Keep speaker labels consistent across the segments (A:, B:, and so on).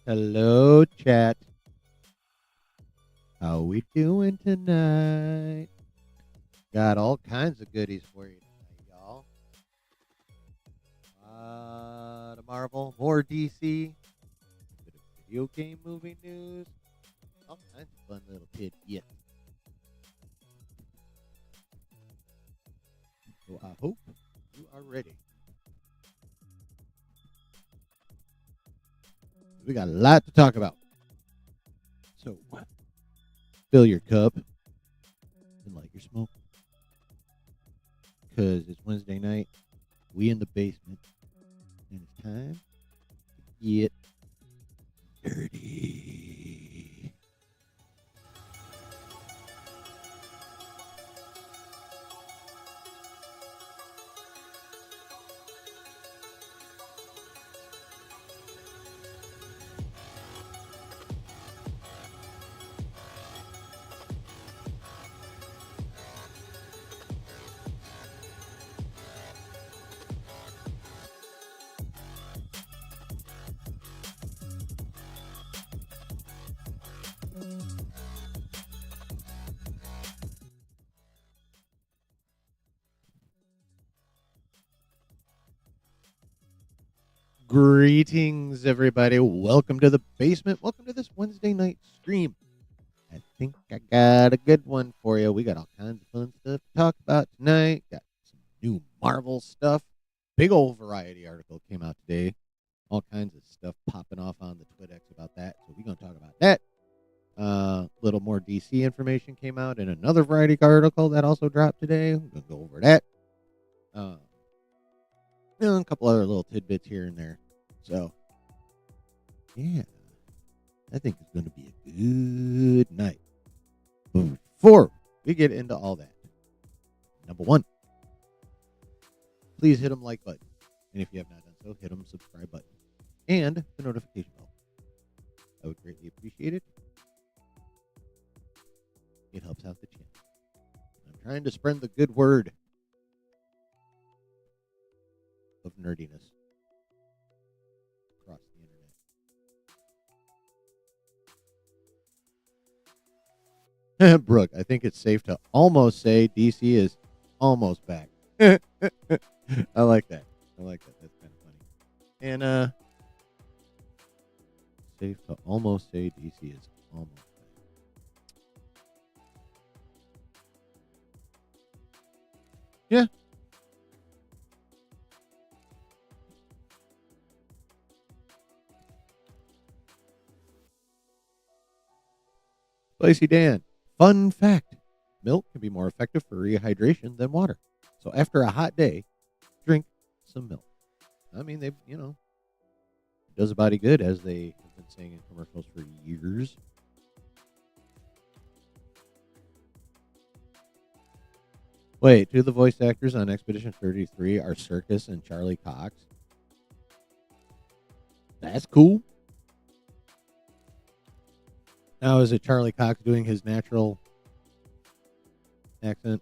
A: Hello, chat. How we doing tonight? Got all kinds of goodies for you tonight, y'all. The Marvel, more DC, a bit of video game movie news, all kinds of fun little tidbits. So I hope you are ready. We got a lot to talk about. So fill your cup and light your smoke. Because it's Wednesday night. We in the basement. And it's time to get dirty. Greetings, everybody. Welcome to the basement. Welcome to this Wednesday night stream. I think I got a good one for you. We got all kinds of fun stuff to talk about tonight. Got some new Marvel stuff. Big old variety article came out today. All kinds of stuff popping off on the TwitX about that. So we're going to talk about that. A little more DC information came out in another variety article that also dropped today. We're going to go over that. A couple other little tidbits here and there. So, yeah, I think it's going to be a good night. Before we get into all that, number one, please hit the like button. And if you have not done so, hit the subscribe button and the notification bell. I would greatly appreciate it. It helps out the channel. I'm trying to spread the good word of nerdiness across the internet. Brooke, I think it's safe to almost say DC is almost back. I like that. That's kind of funny. And safe to almost say DC is almost back. Yeah. Spicy Dan. Fun fact. Milk can be more effective for rehydration than water. So after a hot day, drink some milk. I mean, it does a body good, as they have been saying in commercials for years. Wait, two of the voice actors on Expedition 33 are Serkis and Charlie Cox. That's cool. Now, is it Charlie Cox doing his natural accent?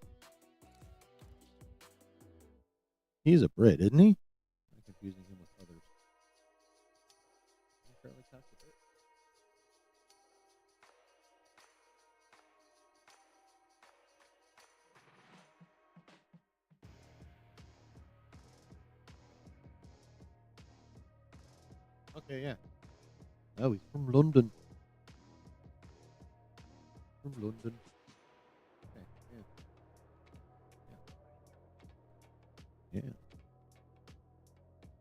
A: He's a Brit, isn't he? I'm confusing him with others. Is Charlie Cox a Brit? Okay, yeah. Oh, he's from London. From London. Okay, yeah.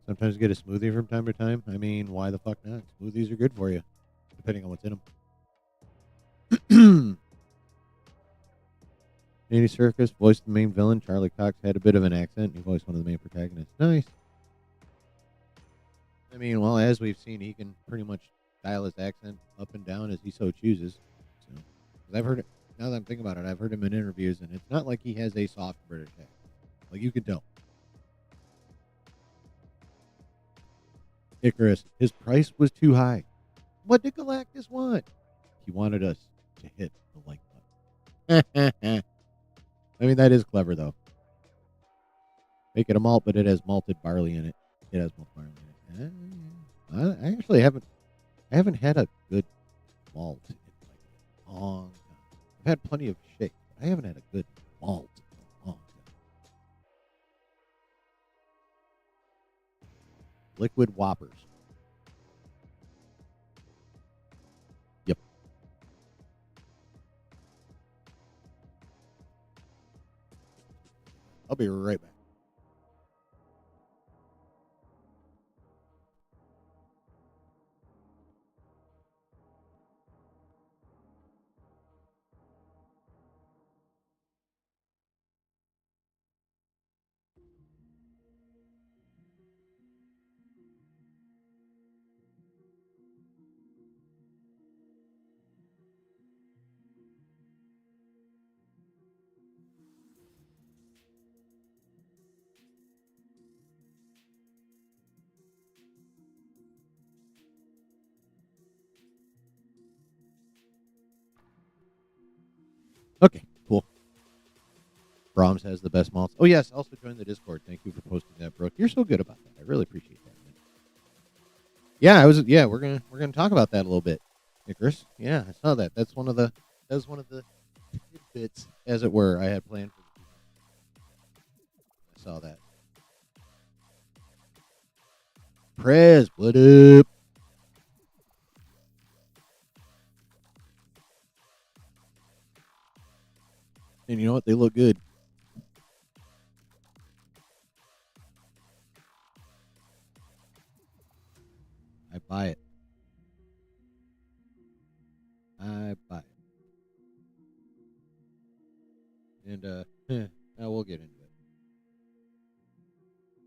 A: Sometimes get a smoothie from time to time. I mean, why the fuck not? Smoothies are good for you, depending on what's in them. Andy Serkis voiced the main villain. Charlie Cox had a bit of an accent. He voiced one of the main protagonists. Nice. I mean, well, as we've seen, he can pretty much dial his accent up and down as he so chooses. So, 'cause I've heard it. Now that I'm thinking about it, I've heard him in interviews, and it's not like he has a soft British accent. Like, you can tell. Icarus, his price was too high. What did Galactus want? He wanted us to hit the like button. I mean, that is clever, though. Make it a malt, but it has malted barley in it. It has malt barley in it. I actually haven't I haven't had a good malt in like a long time. I've had plenty of shake, but I haven't had a good malt in a long time. Liquid Whoppers. Yep. I'll be right back. Okay, cool. Brahms has the best malts. Oh yes, also join the Discord. Thank you for posting that, Brooke. You're so good about that. I really appreciate that, man. Yeah, I was. Yeah, we're gonna talk about that a little bit, Icarus. Yeah, I saw that. That was one of the tidbits, as it were, I had planned for the I saw that. Prez, what up? And you know what? They look good. I buy it. I buy it. And we'll get into it.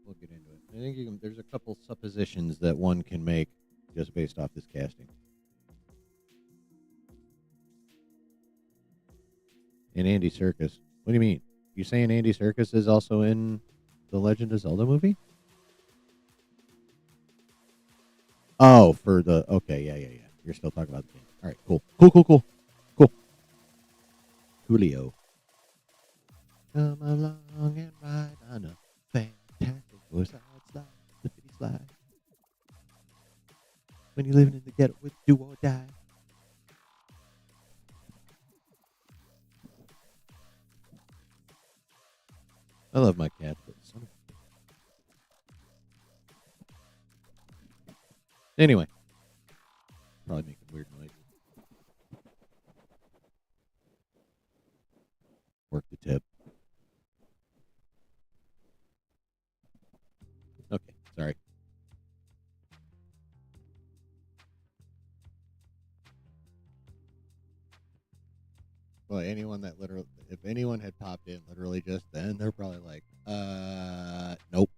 A: We'll get into it. I think there's a couple suppositions that one can make just based off this casting. And Andy Serkis. What do you mean? You saying Andy Serkis is also in the Legend of Zelda movie? Oh, for the okay, yeah. You're still talking about the game. All right, cool. Julio. Come along and ride on a fantastic four-side slide, flippity slide. When you're living in the ghetto with do or die. I love my cat, but son of anyway, probably making weird noises. Work the tip. Okay, sorry. Well, anyone that literally, if anyone had popped in literally just then, they're probably like, nope.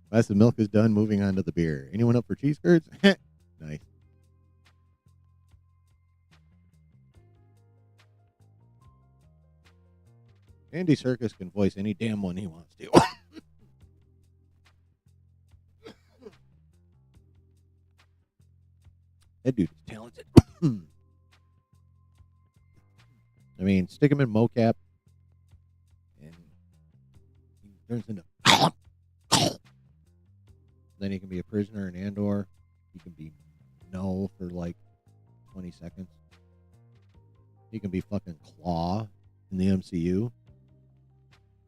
A: Glass of milk is done. Moving on to the beer. Anyone up for cheese curds? Nice. Andy Serkis can voice any damn one he wants to. That dude is talented. I mean, stick him in mocap, and he turns into. Then he can be a prisoner in Andor. He can be Null for like 20 seconds. He can be fucking Claw in the MCU.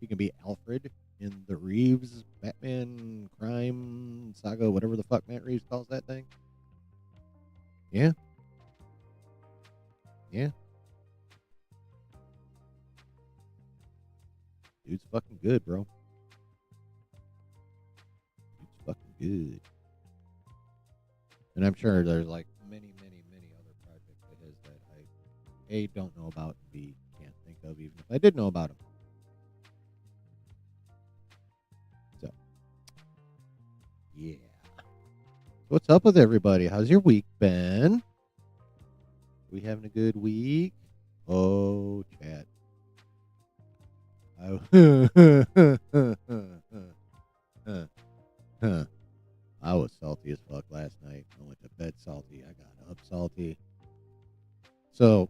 A: He can be Alfred in the Reeves Batman crime saga, whatever the fuck Matt Reeves calls that thing. Yeah. Yeah. Dude's fucking good, bro. Dude's fucking good. And I'm sure there's like many other projects of his that I A don't know about and B can't think of even if I did know about him. So yeah. What's up with everybody? How's your week been? We having a good week? Oh, chat. I was salty as fuck last night. I went to bed salty. I got up salty. So,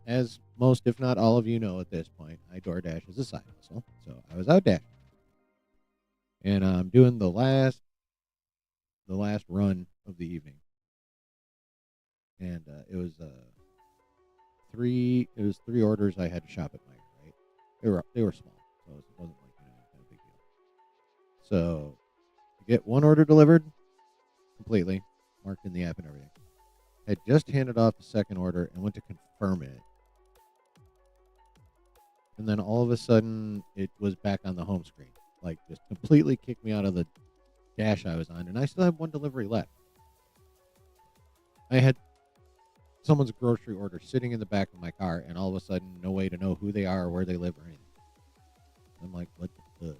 A: as most, if not all of you know at this point, I DoorDash as a side hustle. So I was out dashing, and I'm doing the last run of the evening, and it was three. It was three orders I had to shop at Meijer. Right? They were small, so it wasn't like any kind of big deal. So to get one order delivered completely, marked in the app and everything. Had just handed off the second order and went to confirm it. And then all of a sudden, it was back on the home screen. Like, just completely kicked me out of the dash I was on. And I still had one delivery left. I had someone's grocery order sitting in the back of my car, and all of a sudden, no way to know who they are or where they live or anything. I'm like, what the?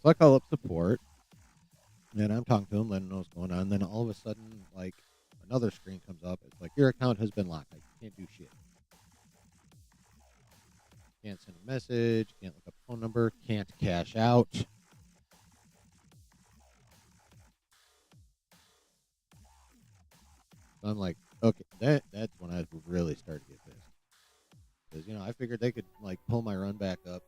A: So I call up support, and I'm talking to them, letting them know what's going on. Then all of a sudden, like, another screen comes up. It's like, your account has been locked. I can't do shit. Can't send a message, can't look up a phone number, can't cash out. So I'm like, okay, that's when I really started to get pissed. Because, I figured they could, like, pull my run back up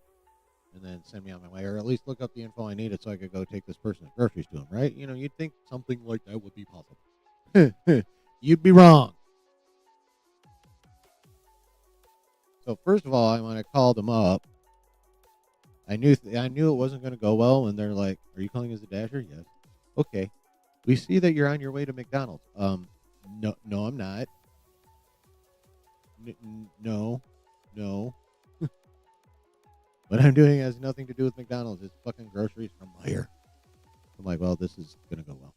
A: and then send me on my way, or at least look up the info I needed so I could go take this person groceries to him, right? You'd think something like that would be possible. You'd be wrong. So first of all, when I called them up, I knew it wasn't going to go well, and they're like, "Are you calling as a Dasher?" Yes. Okay. We see that you're on your way to McDonald's. No, I'm not. No. What I'm doing has nothing to do with McDonald's. It's fucking groceries from Meijer. I'm like, well, this is gonna go well.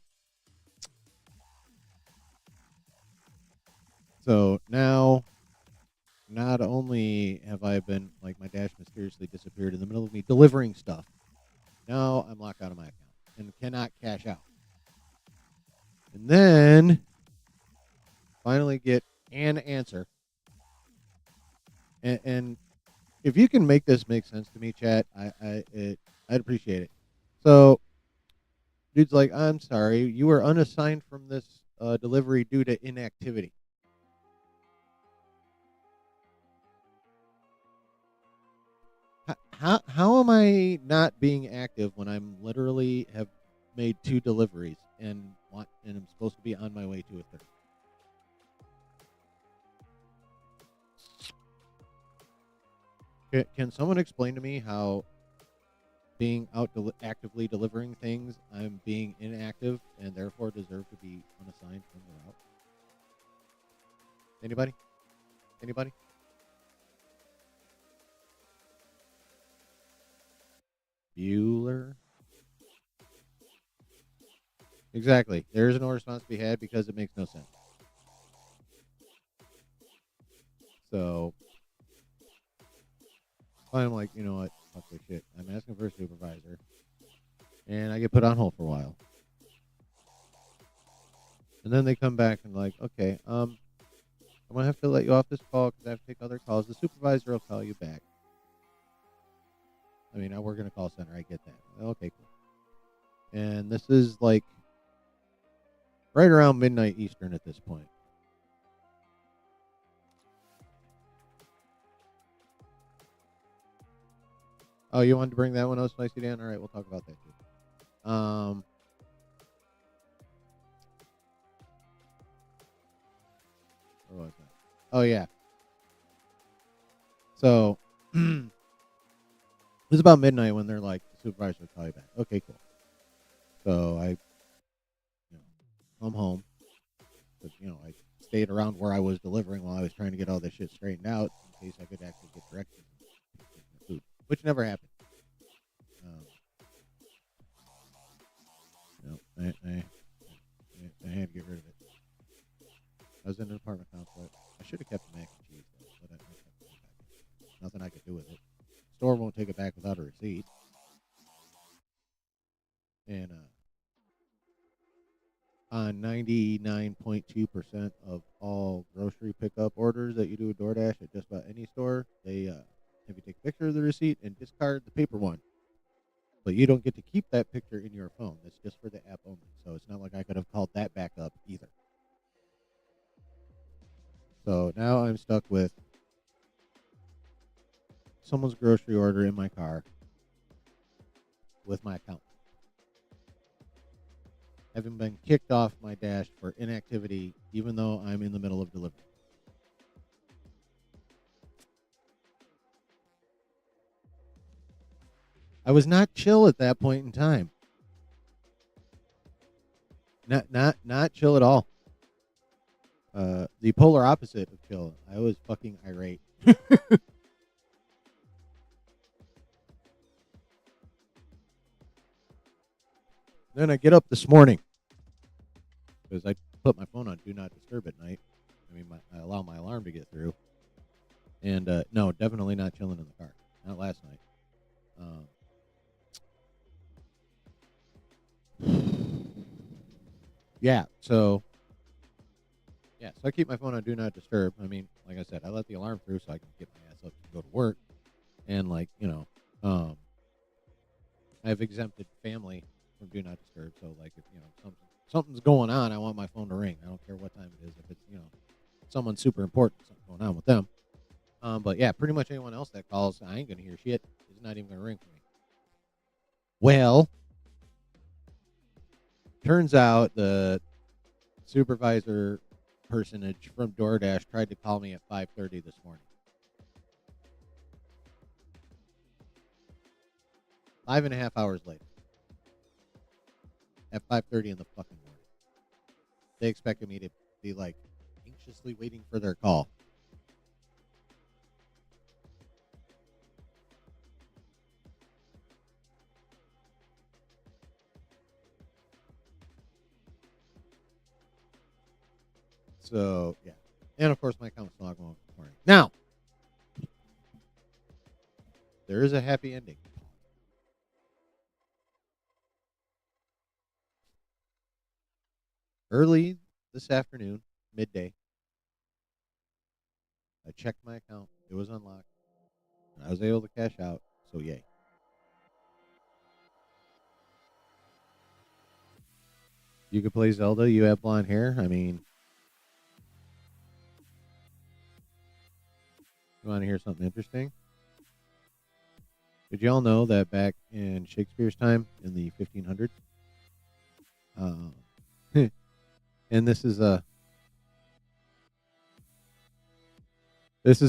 A: So now, not only have I been like my dash mysteriously disappeared in the middle of me delivering stuff, now I'm locked out of my account and cannot cash out. And then finally get an answer. And if you can make this make sense to me, chat, I'd appreciate it. So, dude's like, I'm sorry, you were unassigned from this delivery due to inactivity. How am I not being active when I'm literally have made 2 deliveries and I'm supposed to be on my way to a third? Can someone explain to me how being out actively delivering things, I'm being inactive and therefore deserve to be unassigned from the route? Anybody? Bueller? Exactly. There is no response to be had because it makes no sense. So I'm like, you know what? Fuck this shit. I'm asking for a supervisor, and I get put on hold for a while. And then they come back and like, okay, I'm gonna have to let you off this call because I have to take other calls. The supervisor will call you back. I mean, I work in a call center. I get that. Okay, cool. And this is like right around midnight Eastern at this point. Oh, you wanted to bring that one up, Spicy Dan? All right, we'll talk about that too. Where was that? Oh yeah. So it was about midnight when they're like, the supervisor will call you back. Okay, cool. So I, come home because I stayed around where I was delivering while I was trying to get all this shit straightened out in case I could actually get directions and food, which never happened. I had to get rid of it. I was in an apartment complex. I should have kept the mac and cheese though, but I kept it back. Nothing I could do with it. Store won't take it back without a receipt. And on 99.2% of all grocery pickup orders that you do with DoorDash at just about any store, they have you take a picture of the receipt and discard the paper one. But you don't get to keep that picture in your phone. It's just for the app only. So it's not like I could have called that back up either. So now I'm stuck with someone's grocery order in my car with my account. having been kicked off my dash for inactivity, even though I'm in the middle of delivery. I was not chill at that point in time. Not chill at all. The polar opposite of chill. I was fucking irate. Then I get up this morning because I put my phone on do not disturb at night. I mean, I allow my alarm to get through. And no, definitely not chilling in the car. Not last night. Yeah, so I keep my phone on do not disturb. I mean, like I said, I let the alarm through so I can get my ass up and go to work. And I've exempted family from do not disturb. So like if something's going on, I want my phone to ring. I don't care what time it is. If it's someone super important, something going on with them. But yeah, pretty much anyone else that calls, I ain't gonna hear shit. It's not even gonna ring for me. Well, turns out the supervisor personage from DoorDash tried to call me at 5:30 this morning. 5.5 hours later. At 5:30 in the fucking morning. They expected me to be like anxiously waiting for their call. So yeah. And of course my account's not going this morning. Now there is a happy ending. Early this afternoon, midday, I checked my account. It was unlocked. And I was able to cash out. So yay. You could play Zelda. You have blonde hair. I mean, you want to hear something interesting? Did y'all know that back in Shakespeare's time, in the 1500s, and this is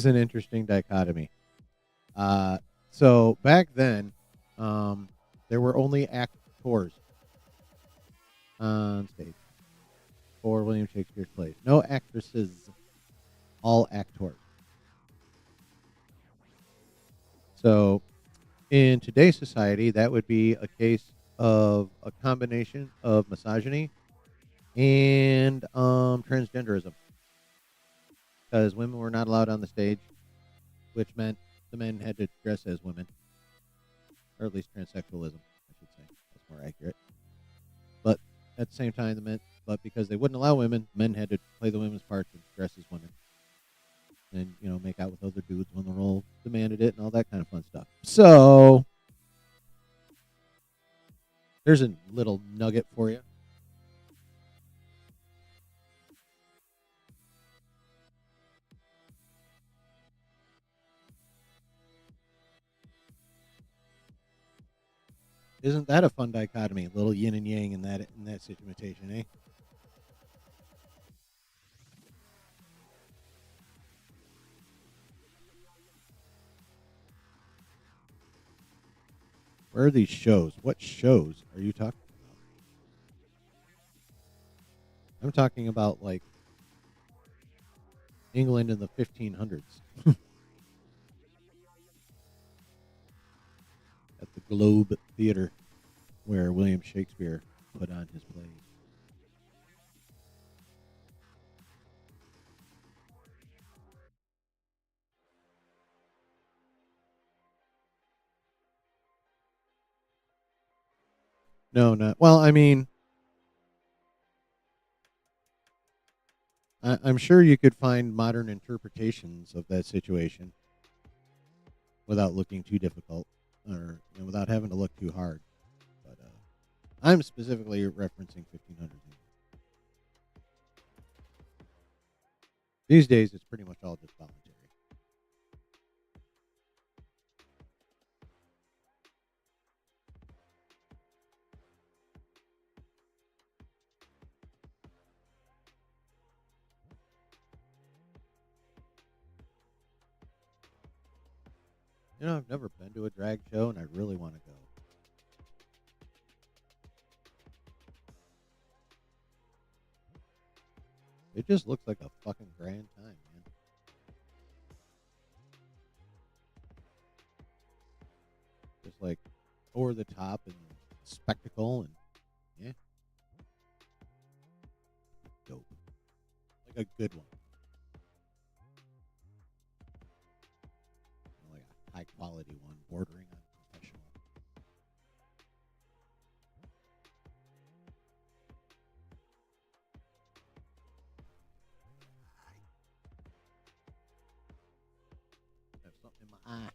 A: an interesting dichotomy. So back then, there were only actors on stage for William Shakespeare's plays. No actresses, all actors. So in today's society, that would be a case of a combination of misogyny and transgenderism, because women were not allowed on the stage, which meant the men had to dress as women, or at least transsexualism, I should say. That's more accurate. But at the same time, but because they wouldn't allow women, men had to play the women's parts and dress as women, and make out with other dudes when the role demanded it, and all that kind of fun stuff. So there's a little nugget for you. Isn't that a fun dichotomy? A little yin and yang in that situation, eh? Where are these shows? What shows are you talking about? I'm talking about like England in the 1500s at the Globe Theatre, where William Shakespeare put on his plays. No, not well. I mean, I'm sure you could find modern interpretations of that situation without looking too difficult, or without having to look too hard. But I'm specifically referencing 1500s. These days, it's pretty much all just voluntary. I've never been to a drag show, and I really want to go. It just looks like a fucking grand time, man. Just like over the top and spectacle, and yeah, dope. Like a good one, like a high quality one, bordering on professional. I have something in my eye.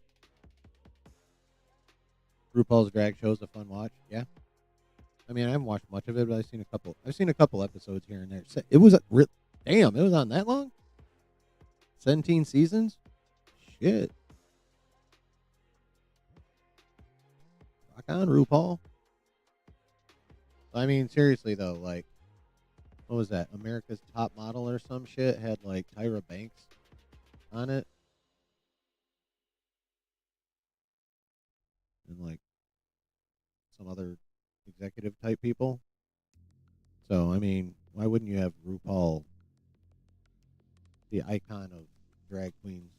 A: RuPaul's Drag Show is a fun watch. Yeah, I mean, I haven't watched much of it, but I've seen a couple. I've seen a couple episodes here and there. It was damn. It was on that long. 17 seasons. Shit. Rock on, RuPaul. I mean, seriously though, like, what was that? America's Top Model or some shit had like Tyra Banks on it, and like some other executive type people. So I mean, why wouldn't you have RuPaul, the icon of drag queens,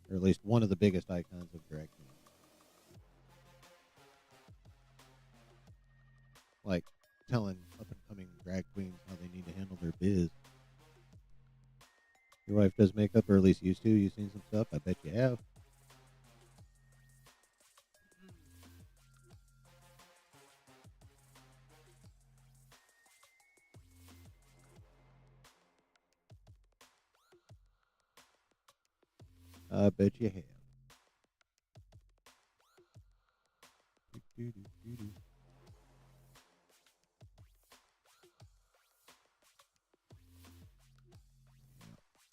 A: or at least one of the biggest icons of drag queens, like telling up and coming drag queens how they need to handle their biz? Your wife does makeup, or at least used to. You've seen some stuff. I bet you have. I bet you have.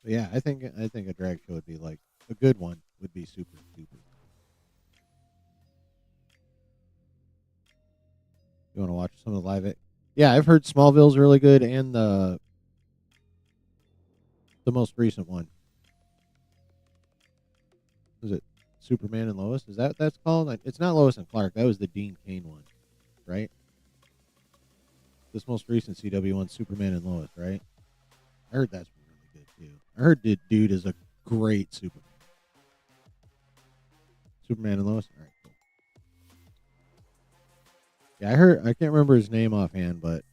A: But yeah, I think a drag show would be like a good one would be super super. You want to watch some of the live? Yeah, I've heard Smallville's really good, and the most recent one was it Superman and Lois? Is that what that's called? It's not Lois and Clark. That was the Dean Cain one, right? This most recent CW one, Superman and Lois, right? I heard that's really good too. I heard the dude is a great Superman. Superman and Lois. All right, cool. Yeah, I heard. I can't remember his name offhand, but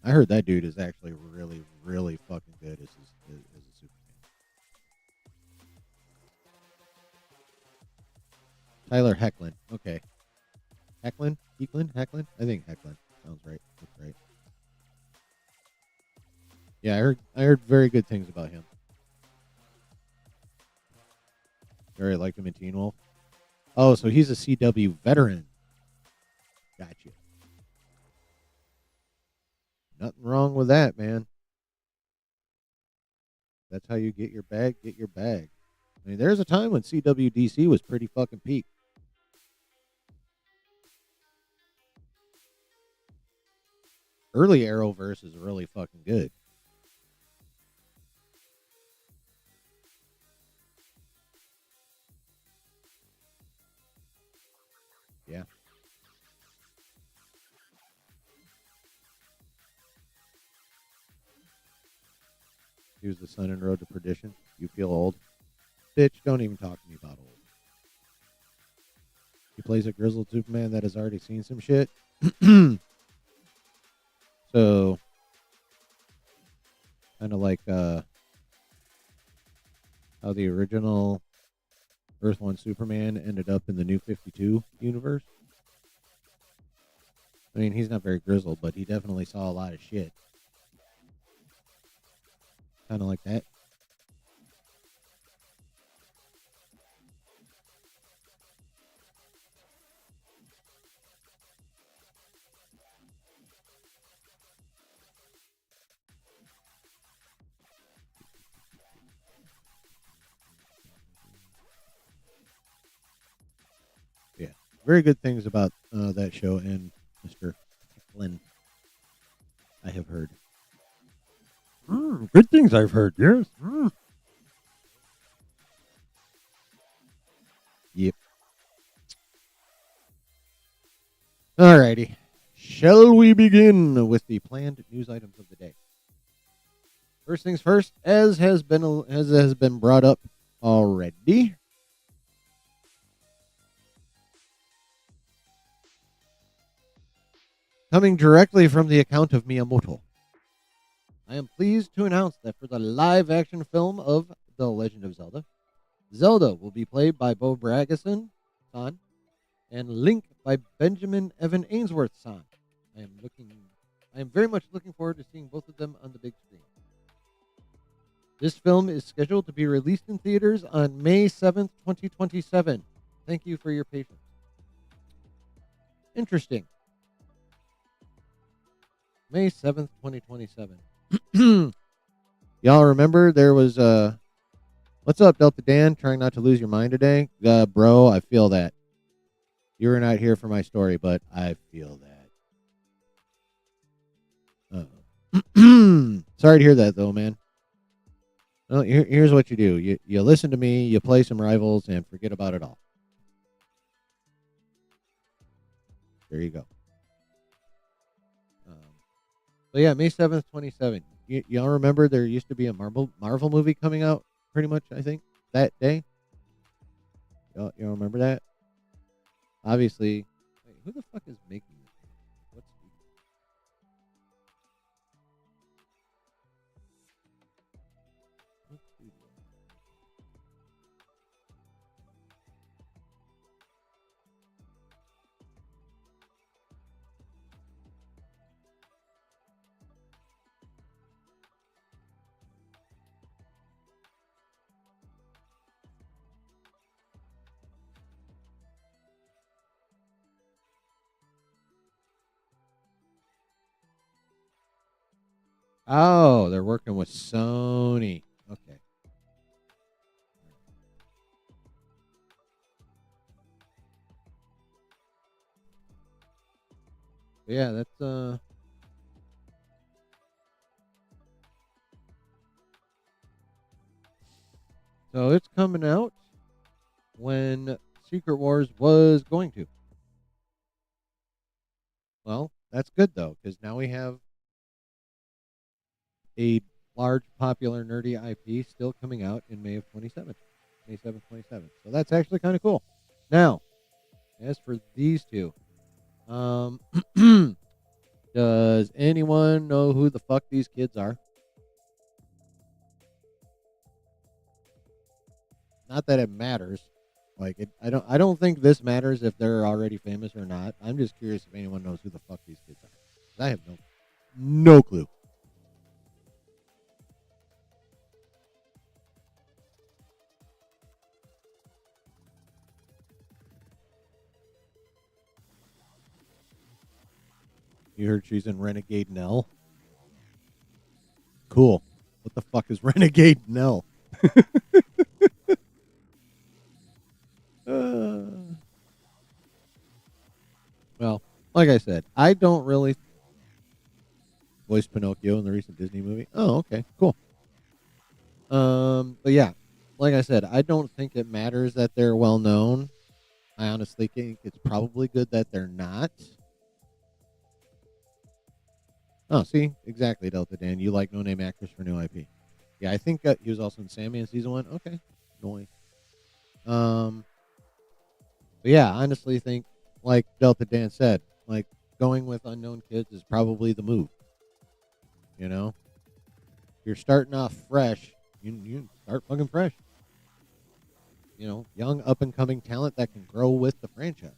A: I heard that dude is actually really, really fucking good as a Superman. Tyler Hecklin. Okay, Hecklin. I think Hecklin sounds right. That's right. Yeah, I heard very good things about him. Very liked him in Teen Wolf. Oh, so he's a CW veteran. Gotcha. Nothing wrong with that, man. That's how you get your bag. Get your bag. I mean, there's a time when CWDC was pretty fucking peak. Early Arrowverse is really fucking good. Yeah. He was the son in Road to Perdition. You feel old? Bitch, don't even talk to me about old. He plays a grizzled Superman that has already seen some shit. So, kind of like how the original Earth 1 Superman ended up in the New 52 universe. I mean, he's not very grizzled, but he definitely saw a lot of shit. Kind of like that. Yeah. Very good things about that show and Mr. Hecklin, I have heard. Good things I've heard, yes. Alrighty. Shall we begin with the planned news items of the day? First things first, as has been brought up already. Coming directly from the account of Miyamoto, I am pleased to announce that for the live action film of The Legend of Zelda, Zelda will be played by Bo Bragason san and Link by Benjamin Evan Ainsworth san. I am very much looking forward to seeing both of them on the big screen. This film is scheduled to be released in theaters on May 7th, 2027. Thank you for your patience. Interesting. May 7th, 2027. Y'all remember there was what's up, Delta Dan? Trying not to lose your mind today? Bro, I feel that. You were not here for my story, but I feel that. Sorry to hear that, though, man. Well, here's what you do. You listen to me, you play some Rivals, and forget about it all. There you go. But yeah, May 7th, 27. Y'all remember there used to be a Marvel movie coming out pretty much, I think, that day? Y'all remember that? Obviously. Wait, who the fuck is making this? What's Oh, they're working with Sony. Okay. But yeah, that's so it's coming out when Secret Wars was going to. Well, that's good though, because now we have a large, popular, nerdy IP still coming out in May of 27th. May 7th, 27th. So that's actually kind of cool. Now, as for these two, does anyone know who the fuck these kids are? Not that it matters. I don't think this matters if they're already famous or not. I'm just curious if anyone knows who the fuck these kids are. I have no clue. You heard she's in Renegade Nell? Cool. What the fuck is Renegade Nell? Well, like I said, I don't really voice Pinocchio in the recent Disney movie. Oh, okay, cool. But yeah, like I said, I don't think it matters that they're well known. I honestly think it's probably good that they're not. Oh, see, exactly, Delta Dan. You like no name actors for new IP. Yeah, I think he was also in Sandman season 1. Okay, noise. But yeah, I honestly think, like Delta Dan said, like going with unknown kids is probably the move. You know, if you're starting off fresh, you start fucking fresh. You know, young up and coming talent that can grow with the franchise.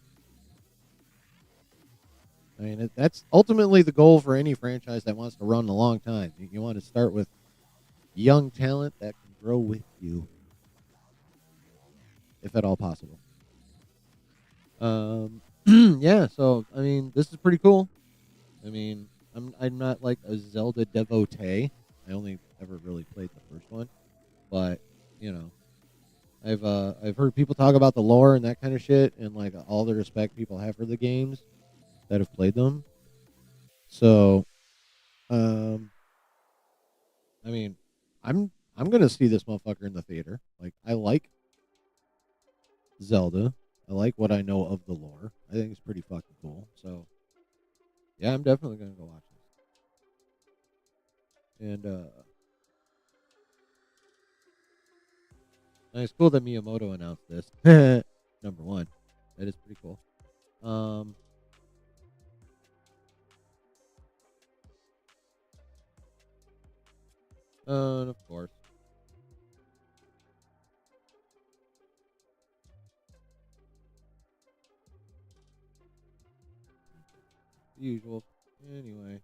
A: I mean, that's ultimately the goal for any franchise that wants to run a long time. You want to start with young talent that can grow with you, if at all possible. Yeah. So I mean, this is pretty cool. I mean, I'm not like a Zelda devotee. I only ever really played the first one, but you know, I've heard people talk about the lore and that kind of shit, and like all the respect people have for the games that have played them. So, I mean, I'm gonna see this motherfucker in the theater. Like, I like Zelda. I like what I know of the lore. I think it's pretty fucking cool. So, Yeah, I'm definitely gonna go watch this. And it's cool that Miyamoto announced this. Number one, that is pretty cool. And of course, the usual. Anyway,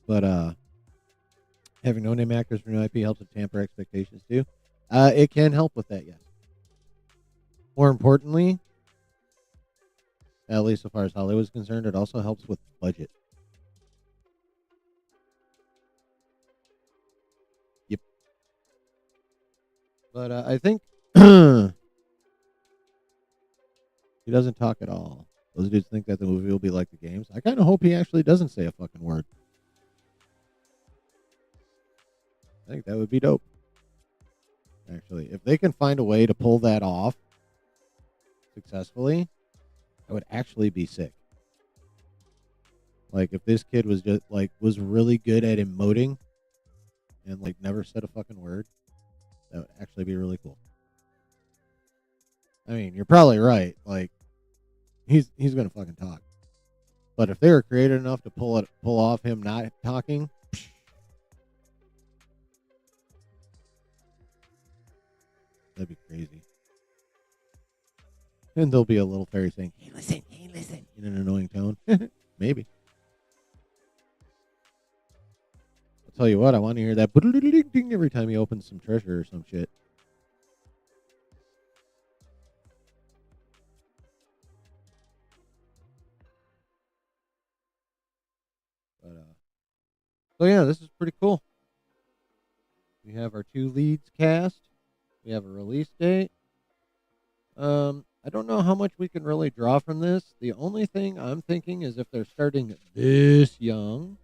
A: but having no name actors for new IP helps to tamper expectations too. It can help with that, yes. More importantly, at least so far as Hollywood is concerned, it also helps with budget. Yep. But I think he doesn't talk at all. Those dudes think that the movie will be like the games. I kind of hope he actually doesn't say a fucking word. I think that would be dope. Actually, if they can find a way to pull that off successfully, that would actually be sick. Like if this kid was just like was really good at emoting and like never said a fucking word, that would actually be really cool. I mean, you're probably right. Like he's gonna fucking talk. But if they were creative enough to pull off him not talking, that'd be crazy. And there'll be a little fairy saying, hey, listen, in an annoying tone. Maybe. I'll tell you what, I want to hear that ding every time he opens some treasure or some shit. But so yeah, this is pretty cool. We have our two leads cast. We have a release date. I don't know how much we can really draw from this. The only thing I'm thinking is if they're starting this young,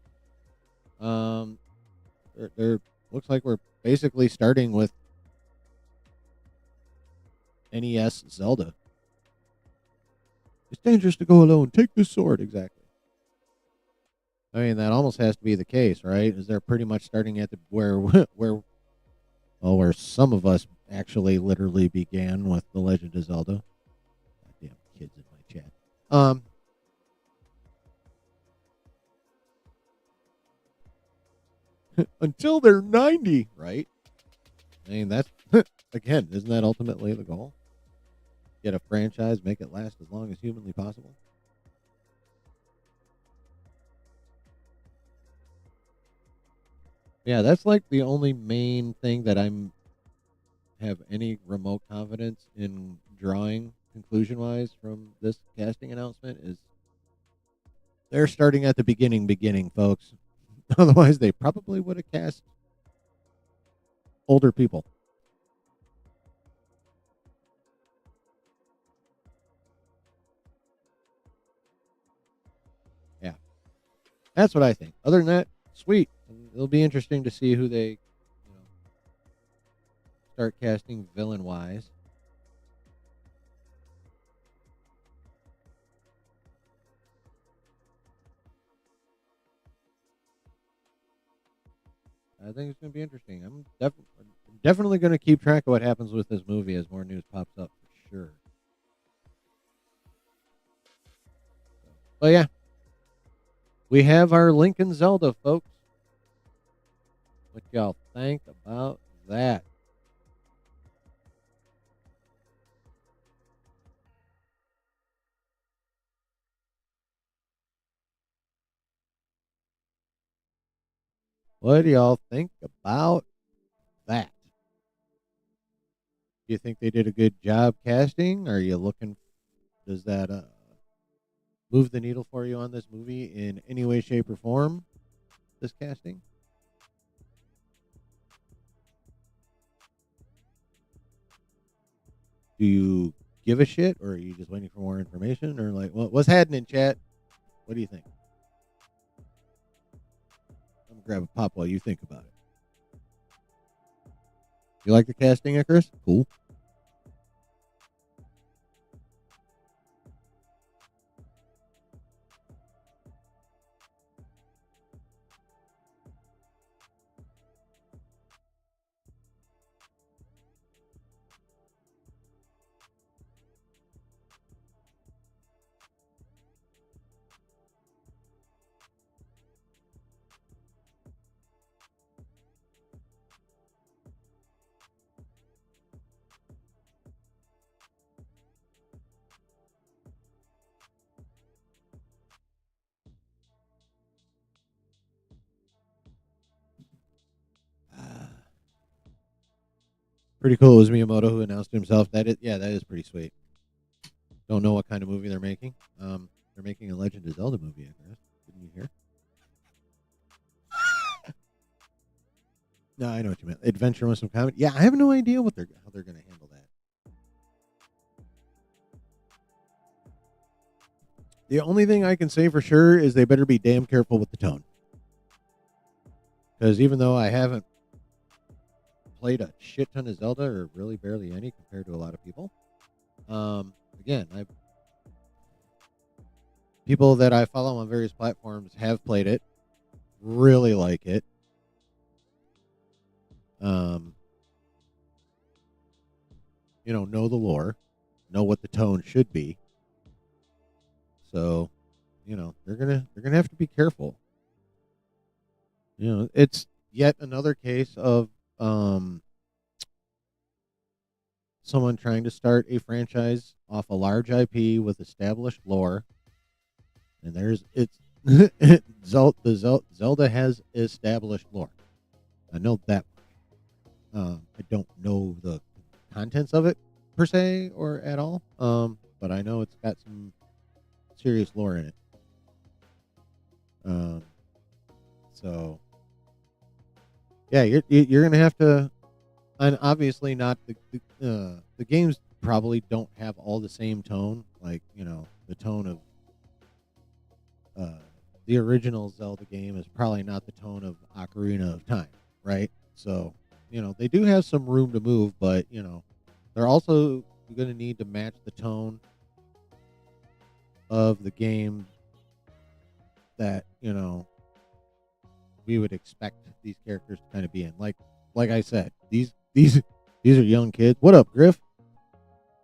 A: they're looks like we're basically starting with NES Zelda. It's dangerous to go alone. Take this sword. Exactly. I mean, that almost has to be the case, right? Is they're pretty much starting at the where some of us actually literally began with the Legend of Zelda. Goddamn kids in my chat. Until they're 90, right? I mean, that's again, isn't that ultimately the goal? Get a franchise, make it last as long as humanly possible. Yeah, that's like the only main thing that I'm have any remote confidence in drawing conclusion wise from this casting announcement is they're starting at the beginning, folks. Otherwise, they probably would have cast older people. Yeah, that's what I think. Other than that, sweet. It'll be interesting to see who they start casting villain wise. I think it's going to be interesting. I'm definitely going to keep track of what happens with this movie as more news pops up for sure. But yeah, we have our Lincoln Zelda, folks. What y'all think about that? What do y'all think about that? Do you think they did a good job casting? Are you looking? Does that move the needle for you on this movie in any way, shape, or form? This casting? Do you give a shit, or are you just waiting for more information, or like, what's happening, chat? What do you think? I'm gonna grab a pop while you think about it. You like the casting, Icarus? Cool. Pretty cool. It was Miyamoto who announced himself. That is pretty sweet. Don't know what kind of movie they're making. They're making a Legend of Zelda movie, I guess. Didn't you hear? No, I know what you meant. Adventure with some comedy. Yeah, I have no idea how they're going to handle that. The only thing I can say for sure is they better be damn careful with the tone. Because even though I haven't played a shit ton of Zelda, or really barely any compared to a lot of people, again, people that I follow on various platforms have played it, really like it. Um, know the lore, know what the tone should be. So, they're gonna have to be careful. It's yet another case of someone trying to start a franchise off a large IP with established lore, and Zelda has established lore. I know that. I don't know the contents of it per se or at all. But I know it's got some serious lore in it. So yeah, you're gonna have to, and obviously not the games probably don't have all the same tone. Like the tone of the original Zelda game is probably not the tone of Ocarina of Time, right? So they do have some room to move, but they're also going to need to match the tone of the game that we would expect these characters to kind of be in. Like I said, these are young kids. What up, Griff?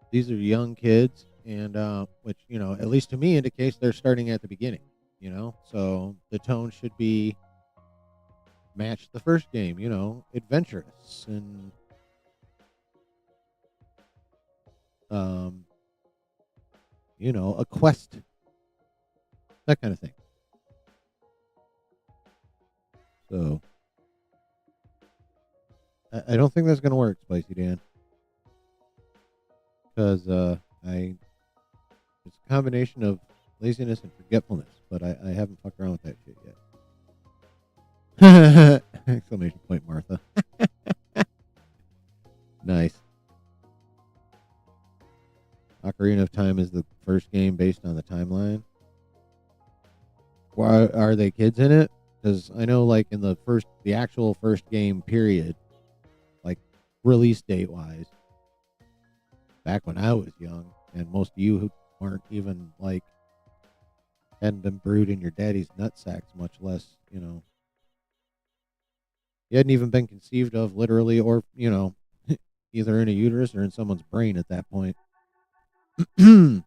A: These are young kids, and which at least to me indicates they're starting at the beginning. So the tone should be match the first game. Adventurous and a quest, that kind of thing. So I don't think that's going to work, Spicy Dan, because it's a combination of laziness and forgetfulness, but I haven't fucked around with that shit yet. Exclamation point, Martha. Nice. Ocarina of Time is the first game based on the timeline. Why are they kids in it? Because I know, like in the actual first game period, like release date wise, back when I was young, and most of you who weren't even like hadn't been brewed in your daddy's nutsacks, much less you hadn't even been conceived of literally, or either in a uterus or in someone's brain at that point. So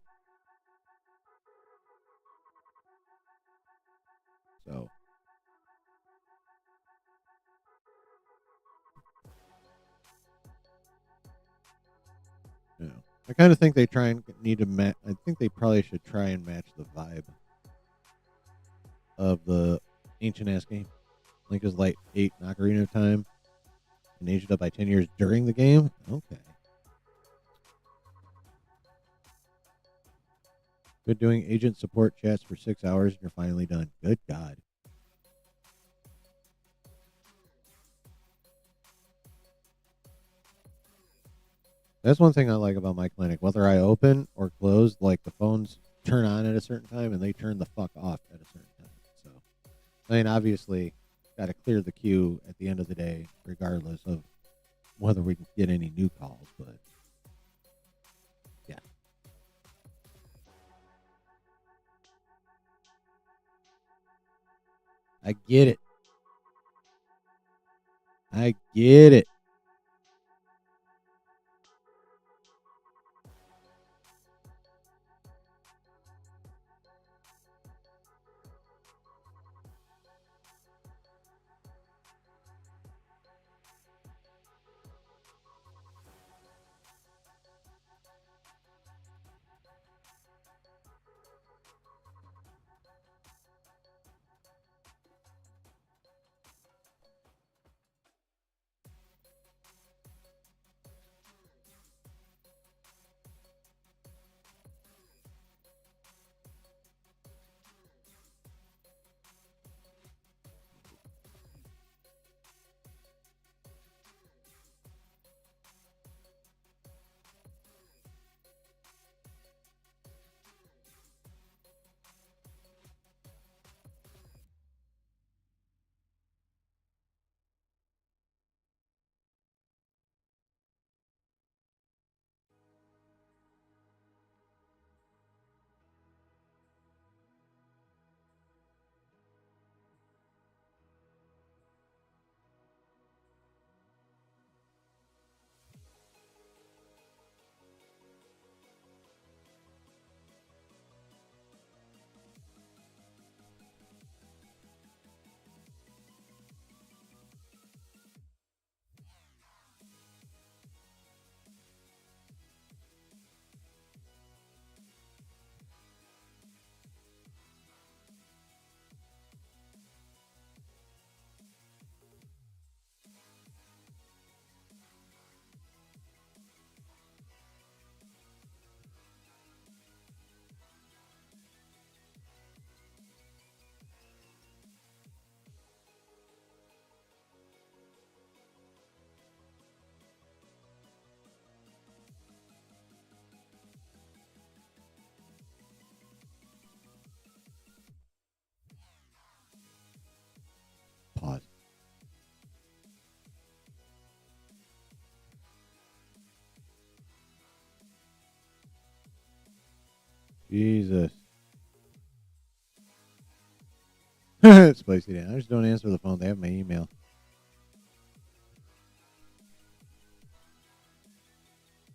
A: I kind of think they try and need to match. I think they probably should try and match the vibe of the ancient ass game. Link is like 8 in Ocarina of Time and aged up by 10 years during the game. Okay. Been doing agent support chats for 6 hours and you're finally done. Good God. That's one thing I like about my clinic. Whether I open or close, like the phones turn on at a certain time and they turn the fuck off at a certain time. So, I mean, obviously, got to clear the queue at the end of the day, regardless of whether we can get any new calls. But yeah, I get it. I get it. Jesus. Spicy Dan. I just don't answer the phone. They have my email.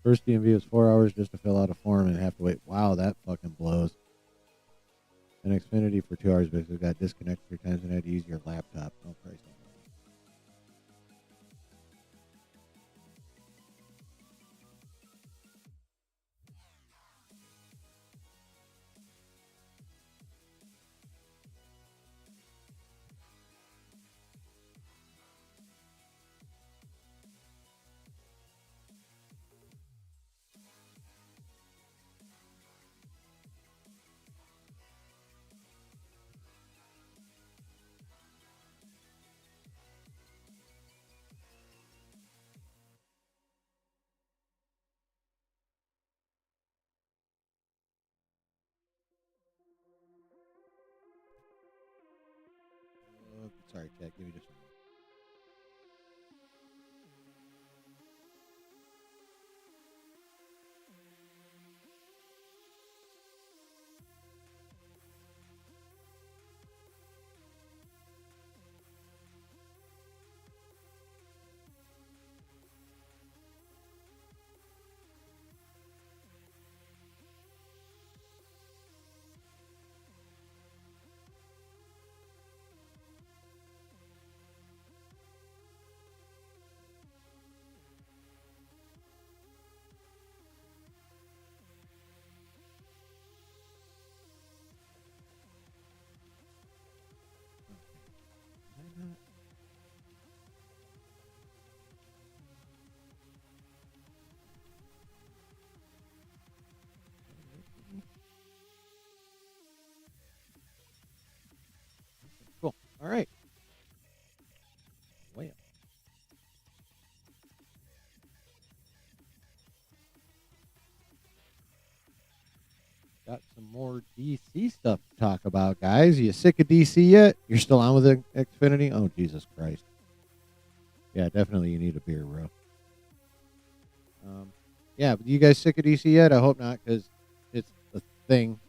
A: First DMV was 4 hours just to fill out a form and have to wait. Wow, that fucking blows. And Xfinity for 2 hours basically got disconnected 3 times and had to use your laptop. Oh, Christ. Sorry, chat. Give me just a minute. Why not? Cool. All right. Well, got some more DC stuff to talk about, guys. You sick of DC yet? You're still on with the Xfinity? Oh, Jesus Christ. Yeah, definitely you need a beer, bro. Yeah, but you guys sick of DC yet? I hope not, because it's a thing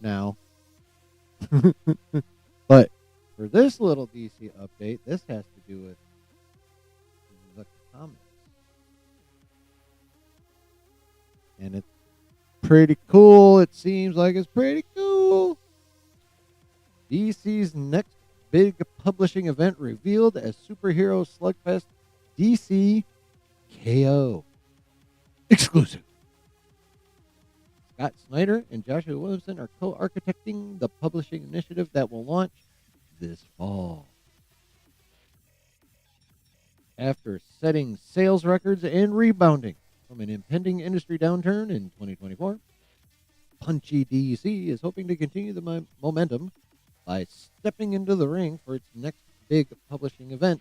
A: now. But for this little DC update, this has to do with the comics. And it's pretty cool. It seems like it's pretty cool. DC's next big publishing event revealed as Superhero Slugfest DC KO. Exclusive. Scott Snyder and Joshua Williamson are co-architecting the publishing initiative that will launch this fall. After setting sales records and rebounding from an impending industry downturn in 2024, Punchy DC is hoping to continue the momentum by stepping into the ring for its next big publishing event.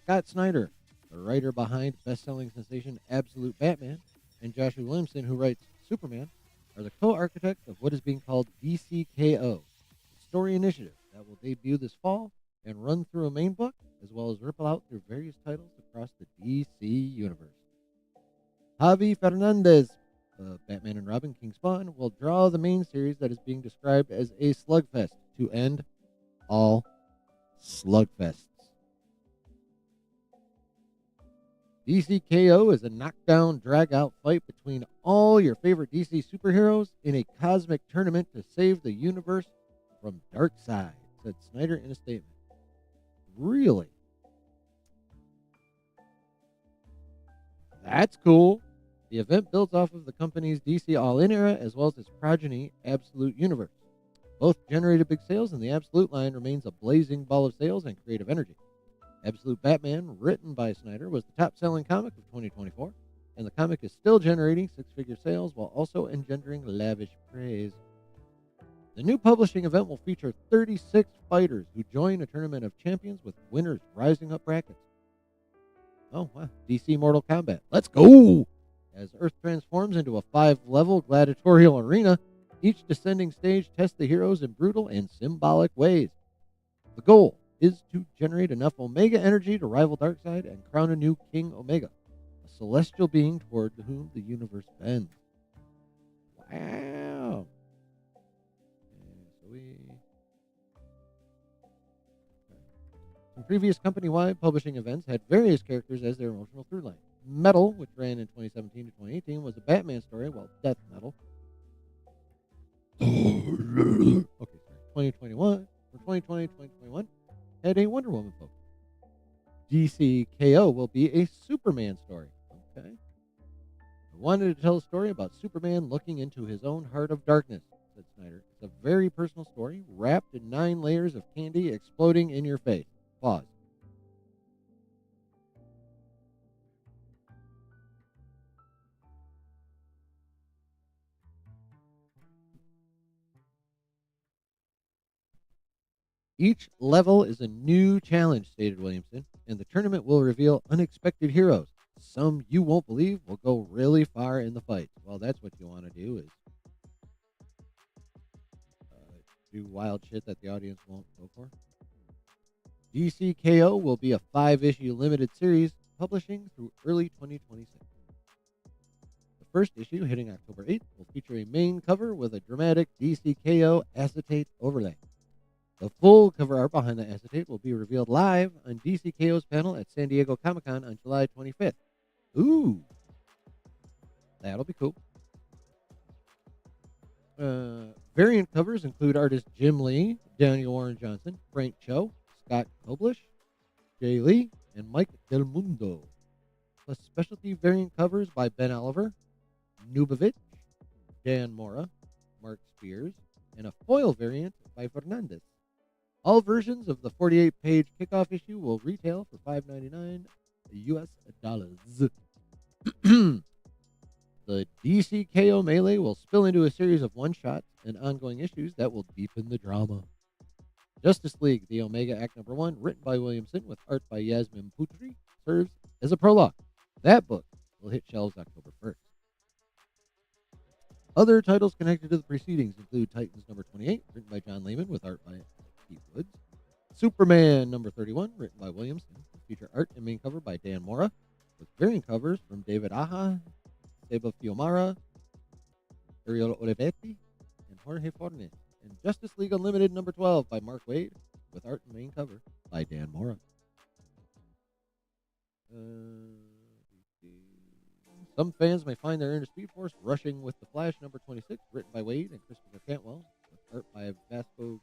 A: Scott Snyder, the writer behind best-selling sensation Absolute Batman, and Joshua Williamson, who writes Superman, are the co-architects of what is being called DCKO, a story initiative that will debut this fall and run through a main book, as well as ripple out through various titles across the DC universe. Javi Fernandez, Batman and Robin King Spawn, will draw the main series that is being described as a slugfest to end all slugfests. DCKO is a knockdown, drag-out fight between all your favorite DC superheroes in a cosmic tournament to save the universe from Darkseid, said Snyder in a statement. Really? That's cool. The event builds off of the company's DC All-In era as well as its progeny, Absolute Universe. Both generated big sales, and the Absolute line remains a blazing ball of sales and creative energy. Absolute Batman, written by Snyder, was the top-selling comic of 2024, and the comic is still generating six-figure sales while also engendering lavish praise. The new publishing event will feature 36 fighters who join a tournament of champions with winners rising up brackets. Oh, wow. DC Mortal Kombat. Let's go! As Earth transforms into a 5-level gladiatorial arena, each descending stage tests the heroes in brutal and symbolic ways. The goal is to generate enough Omega energy to rival Darkseid and crown a new King Omega, a celestial being toward whom the universe bends. Wow. Okay, so some previous company-wide publishing events had various characters as their emotional through line. Metal, which ran in 2017 to 2018, was a Batman story, while Death Metal. Okay, sorry. 2021 or 2020 2021 had a Wonder Woman book. DCKO will be a Superman story. Okay. I wanted to tell a story about Superman looking into his own heart of darkness, said Snyder. It's a very personal story, wrapped in 9 layers of candy exploding in your face. Pause. Each level is a new challenge, stated Williamson, and the tournament will reveal unexpected heroes. Some you won't believe will go really far in the fight. Well, that's what you want to do is do wild shit that the audience won't go for. DCKO will be a 5-issue limited series publishing through early 2026. The first issue, hitting October 8th, will feature a main cover with a dramatic DCKO acetate overlay. The full cover art behind the acetate will be revealed live on DCKO's panel at San Diego Comic-Con on July 25th. Ooh, that'll be cool. Variant covers include artists Jim Lee, Daniel Warren Johnson, Frank Cho, Scott Koblish, Jay Lee, and Mike Del Mundo. Plus specialty variant covers by Ben Oliver, Nubovich, Dan Mora, Mark Spears, and a foil variant by Fernandez. All versions of the 48-page kickoff issue will retail for $5.99 US dollars. The DCKO melee will spill into a series of one-shots and ongoing issues that will deepen the drama. Justice League, the Omega Act number 1, written by Williamson with art by Yasmin Putri, serves as a prologue. That book will hit shelves October 1st. Other titles connected to the proceedings include Titans number 28, written by John Layman with art by Pete Woods. Superman number 31, written by Williamson, with feature art and main cover by Dan Mora, with variant covers from David Aja, Seba Fiumara, Ariel Olivetti, and Jorge Fornes. And Justice League Unlimited number 12 by Mark Waid, with art and main cover by Dan Mora. Some fans may find their inner Speed Force rushing with The Flash number 26, written by Waid and Christopher Cantwell, with art by Vasco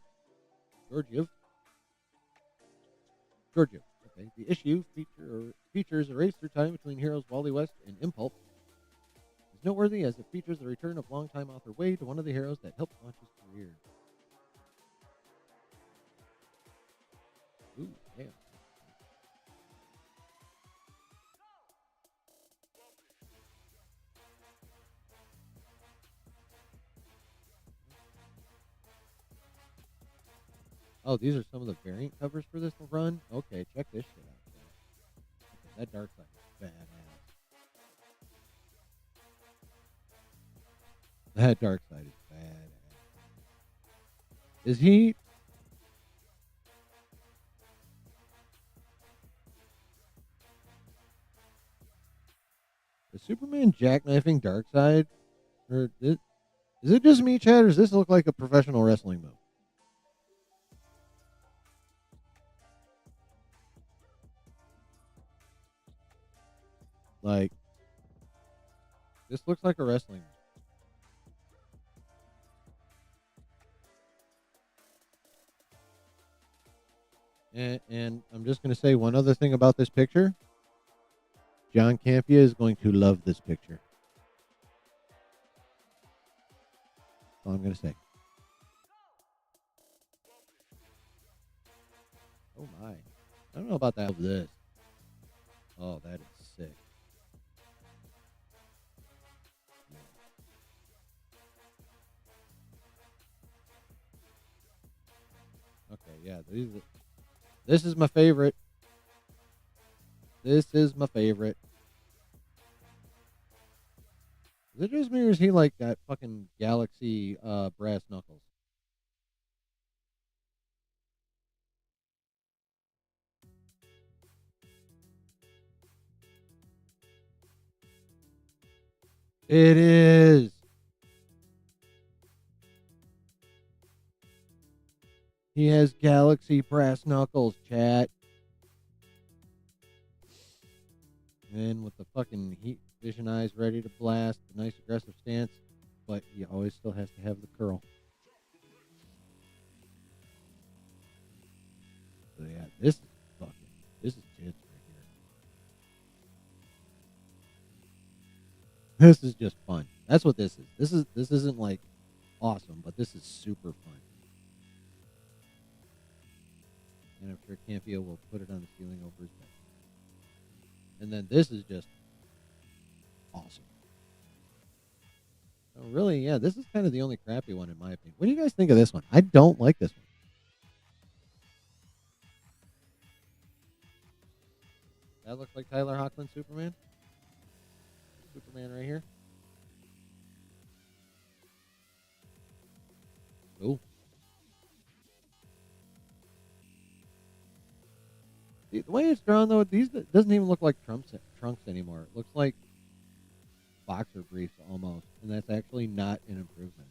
A: Georgiev. Okay. The issue features a race through time between heroes Wally West and Impulse. It's noteworthy as it features the return of longtime author Waid to one of the heroes that helped launch his career. Ooh, damn. Oh, these are some of the variant covers for this run? Okay, check this shit out. Okay, that Dark Side is badass. That Dark Side is badass. Is he... Is Superman jackknifing Darkseid? Or is it just me, Chad, or does this look like a professional wrestling move? Like, this looks like a wrestling move. And I'm just going to say one other thing about this picture. John Campia is going to love this picture. That's all I'm going to say. Oh, my. I don't know about that of this. Oh, that is sick. Okay, yeah. This is my favorite. This is my favorite. Is it just me or is he like that fucking Galaxy brass knuckles? It is. He has Galaxy Brass Knuckles, chat. And with the fucking heat vision eyes ready to blast, a nice aggressive stance, but he always still has to have the curl. So yeah, this is tits right here. This is just fun. That's what this is. This isn't like awesome, but this is super fun. And I'm sure Campio will put it on the ceiling over his bed. And then this is just awesome. So really, yeah, this is kind of the only crappy one in my opinion. What do you guys think of this one? I don't like this one. That looks like Tyler Hoechlin Superman. Superman right here. Oh. The way it's drawn though, these doesn't even look like trunks anymore. It looks like boxer briefs almost, and that's actually not an improvement.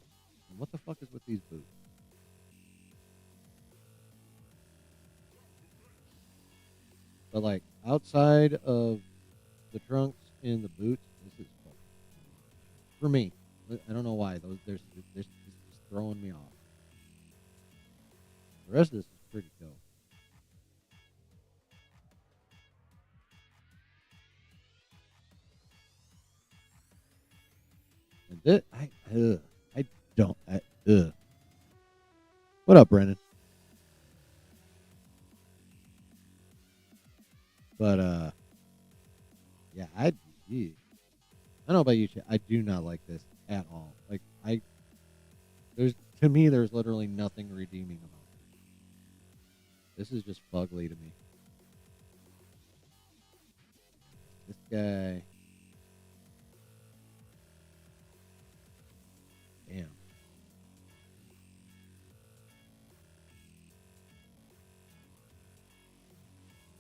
A: And what the fuck is with these boots? But like outside of the trunks and the boots, this is for me. I don't know why those. There's this is throwing me off. The rest of this is pretty dope. And this, I don't. What up, Brennan? But yeah, I don't know about you, Chad. I do not like this at all. Like there's to me, there's literally nothing redeeming about it. This is just fugly to me. This guy, damn.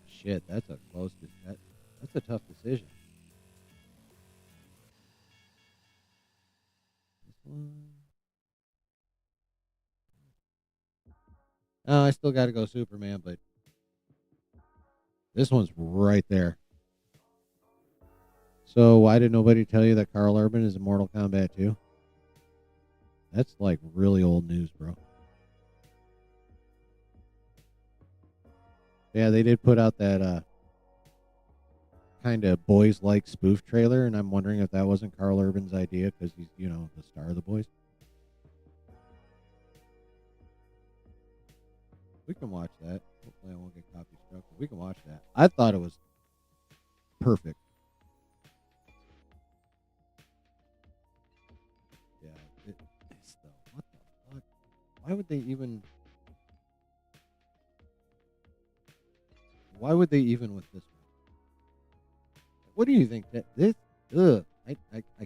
A: Shit, that's a that's a tough decision. This one. Oh, I still got to go Superman, but this one's right there. So why did nobody tell you that Carl Urban is in Mortal Kombat 2? That's like really old news, bro. Yeah, they did put out that kind of boys like spoof trailer, and I'm wondering if that wasn't Carl Urban's idea because he's, the star of the boys. We can watch that. Hopefully, I won't get copy struck, but we can watch that. I thought it was perfect. Yeah, it is though. What the fuck? Why would they even? Why would they even with this one? What do you think that this? Ugh, I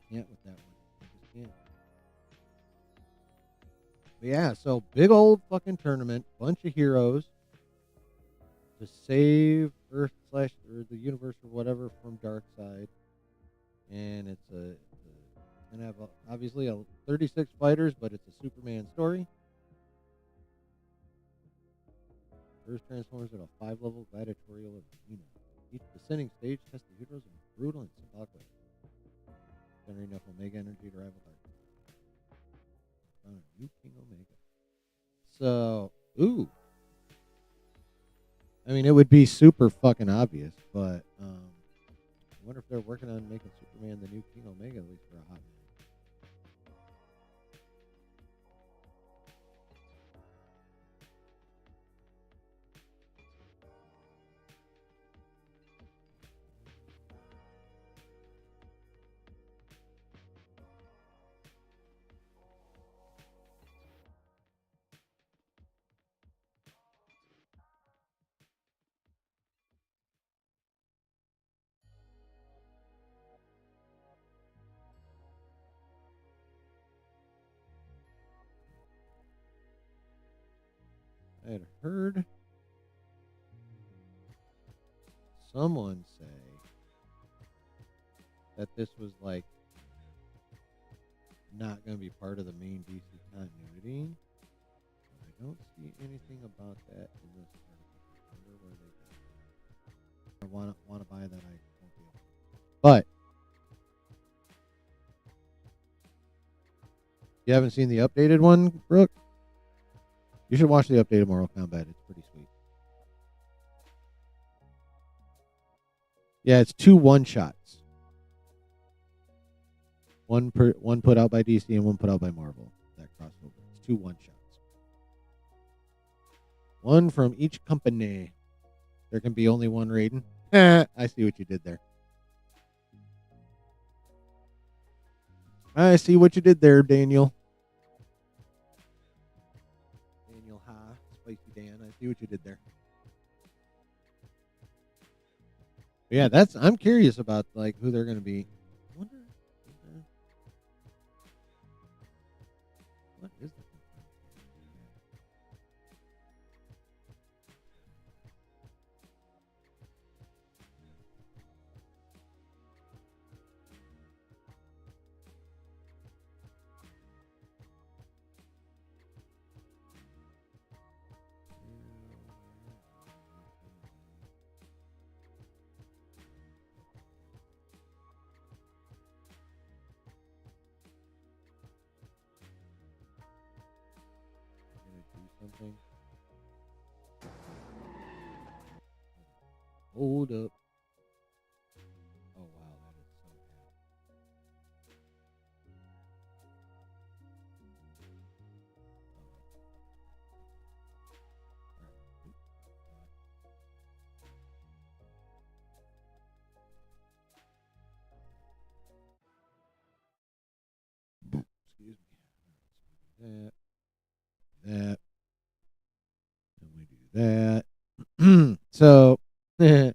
A: can't with that one. I just can't. But yeah, so big old fucking tournament, bunch of heroes to save Earth slash or the universe or whatever from Darkseid, and it's gonna have obviously a 36 fighters, but it's a Superman story. Earth transforms into a 5-level gladiatorial arena. Each descending stage tests the heroes in a brutal and symbolic way, generating enough Omega energy to rival Darkseid. Found a new King Omega. So, ooh, I mean, it would be super fucking obvious, but I wonder if they're working on making Superman the new King Omega at least for a hot minute. I had heard someone say that this was like not going to be part of the main DC continuity. I don't see anything about that in this article. I wonder where they got it. I want to buy that. I won't be able to. But you haven't seen the updated one, Brooke? You should watch the updated Mortal Kombat. It's pretty sweet. Yeah, it's 2 one-shots. One put out by DC and one put out by Marvel. That crossover. It's 2 one-shots. One from each company. There can be only one Raiden. I see what you did there. I see what you did there, Daniel. Daniel Ha, Spicy Dan. I see what you did there. But yeah, I'm curious about like who they're going to be. I wonder what is the going to do something? Hold up. Oh wow, that is so bad. Excuse me. That. And we do that. So, speaking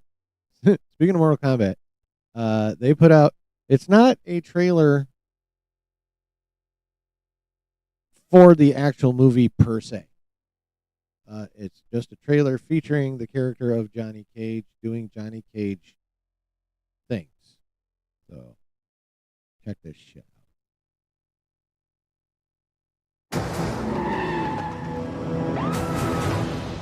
A: of Mortal Kombat, they put out. It's not a trailer for the actual movie per se. It's just a trailer featuring the character of Johnny Cage doing Johnny Cage things. So, check this shit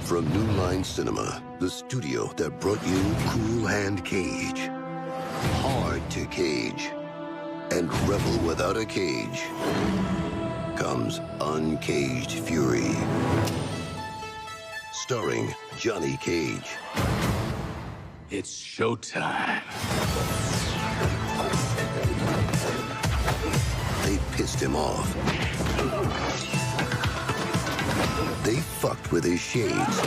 B: From New Line Cinema, the studio that brought you Cool Hand Cage, Hard to Cage, and Rebel Without a Cage, comes Uncaged Fury. Starring Johnny Cage.
C: It's showtime.
B: They pissed him off. They fucked with his shades.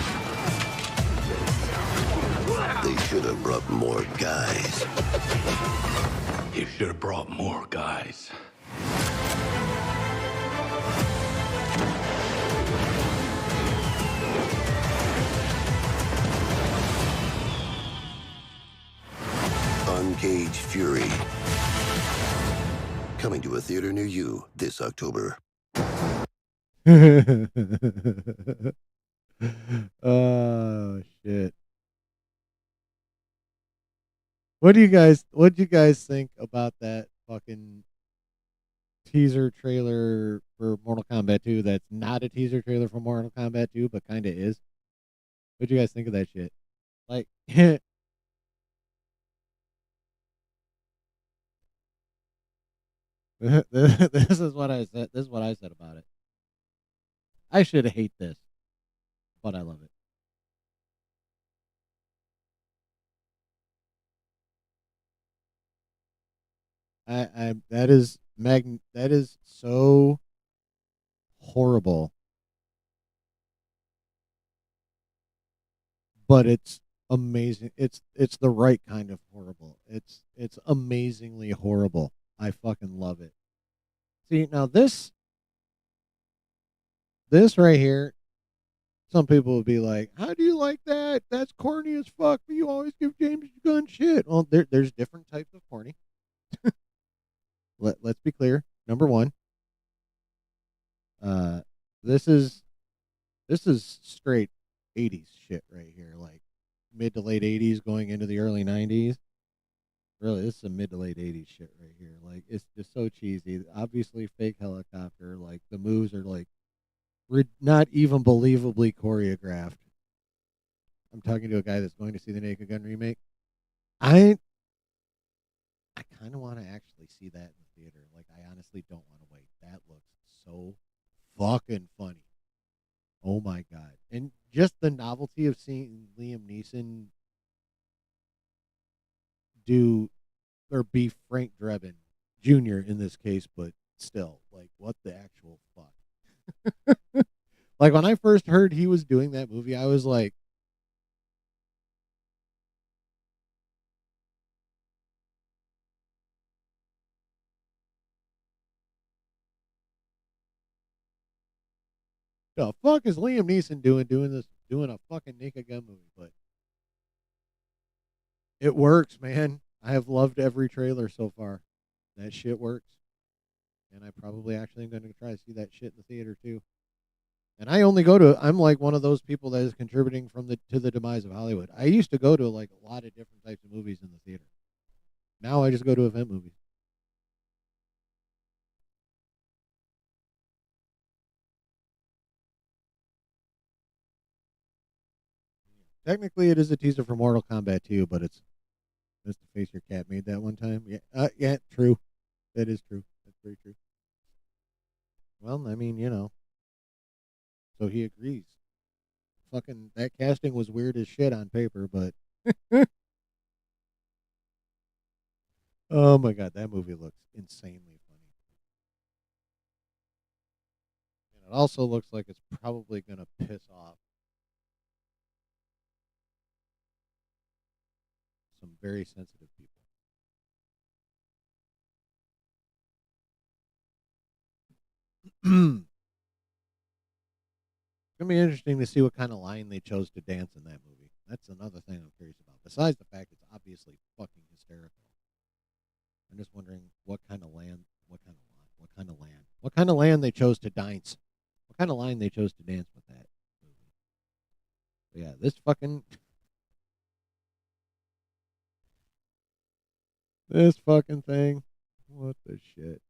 B: They should have brought more guys.
C: You should have brought more guys.
B: Uncaged Fury. Coming to a theater near you this October.
A: Oh shit. What do you guys think about that fucking teaser trailer for Mortal Kombat 2 that's not a teaser trailer for Mortal Kombat 2 but kind of is? What do you guys think of that shit? Like this is what I said. This is what I said about it. I should hate this, but I love it. I that is so horrible, but it's amazing. It's the right kind of horrible. It's amazingly horrible. I fucking love it. See, now this right here, some people would be like, "How do you like that? That's corny as fuck." But you always give James Gunn shit. Well, there's different types of corny. Let's be clear. Number one, uh, this is straight '80s shit right here, like mid to late '80s, going into the early '90s. Really, this is a mid to late '80s shit right here. Like it's just so cheesy. Obviously, fake helicopter. Like the moves are like not even believably choreographed. I'm talking to a guy that's going to see the Naked Gun remake. I kind of want to actually see that in the theater. Like, I honestly don't want to wait. That looks so fucking funny. Oh my god! And just the novelty of seeing Liam Neeson do or be Frank Drebin Jr. in this case, but still, like, what the actual fuck? Like, when I first heard he was doing that movie, I was like, the fuck is Liam Neeson doing a fucking Naked Gun movie? But it works, man. I have loved every trailer so far. That shit works. And I probably actually am going to try to see that shit in the theater too. And I'm like one of those people that is contributing to the demise of Hollywood. I used to go to like a lot of different types of movies in the theater. Now I just go to event movies. Technically, it is a teaser for Mortal Kombat 2, but it's Mr. Face Your Cat made that one time. Yeah, yeah, true. That is true. That's very true. Well, I mean, so he agrees. Fucking that casting was weird as shit on paper, but oh my god, that movie looks insanely funny. And it also looks like it's probably gonna piss off some very sensitive people. It's gonna be interesting to see what kind of line they chose to dance in that movie. That's another thing I'm curious about. Besides the fact it's obviously fucking hysterical, I'm just wondering what kind of land they chose to dance, what kind of line they chose to dance with that movie. But yeah, this fucking thing, what the shit?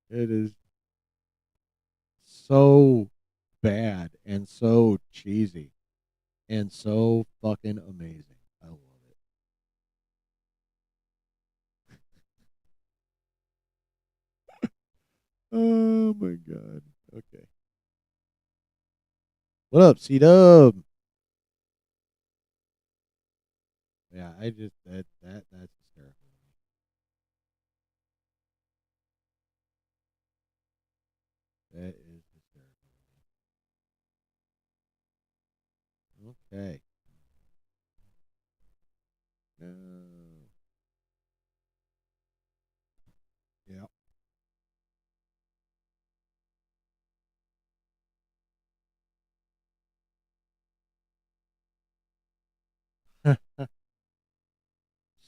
A: It is so bad and so cheesy and so fucking amazing. I love it. Oh my god. Okay. What up, C Dub? Yeah, I just that's hysterical. That is hysterical. Okay. No. Yeah.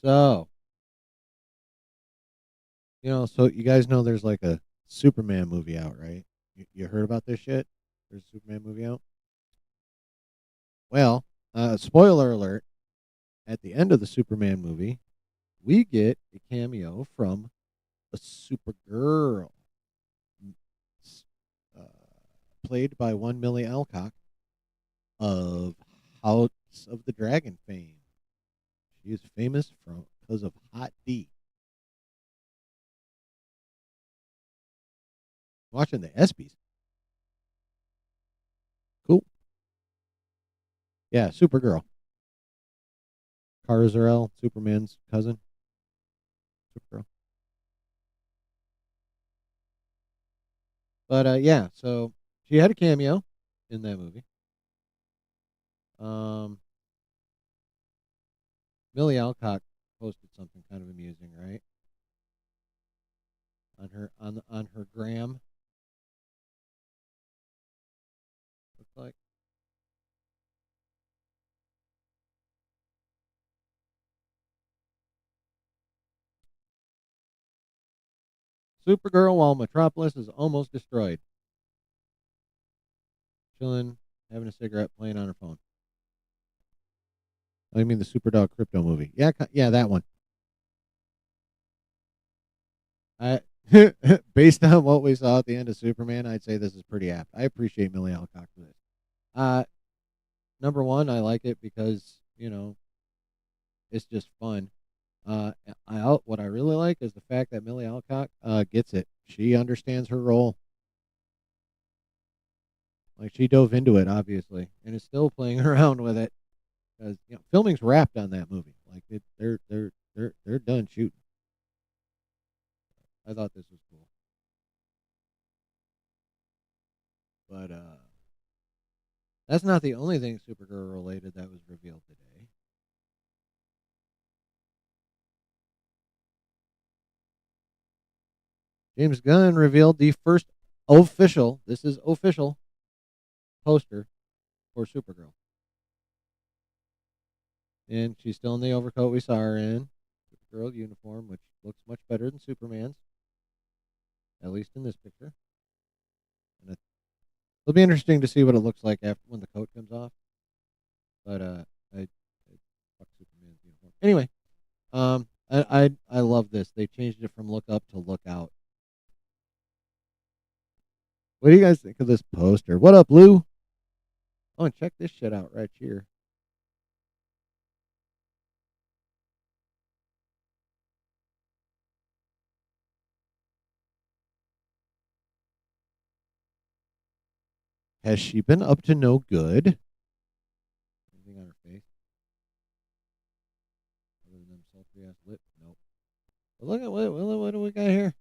A: So, so you guys know there's like a Superman movie out, right? You heard about this shit? There's a Superman movie out. Well, spoiler alert, at the end of the Superman movie, we get a cameo from a Supergirl, uh, played by one Millie Alcock of House of the Dragon fame. She is famous because of Hot D. Watching the ESPYS. Cool. Yeah, Supergirl. Kara Zor-El, Superman's cousin. Supergirl. But yeah, so she had a cameo in that movie. Um, Millie Alcock posted something kind of amusing, right? On her gram. Looks like Supergirl while Metropolis is almost destroyed. Chilling, having a cigarette, playing on her phone. Oh, you mean the Superdog Crypto movie? Yeah, yeah, that one. I Based on what we saw at the end of Superman, I'd say this is pretty apt. I appreciate Millie Alcock for this. Uh, Number one, I like it because it's just fun. Uh, what I really like is the fact that Millie Alcock gets it. She understands her role. Like she dove into it, obviously, and is still playing around with it because filming's wrapped on that movie. Like they're done shooting. I thought this was cool, but that's not the only thing Supergirl related that was revealed today. James Gunn revealed the first official, this is official, poster for Supergirl. And she's still in the overcoat we saw her in, Supergirl uniform, which looks much better than Superman's, at least in this picture. And it'll be interesting to see what it looks like after when the coat comes off. But I fuck Superman's uniform. Anyway, I love this. They changed it from look up to look out. What do you guys think of this poster? What up, Lou? Oh, and check this shit out right here. Has she been up to no good? Anything on her face? Other than them sultry ass lips? Nope. But look at what do we got here?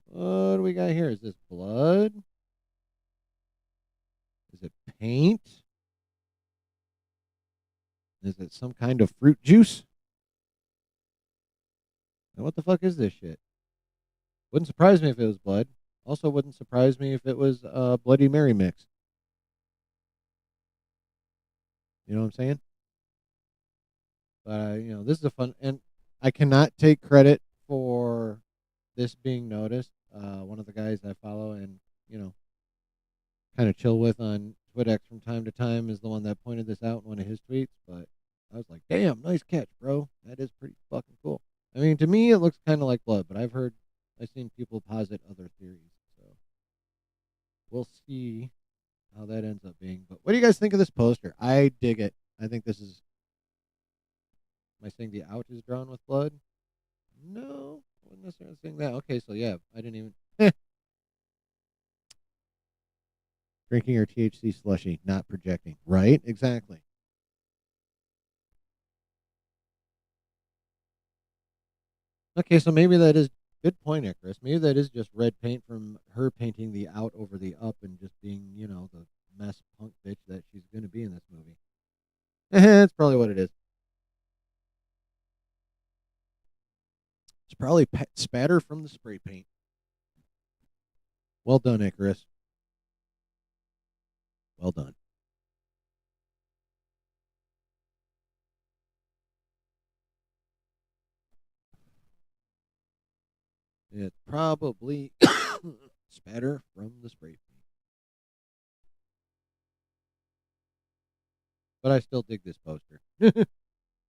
A: What do we got here? Is this blood? Is it paint? Is it some kind of fruit juice? And what the fuck is this shit? Wouldn't surprise me if it was blood. Also, wouldn't surprise me if it was Bloody Mary mix. You know what I'm saying? But this is a fun, and I cannot take credit for this being noticed. One of the guys I follow and kind of chill with on TwitX from time to time is the one that pointed this out in one of his tweets. But I was like, damn, nice catch, bro. That is pretty fucking cool. I mean, to me, it looks kind of like blood, but I've seen people posit other theories. So we'll see how that ends up being. But what do you guys think of this poster? I dig it. I think this is. Am I saying the out is drawn with blood? No, I wasn't necessarily saying that. Okay, so yeah, I didn't even. Drinking her THC slushy, not projecting. Right? Exactly. Okay, so maybe that is good point, Icarus. Maybe that is just red paint from her painting the out over the up and just being, the mess punk bitch that she's going to be in this movie. That's probably what it is. It's probably spatter from the spray paint. Well done, Icarus. Well done. It's probably spatter from the spray paint. But I still dig this poster.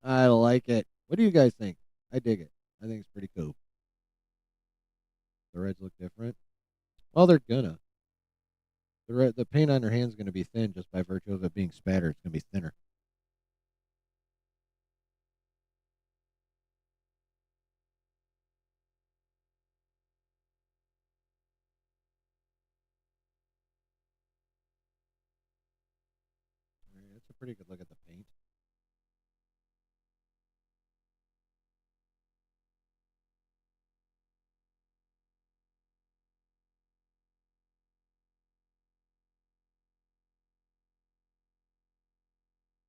A: I like it. What do you guys think? I dig it. I think it's pretty cool. The reds look different. Well, they're gonna. The paint on her hand's gonna be thin just by virtue of it being spatter. It's gonna be thinner. That's a pretty good look at the paint.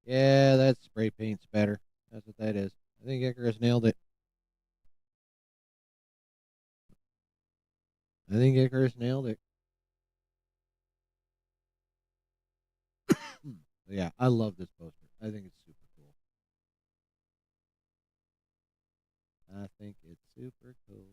A: Yeah, that's spray paint spatter. That's what that is. I think Icarus nailed it. I think Icarus nailed it. Yeah, I love this poster. I think it's super cool. I think it's super cool.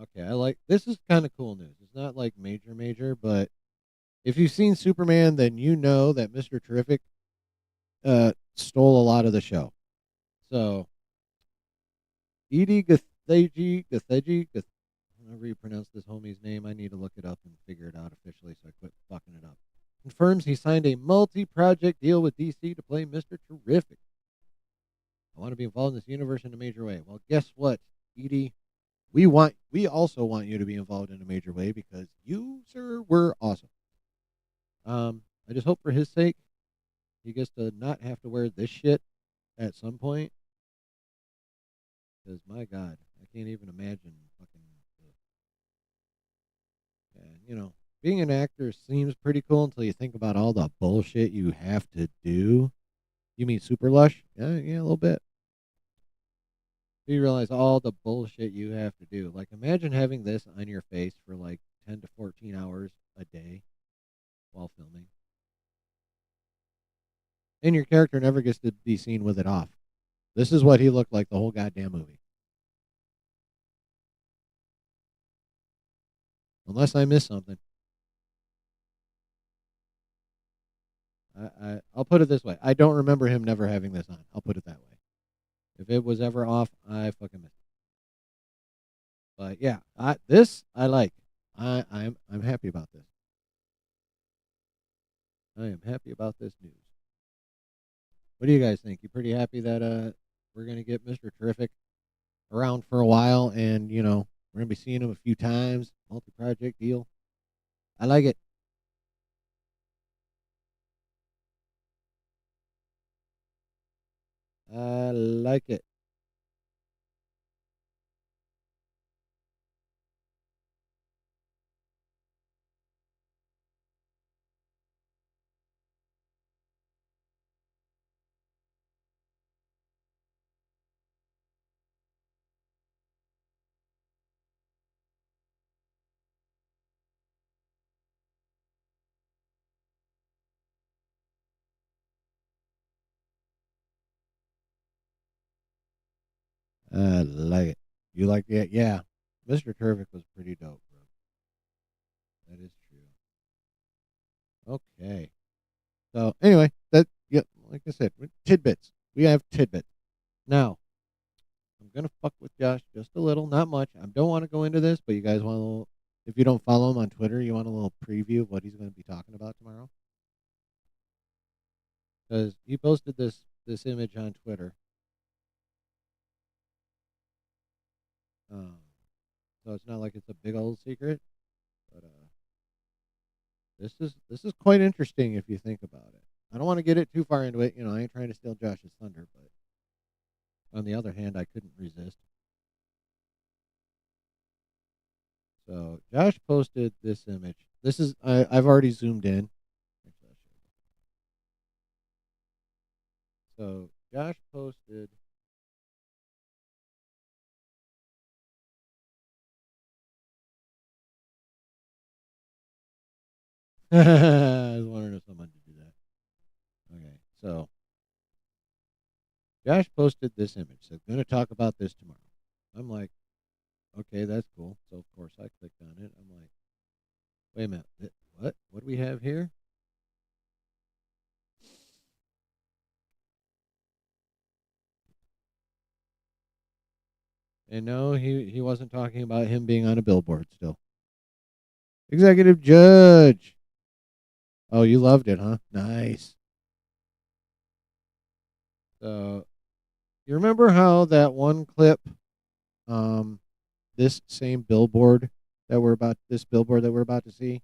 A: Okay, I like this is kind of cool news. It's not like major, but If you've seen Superman, then you know that Mr. Terrific stole a lot of the show. So, Edie Gathegi, however you pronounce this homie's name, I need to look it up and figure it out officially so I quit fucking it up. Confirms he signed a multi-project deal with DC to play Mr. Terrific. I want to be involved in this universe in a major way. Well, guess what, Edie? We also want you to be involved in a major way because you, sir, were awesome. I just hope for his sake he gets to not have to wear this shit at some point. Because my God, I can't even imagine fucking. Yeah, being an actor seems pretty cool until you think about all the bullshit you have to do. You mean Super Lush? Yeah, a little bit. You realize all the bullshit you have to do. Like, imagine having this on your face for like 10 to 14 hours a day while filming. And your character never gets to be seen with it off. This is what he looked like the whole goddamn movie. Unless I missed something. I'll put it this way. I don't remember him never having this on. I'll put it that way. If it was ever off, I fucking missed it. But yeah, this I like. I'm happy about this. I am happy about this news. What do you guys think? You pretty happy that we're gonna get Mr. Terrific around for a while, and we're gonna be seeing him a few times. Multi-project deal. I like it. I like it. I like it. You like it? Yeah. Mr. Terrific was pretty dope, bro. That is true. Okay. So anyway, like I said, tidbits. We have tidbits. Now, I'm gonna fuck with Josh just a little, not much. I don't want to go into this, but you guys want a little. If you don't follow him on Twitter, you want a little preview of what he's going to be talking about tomorrow. Because he posted this image on Twitter. So it's not like it's a big old secret, but this is quite interesting if you think about it. I don't want to get it too far into it. I ain't trying to steal Josh's thunder, but on the other hand, I couldn't resist. So Josh posted this image. This is I've already zoomed in. So Josh posted. I was wondering if someone did do that. Okay, so Josh posted this image. Said, "Going to talk about this tomorrow." I'm like, okay, that's cool. So of course I clicked on it. I'm like, wait a minute, what? What do we have here? And no, he wasn't talking about him being on a billboard still. Executive Judge. Oh, you loved it, huh? Nice. So, you remember how that one clip, this billboard that we're about to see,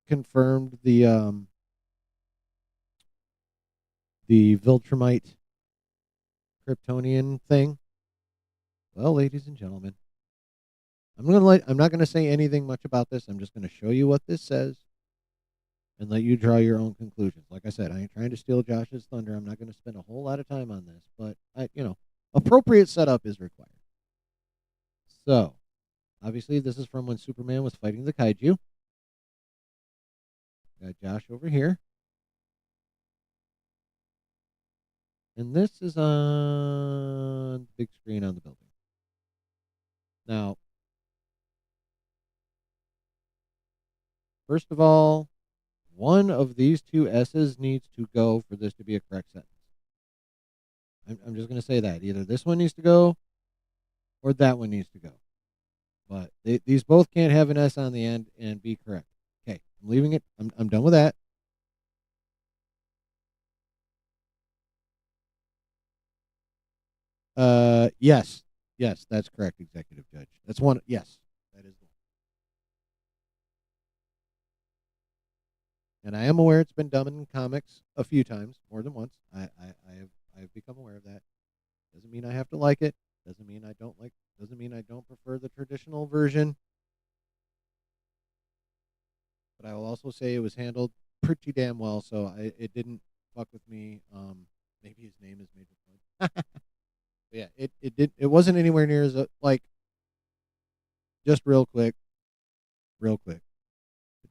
A: confirmed the Viltrumite Kryptonian thing? Well, ladies and gentlemen, I'm not gonna say anything much about this. I'm just gonna show you what this says and let you draw your own conclusions. Like I said, I ain't trying to steal Josh's thunder. I'm not gonna spend a whole lot of time on this, but appropriate setup is required. So, obviously, this is from when Superman was fighting the kaiju. Got Josh over here. And this is on the big screen on the building. Now, First of all, one of these two S's needs to go for this to be a correct sentence. I'm just going to say that. Either this one needs to go or that one needs to go. But these both can't have an S on the end and be correct. Okay, I'm leaving it. I'm done with that. Yes. Yes, that's correct, Executive Judge. That's one. Yes, that is one. And I am aware it's been done in comics a few times, more than once. I've become aware of that. Doesn't mean I have to like it. Doesn't mean I don't like. Doesn't mean I don't prefer the traditional version. But I will also say it was handled pretty damn well, so it didn't fuck with me. Maybe his name is Major Point. Yeah, it wasn't anywhere near as like. Just real quick,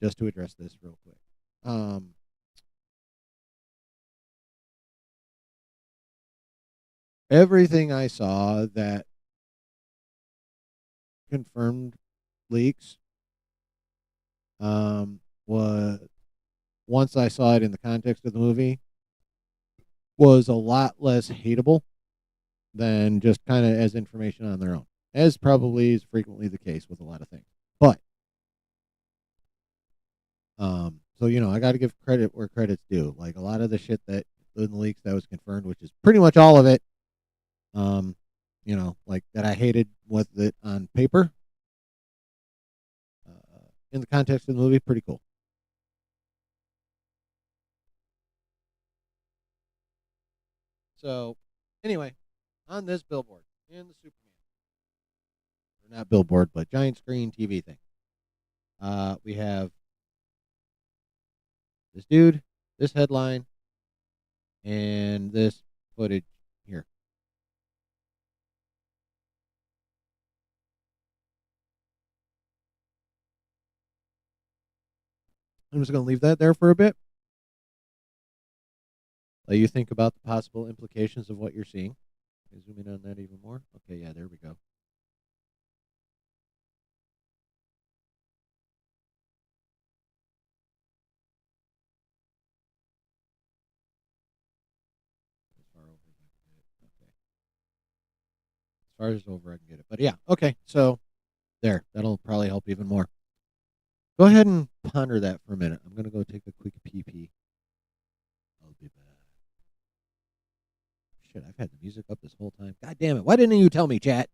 A: just to address this real quick. Um, Everything I saw that confirmed leaks was once I saw it in the context of the movie was a lot less hateable than just kind of as information on their own, as probably is frequently the case with a lot of things. But so I got to give credit where credit's due. Like a lot of the shit that in the leaks that was confirmed, which is pretty much all of it. Like that I hated with it on paper. In the context of the movie, pretty cool. So, anyway, on this billboard in the Superman, or not billboard, but giant screen TV thing, we have this dude, this headline, and this footage here. I'm just going to leave that there for a bit. Let you think about the possible implications of what you're seeing. Can I zoom in on that even more? Okay, yeah, there we go. As far over as I can get it. Okay. As far as over I can get it. But yeah, okay. So there, that'll probably help even more. Go ahead and ponder that for a minute. I'm going to go take a quick pee pee. I'll be back. Shit, I've had the music up this whole time. God damn it. Why didn't you tell me, chat?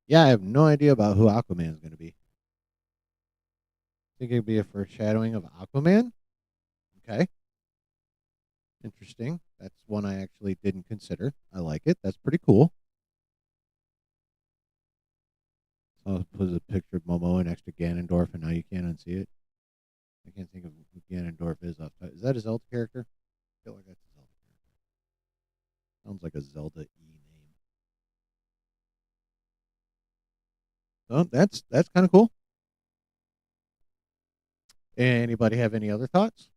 A: Yeah, I have no idea about who Aquaman is going to be. Think it'd be a foreshadowing of Aquaman? Okay. Interesting. That's one I actually didn't consider. I like it. That's pretty cool. So I'll put a picture of Momoa next to Ganondorf, and now you can't unsee it. I can't think of who Ganondorf is off top. Is that a Zelda character? I feel like that's a Zelda character. Sounds like a Zelda E name. So that's kind of cool. Anybody have any other thoughts?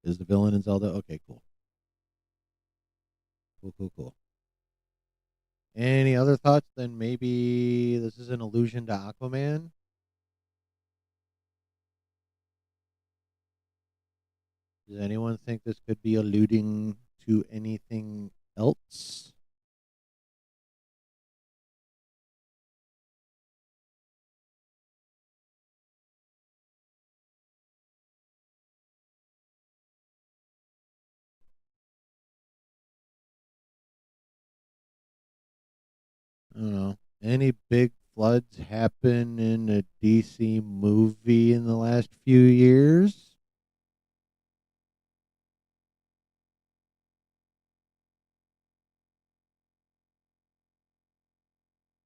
A: Is the villain in Zelda? Okay, cool. Cool. Any other thoughts? Then maybe this is an allusion to Aquaman. Does anyone think this could be alluding to anything else? I don't know. Any big floods happen in a DC movie in the last few years?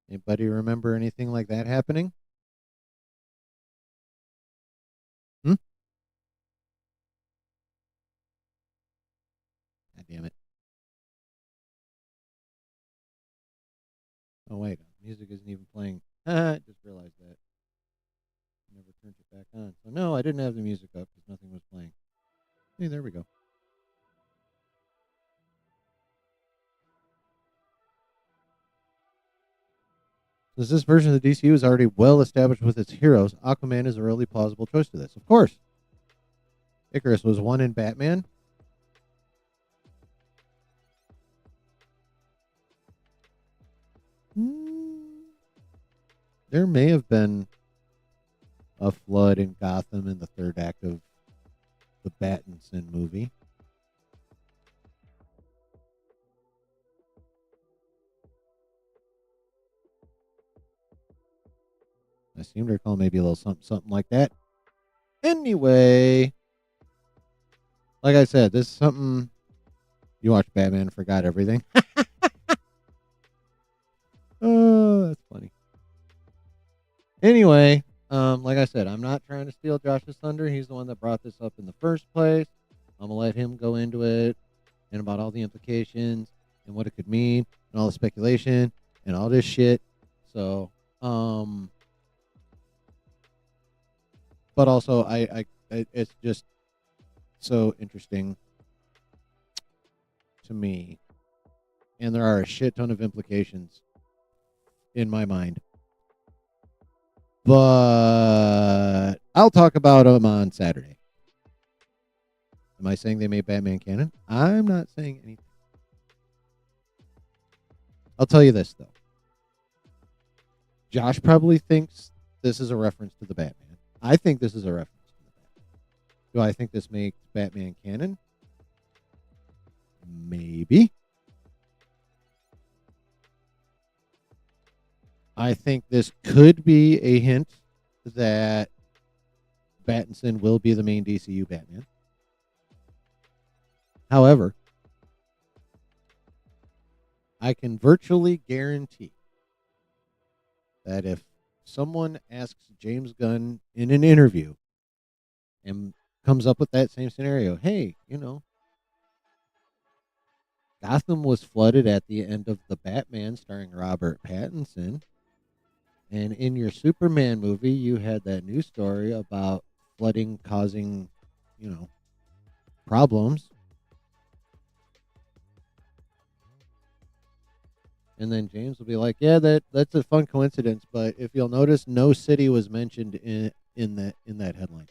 A: Anybody remember anything like that happening? Hmm? God damn it. Oh, wait. Music isn't even playing. I just realized that. Never turned it back on. So, no, I didn't have the music up because nothing was playing. Hey, there we go. Since this version of the DCU is already well established with its heroes, Aquaman is a really plausible choice to this. Of course. Icarus was one in Batman. There may have been a flood in Gotham in the third act of the Pattinson movie. I seem to recall maybe a little something like that. Anyway, like I said, this is something you watch Batman and forgot everything. Oh, that's funny. Anyway, like I said, I'm not trying to steal Josh's thunder. He's the one that brought this up in the first place. I'm gonna let him go into it and about all the implications and what it could mean and all the speculation and all this shit. So, but also it's just so interesting to me, and there are a shit ton of implications in my mind. But I'll talk about them on Saturday. Am I saying they made Batman canon? I'm not saying anything. I'll tell you this though. Josh probably thinks this is a reference to the Batman. I think this is a reference to the Batman. Do I think this makes Batman canon? Maybe. I think this could be a hint that Pattinson will be the main DCU Batman. However, I can virtually guarantee that if someone asks James Gunn in an interview and comes up with that same scenario, hey, Gotham was flooded at the end of the Batman starring Robert Pattinson. And in your Superman movie, you had that news story about flooding causing, problems. And then James will be like, "Yeah, that's a fun coincidence, but if you'll notice, no city was mentioned in that headline."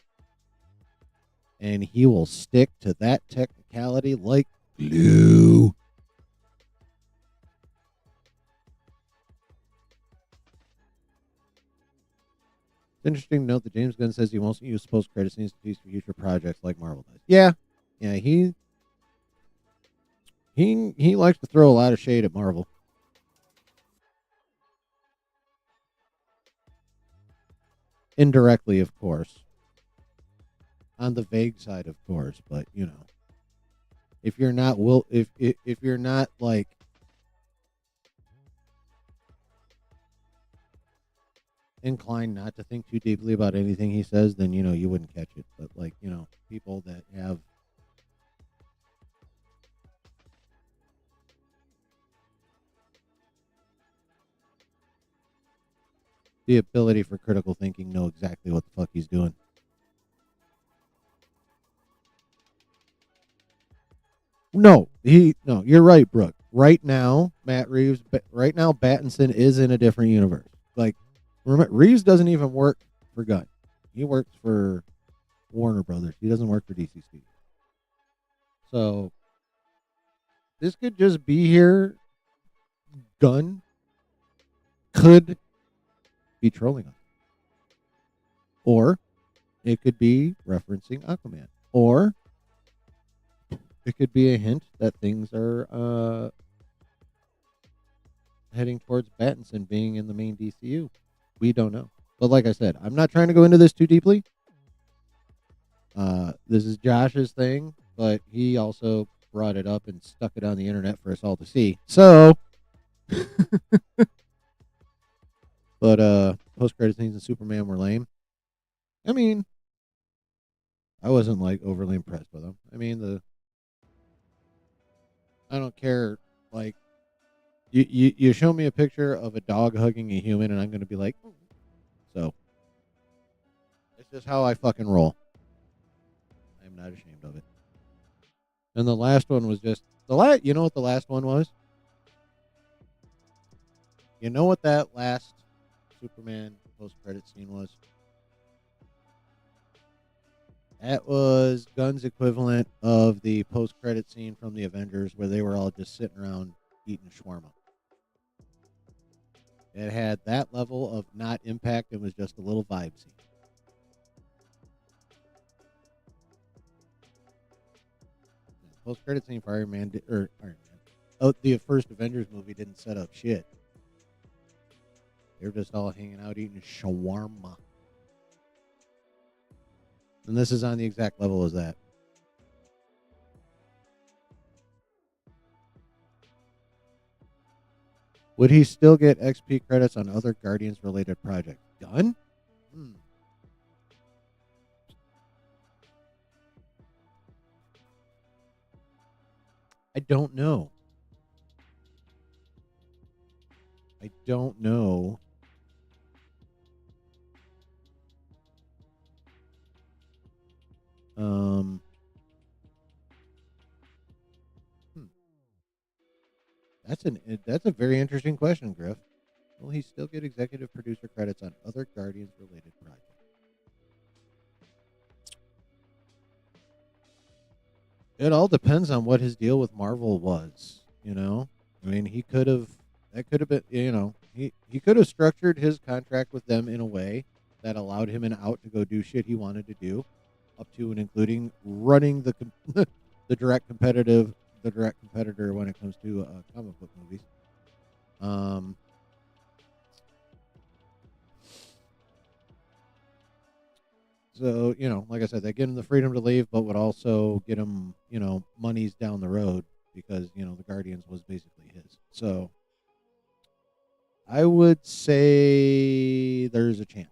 A: And he will stick to that technicality like glue. It's interesting to note that James Gunn says he won't use post-credit scenes to tease future projects like Marvel does. Yeah, he likes to throw a lot of shade at Marvel. Indirectly, of course. On the vague side, of course, but if you're not if you're not like inclined not to think too deeply about anything he says, then you wouldn't catch it. But like, people that have the ability for critical thinking know exactly what the fuck he's doing. No, you're right, Brooke. Right now, Battinson is in a different universe. Like, remember, Reeves doesn't even work for Gunn. He works for Warner Brothers. He doesn't work for DC Studios. So, this could just be here. Gunn could be trolling us. Or it could be referencing Aquaman. Or it could be a hint that things are heading towards Pattinson being in the main DCU. We don't know. But like I said, I'm not trying to go into this too deeply. This is Josh's thing, but he also brought it up and stuck it on the internet for us all to see. So, but post-credit scenes in Superman were lame. I mean, I wasn't like overly impressed with them. I mean, I don't care. Like, you show me a picture of a dog hugging a human, and I'm going to be like, so. It's just how I fucking roll. I'm not ashamed of it. And the last one was just you know what the last one was? You know what that last Superman post-credit scene was? That was Gunn's equivalent of the post-credit scene from the Avengers where they were all just sitting around eating shawarma. It had that level of not impact. It was just a little vibe scene. Post-credit scene for Iron Man. Oh, the first Avengers movie didn't set up shit. They were just all hanging out eating shawarma. And this is on the exact level as that. Would he still get XP credits on other Guardians-related projects? Done? I don't know. That's a very interesting question, Griff. Will he still get executive producer credits on other Guardians-related projects? It all depends on what his deal with Marvel was. I mean, he could have. That could have been. He could have structured his contract with them in a way that allowed him an out to go do shit he wanted to do, up to and including running the the direct competitor when it comes to comic book movies. So, like I said, they give him the freedom to leave, but would also get him, monies down the road because, the Guardians was basically his. So I would say there's a chance.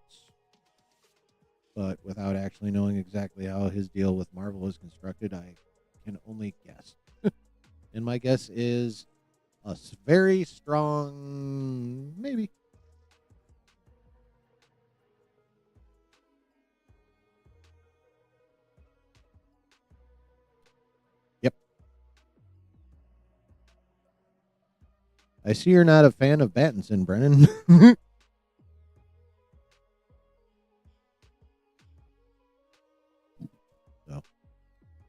A: But without actually knowing exactly how his deal with Marvel is constructed, I can only guess. And my guess is a very strong maybe. Yep. I see you're not a fan of Pattinson, Brennan. So,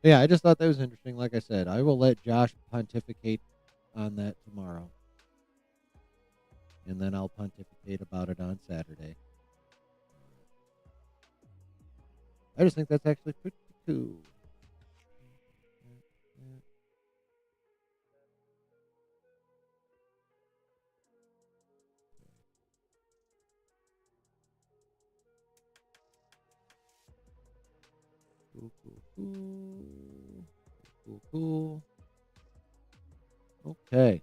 A: yeah, I just thought that was interesting. Like I said, I will let Josh pontificate on that tomorrow. And then I'll pontificate about it on Saturday. I just think that's actually pretty cool. Cool. Okay.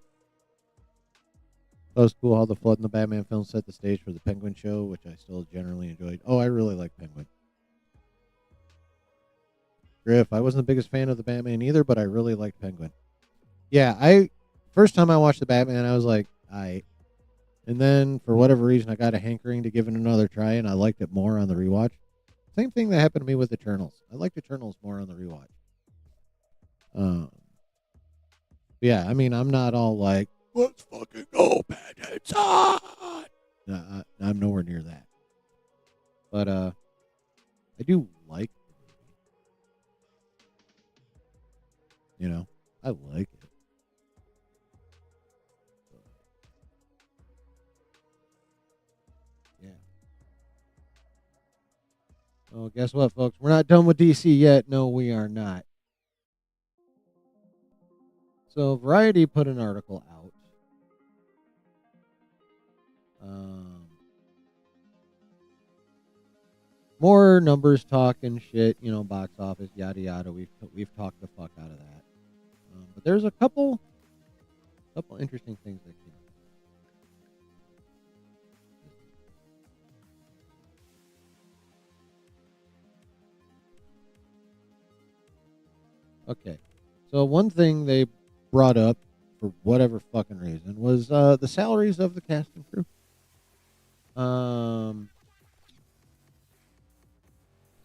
A: That was cool how the Flood in the Batman film set the stage for the Penguin show, which I still generally enjoyed. Oh, I really like Penguin. Griff, I wasn't the biggest fan of the Batman either, but I really liked Penguin. Yeah, first time I watched the Batman, I was like, and then for whatever reason, I got a hankering to give it another try, and I liked it more on the rewatch. Same thing that happened to me with Eternals. I liked Eternals more on the rewatch. Yeah, I mean, I'm not all like, let's fucking go, bandits on. No, I'm nowhere near that. But I do like the movie. You know, I like it. Yeah. Oh, guess what, folks? We're not done with DC yet. No, we are not. So Variety put an article out. More numbers talk and shit, box office, yada yada. We've talked the fuck out of that. But there's a couple interesting things that came up. Okay, so one thing they brought up for whatever fucking reason was the salaries of the cast and crew.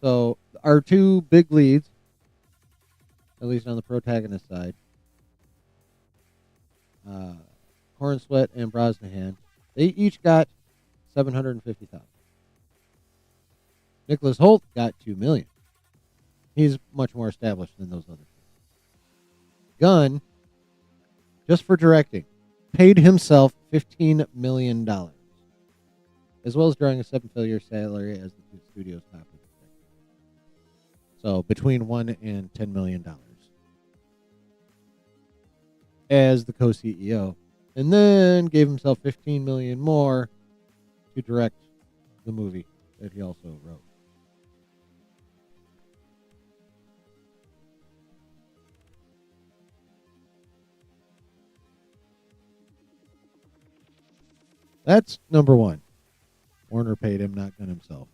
A: So our two big leads, at least on the protagonist side, Corn Sweat and Brosnahan, they each got $750,000. Nicholas Hoult got $2 million. He's much more established than those other two. Gunn, just for directing, paid himself $15 million, as well as drawing a seven-figure salary as the studio's top. So between $1 and $10 million as the co-CEO, and then gave himself $15 million more to direct the movie that he also wrote. That's number one. Warner paid him, not Gunn himself.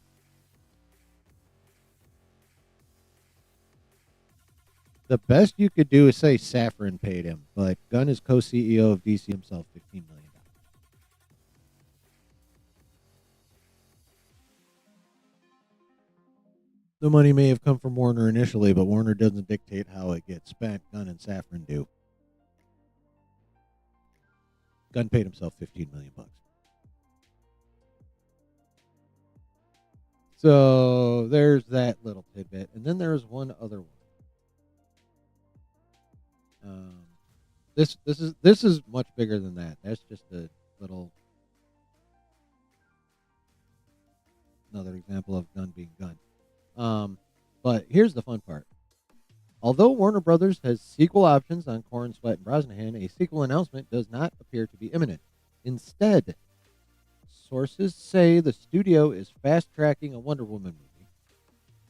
A: The best you could do is say Safran paid him, but Gunn is co-CEO of DC himself, $15 million. The money may have come from Warner initially, but Warner doesn't dictate how it gets spent. Gunn and Safran do. Gunn paid himself $15 million. So there's that little tidbit, and then there's one other one. This is much bigger than that. That's just a little another example of Gunn being Gunn. But here's the fun part. Although Warner Brothers has sequel options on Corn, Sweat, and Brosnahan, a sequel announcement does not appear to be imminent. Instead, sources say the studio is fast-tracking a Wonder Woman movie,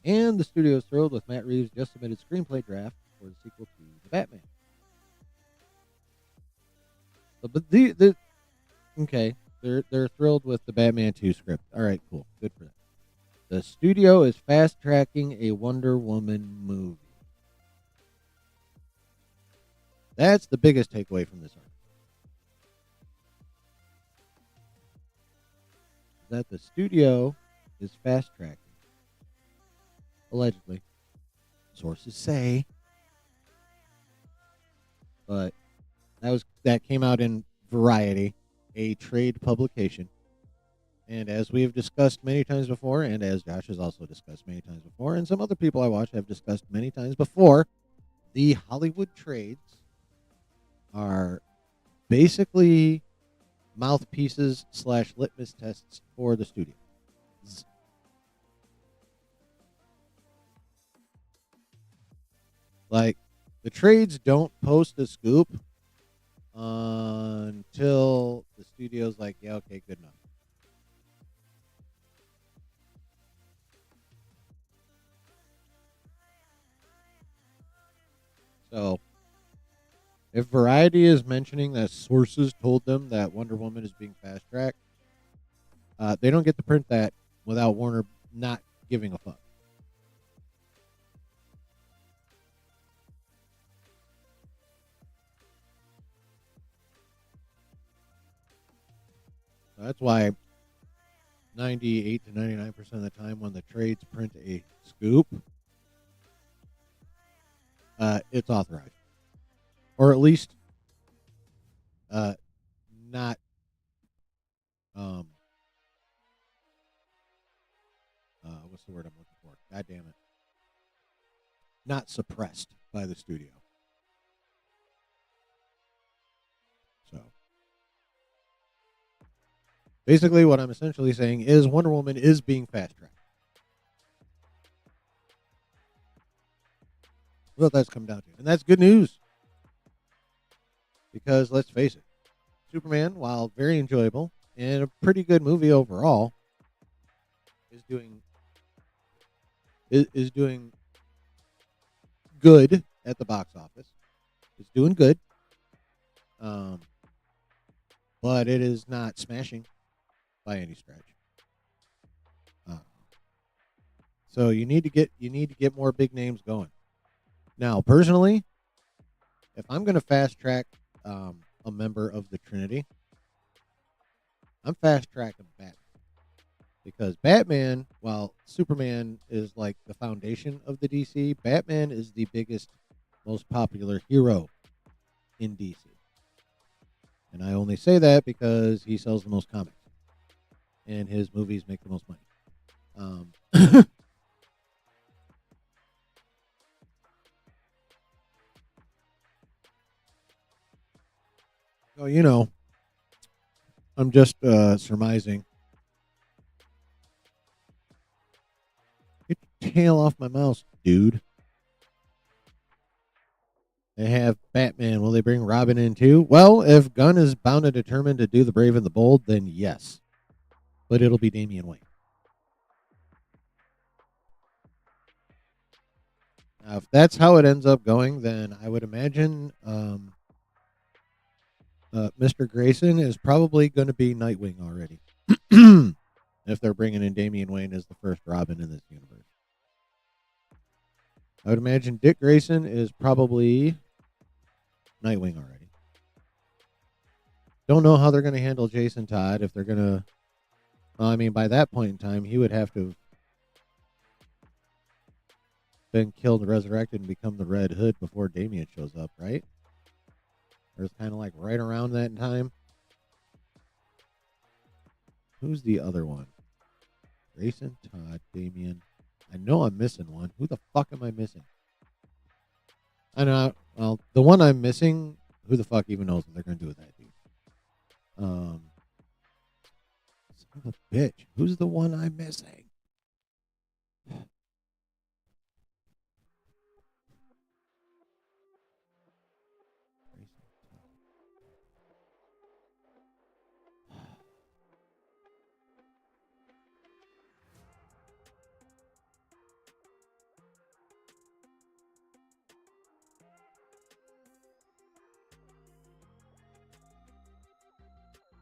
A: and the studio is thrilled with Matt Reeves' just submitted screenplay draft for the sequel to The Batman. But okay, they're thrilled with the Batman 2 script. All right, cool, good for them. The studio is fast-tracking a Wonder Woman movie. That's the biggest takeaway from this article. That the studio is fast-tracking, allegedly, sources say, but that came out in Variety, a trade publication. And as we have discussed many times before, and as Josh has also discussed many times before, and some other people I watch have discussed many times before, the Hollywood trades are basically mouthpieces / litmus tests for the studio. Like, the trades don't post a scoop until the studio's like, yeah, okay, good enough. So, if Variety is mentioning that sources told them that Wonder Woman is being fast tracked, they don't get to print that without Warner not giving a fuck. So that's why 98 to 99% of the time when the trades print a scoop, it's authorized. Or at least not what's the word I'm looking for? God damn it. Not suppressed by the studio. So basically what I'm essentially saying is Wonder Woman is being fast tracked. Well, that's come down to. And that's good news. Because let's face it, Superman, while very enjoyable and a pretty good movie overall, is doing good at the box office. It's doing good. But it is not smashing by any stretch. So you need to get more big names going. Now, personally, if I'm going to fast track a member of the Trinity, I'm fast tracking Batman. Because Batman, while Superman is like the foundation of the DC, Batman is the biggest, most popular hero in DC. And I only say that because he sells the most comics. And his movies make the most money. So, I'm just surmising. Get your tail off my mouse, dude. They have Batman. Will they bring Robin in too? Well, if Gunn is bound and determined to do the brave and the bold, then yes. But it'll be Damian Wayne. Now, if that's how it ends up going, then I would imagine Mr. Grayson is probably going to be Nightwing already. If they're bringing in Damian Wayne as the first Robin in this universe. I would imagine Dick Grayson is probably Nightwing already. Don't know how they're going to handle Jason Todd. If they're going to, well, I mean, by that point in time, he would have to have been killed and resurrected and become the Red Hood before Damian shows up, right? Or it's kind of like right around that time. Who's the other one? Grayson, Todd, Damian. I know I'm missing one. Who the fuck am I missing? I know. Well, the one I'm missing, who the fuck even knows what they're going to do with that dude? Son of a bitch. Who's the one I'm missing?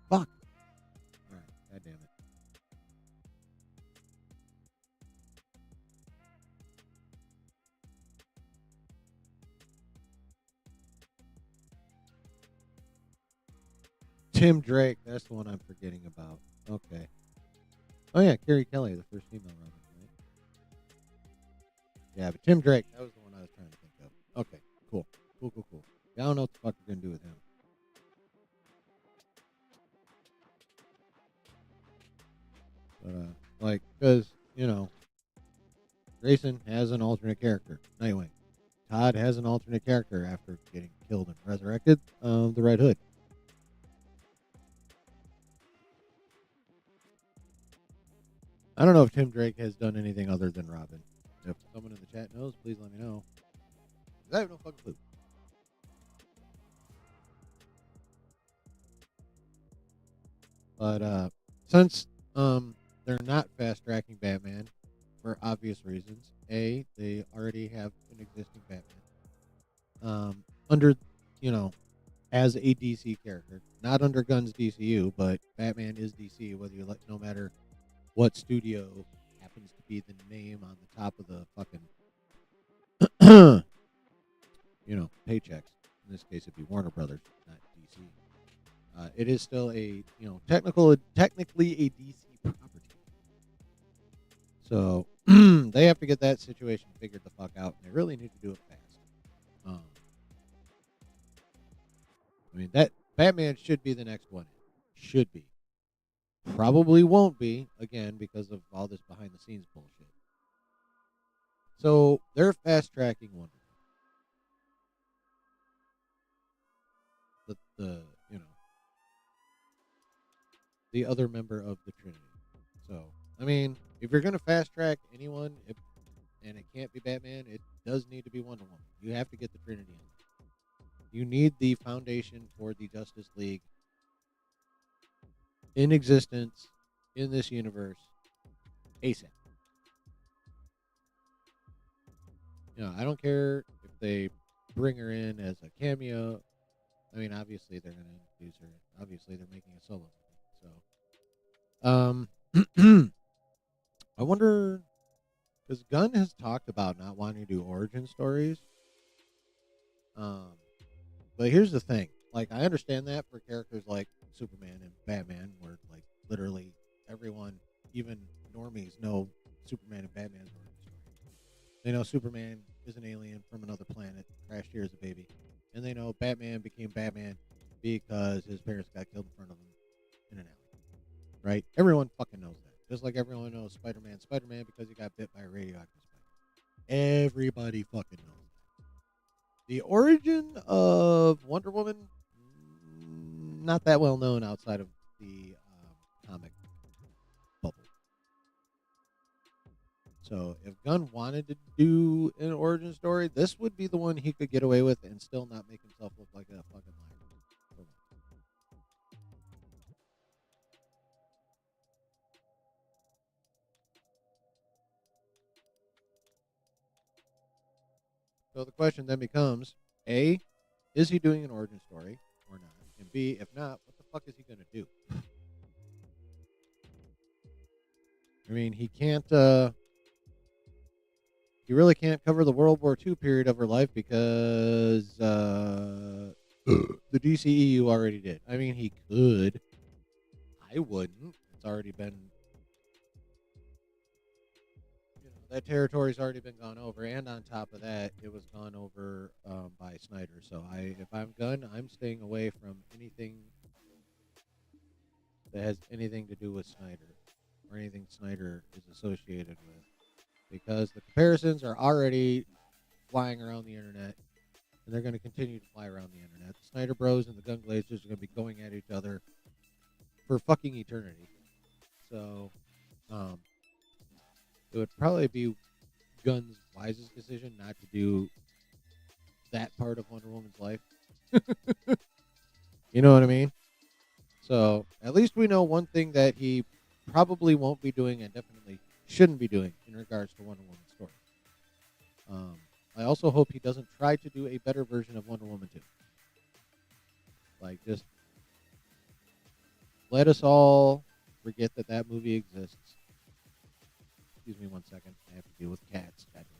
A: Fuck. All right. God damn it. Tim Drake. That's the one I'm forgetting about. Okay. Oh, yeah. Carrie Kelly, the first female Robin, right? Yeah, but Tim Drake. That was the one I was trying to think of. Okay. Cool. Cool. I don't know what the fuck you're going to do with him. But, because, Grayson has an alternate character, Nightwing. Todd has an alternate character after getting killed and resurrected, the Red Hood. I don't know if Tim Drake has done anything other than Robin. If someone in the chat knows, please let me know. 'Cause I have no fucking clue. But since they're not fast tracking Batman for obvious reasons, they already have an existing Batman. Under, you know, as a DC character, not under Gunn's DCU, but Batman is DC. Whether you let, no matter what studio happens to be the name on the top of the fucking, paychecks. In this case, it'd be Warner Brothers, not DC. It is still a, technically a DC property. So they have to get that situation figured the fuck out, and they really need to do it fast. That Batman should be the next one. Should be. Probably won't be, again, because of all this behind the scenes bullshit. So they're fast tracking Wonder Woman. The other member of the Trinity. So, if you're gonna fast track anyone, and it can't be Batman, it does need to be Wonder Woman. You have to get the Trinity in. You need the foundation for the Justice League in existence in this universe ASAP. I don't care if they bring her in as a cameo. Obviously they're going to introduce her. Obviously they're making a solo movie. So, I wonder, because Gunn has talked about not wanting to do origin stories. But here's the thing. I understand that for characters like Superman and Batman, where, literally everyone, even normies, know Superman and Batman's origin story. They know Superman is an alien from another planet, crashed here as a baby. And they know Batman became Batman because his parents got killed in front of him in an alley. Right? Everyone fucking knows that. Just like everyone knows Spider-Man because he got bit by a radioactive spider. Everybody fucking knows. The origin of Wonder Woman, not that well known outside of the comic bubble. So if Gunn wanted to do an origin story, this would be the one he could get away with and still not make himself look like a fucking liar. So the question then becomes, A, is he doing an origin story or not? And B, if not, what the fuck is he going to do? He can't, he really can't cover the World War II period of her life because the DCEU already did. He could. I wouldn't. It's already been, that territory's already been gone over, and on top of that, it was gone over by Snyder. So if I'm Gunn, I'm staying away from anything that has anything to do with Snyder or anything Snyder is associated with, because the comparisons are already flying around the internet, and they're going to continue to fly around the internet. The Snyder Bros and the Gun Glazers are going to be going at each other for fucking eternity. So, it would probably be Gunn's wisest decision not to do that part of Wonder Woman's life. You know what I mean? So, at least we know one thing that he probably won't be doing and definitely shouldn't be doing in regards to Wonder Woman's story. I also hope he doesn't try to do a better version of Wonder Woman 2. Just let us all forget that movie exists. Excuse me one second. I have to deal with cats. Goddamn.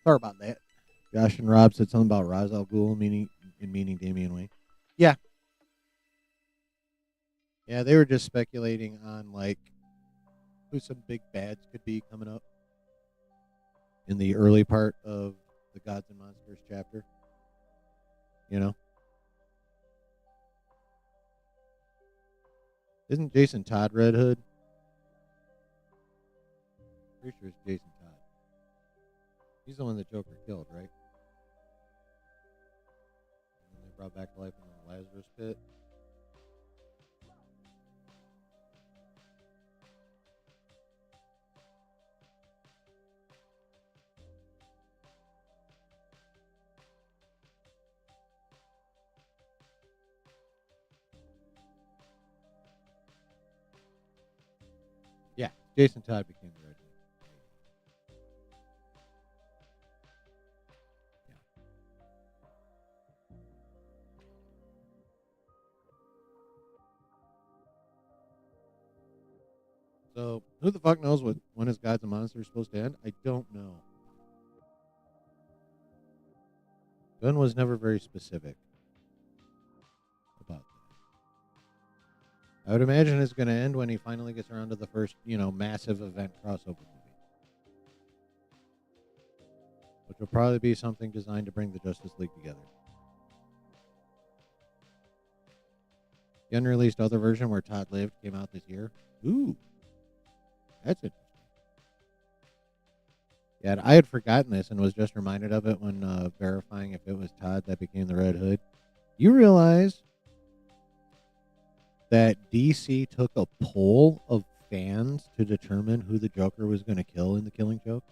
A: Sorry about that. Josh and Rob said something about Ra's al Ghul meaning Damian Wayne. Yeah. Yeah, they were just speculating on like who some big bads could be coming up in the early part of the Gods and Monsters chapter. You know? Isn't Jason Todd Red Hood? Pretty sure it's Jason Todd. He's the one that Joker killed, right? And they brought back to life in the Lazarus pit. Yeah, Jason Todd became the Red Hood. So, who the fuck knows when is Gods and Monsters supposed to end? I don't know. Gunn was never very specific about that. I would imagine it's going to end when he finally gets around to the first, massive event crossover movie. Which will probably be something designed to bring the Justice League together. The unreleased other version where Todd lived came out this year. Ooh. That's interesting. Yeah, I had forgotten this and was just reminded of it when verifying if it was Todd that became the Red Hood. You realize that DC took a poll of fans to determine who the Joker was going to kill in The Killing Joke?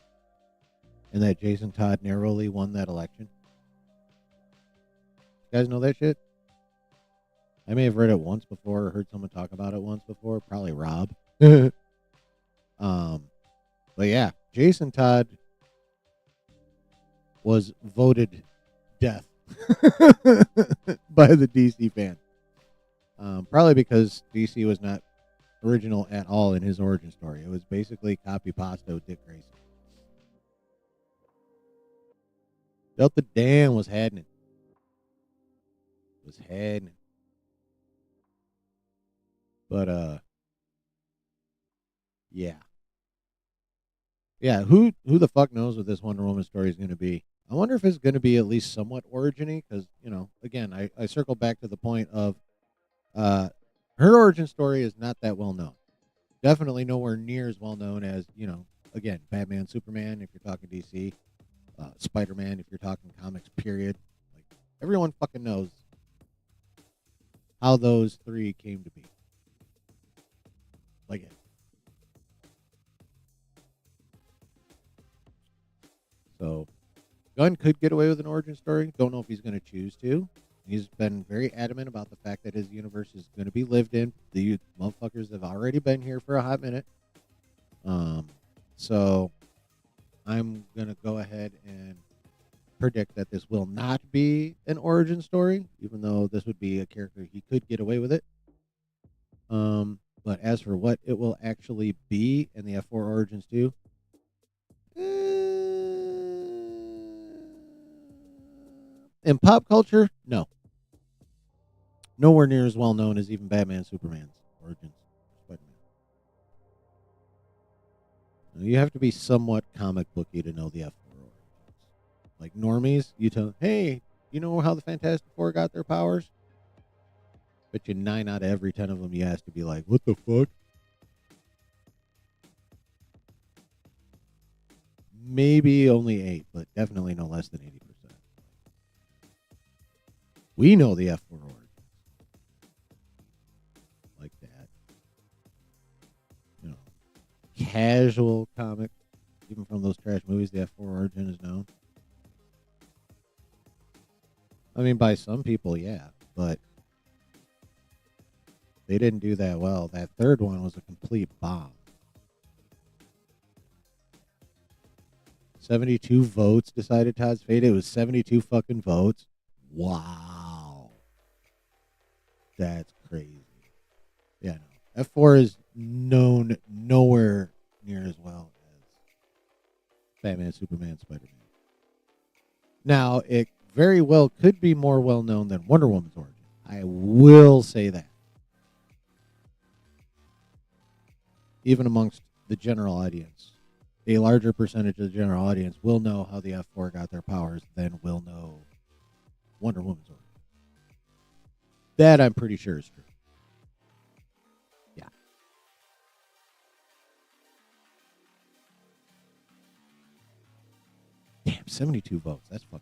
A: And that Jason Todd narrowly won that election? You guys know that shit? I may have read it once before or heard someone talk about it once before. Probably Rob. But yeah, Jason Todd was voted death by the DC fan. Probably because DC was not original at all in his origin story. It was basically copy pasta Dick Grayson. Delta Dan was happening. But yeah. Yeah, who the fuck knows what this Wonder Woman story is going to be? I wonder if it's going to be at least somewhat origin-y, because, again, I circle back to the point of her origin story is not that well known. Definitely nowhere near as well known as, again, Batman, Superman, if you're talking DC, Spider-Man, if you're talking comics, period. Like, everyone fucking knows how those three came to be. Like it. So, Gunn could get away with an origin story. Don't know if he's going to choose to. He's been very adamant about the fact that his universe is going to be lived in. The motherfuckers have already been here for a hot minute. So, I'm going to go ahead and predict that this will not be an origin story, even though this would be a character he could get away with it. But as for what it will actually be in the F4 Origins 2, in pop culture, no. Nowhere near as well known as even Batman Superman's origins. Spider-Man. You have to be somewhat comic booky to know the F4 origins. Like normies, you tell, hey, you know how the Fantastic Four got their powers? But 9 out of every 10 of them you ask to be like, what the fuck? Maybe only 8, but definitely no less than 80%. We know the F4 origins. Like that. Casual comic, even from those trash movies, the F4 origin is known. I mean, by some people, yeah, but they didn't do that well. That third one was a complete bomb. 72 votes decided Todd's fate. It was 72 fucking votes. Wow. That's crazy. Yeah, no. F4 is known nowhere near as well as Batman, Superman, Spider-Man. Now, it very well could be more well known than Wonder Woman's origin. I will say that. Even amongst the general audience, a larger percentage of the general audience will know how the F4 got their powers than will know Wonder Woman's origin. That I'm pretty sure is true. Yeah. Damn, 72 votes. That's fucking.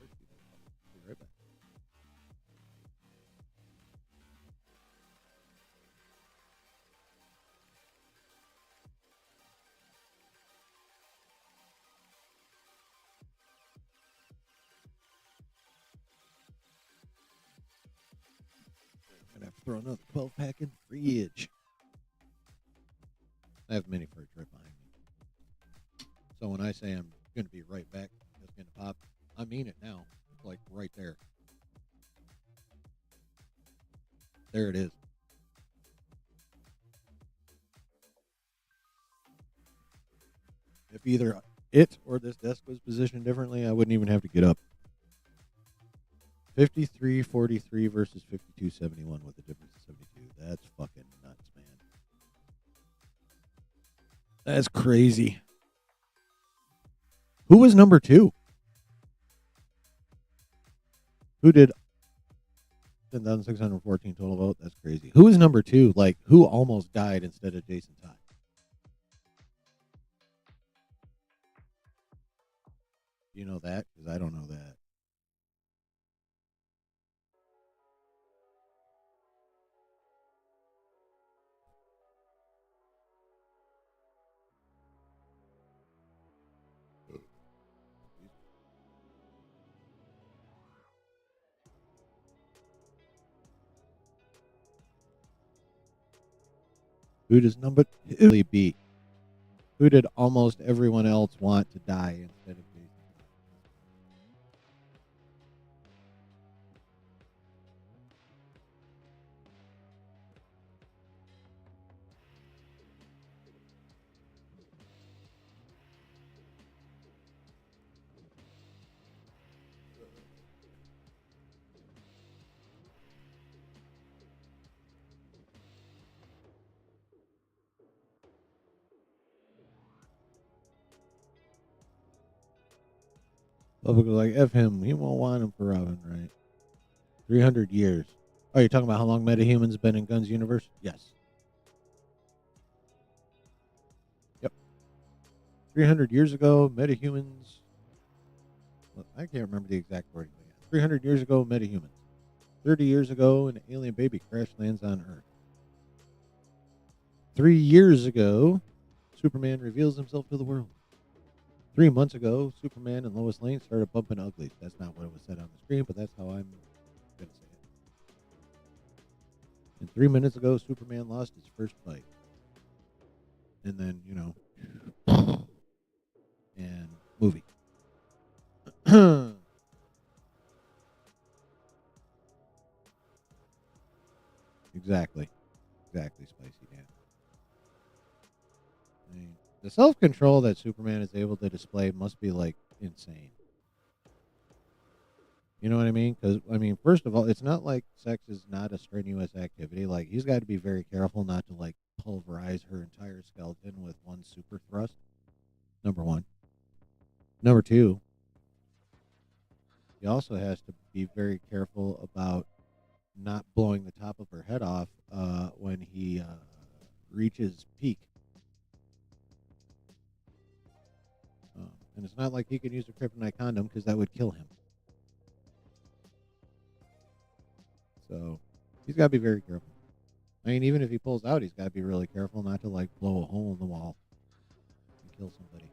A: Be right back. I'm gonna have to throw another 12 pack in the fridge. I have mini fridge right behind me. So when I say I'm gonna be right back, it's gonna pop. I mean it now. It's like right there. There it is. If either it or this desk was positioned differently, I wouldn't even have to get up. 53-43 versus 52-71 with a difference of 72. That's fucking nuts, man. That's crazy. Who was number 2? Who did 10,614 total vote? That's crazy. Who was number 2? Like, who almost died instead of Jason Todd? Do you know that? Because I don't know that. Who does number 2 beat? Who did almost everyone else want to die instead of Jason Todd? Public was like, F him. He won't want him for Robin, right? 300 years. Oh, you're talking about how long MetaHuman's been in Guns Universe? Yes. Yep. 300 years ago, MetaHumans. Well, I can't remember the exact wording. 300 years ago, MetaHumans. 30 years ago, an alien baby crash lands on Earth. 3 years ago, Superman reveals himself to the world. 3 months ago, Superman and Lois Lane started bumping uglies. That's not what it was said on the screen, but that's how I'm going to say it. And 3 minutes ago, Superman lost his first fight. And then, and movie. Exactly, Spicy Dan. I mean, the self-control that Superman is able to display must be like insane. You know what I mean? Because first of all, it's not like sex is not a strenuous activity. Like, he's got to be very careful not to like pulverize her entire skeleton with one super thrust. Number one. Number two, he also has to be very careful about not blowing the top of her head off when he reaches peak. And it's not like he can use a kryptonite condom because that would kill him. So he's got to be very careful. I mean, even if he pulls out, he's got to be really careful not to like blow a hole in the wall and kill somebody.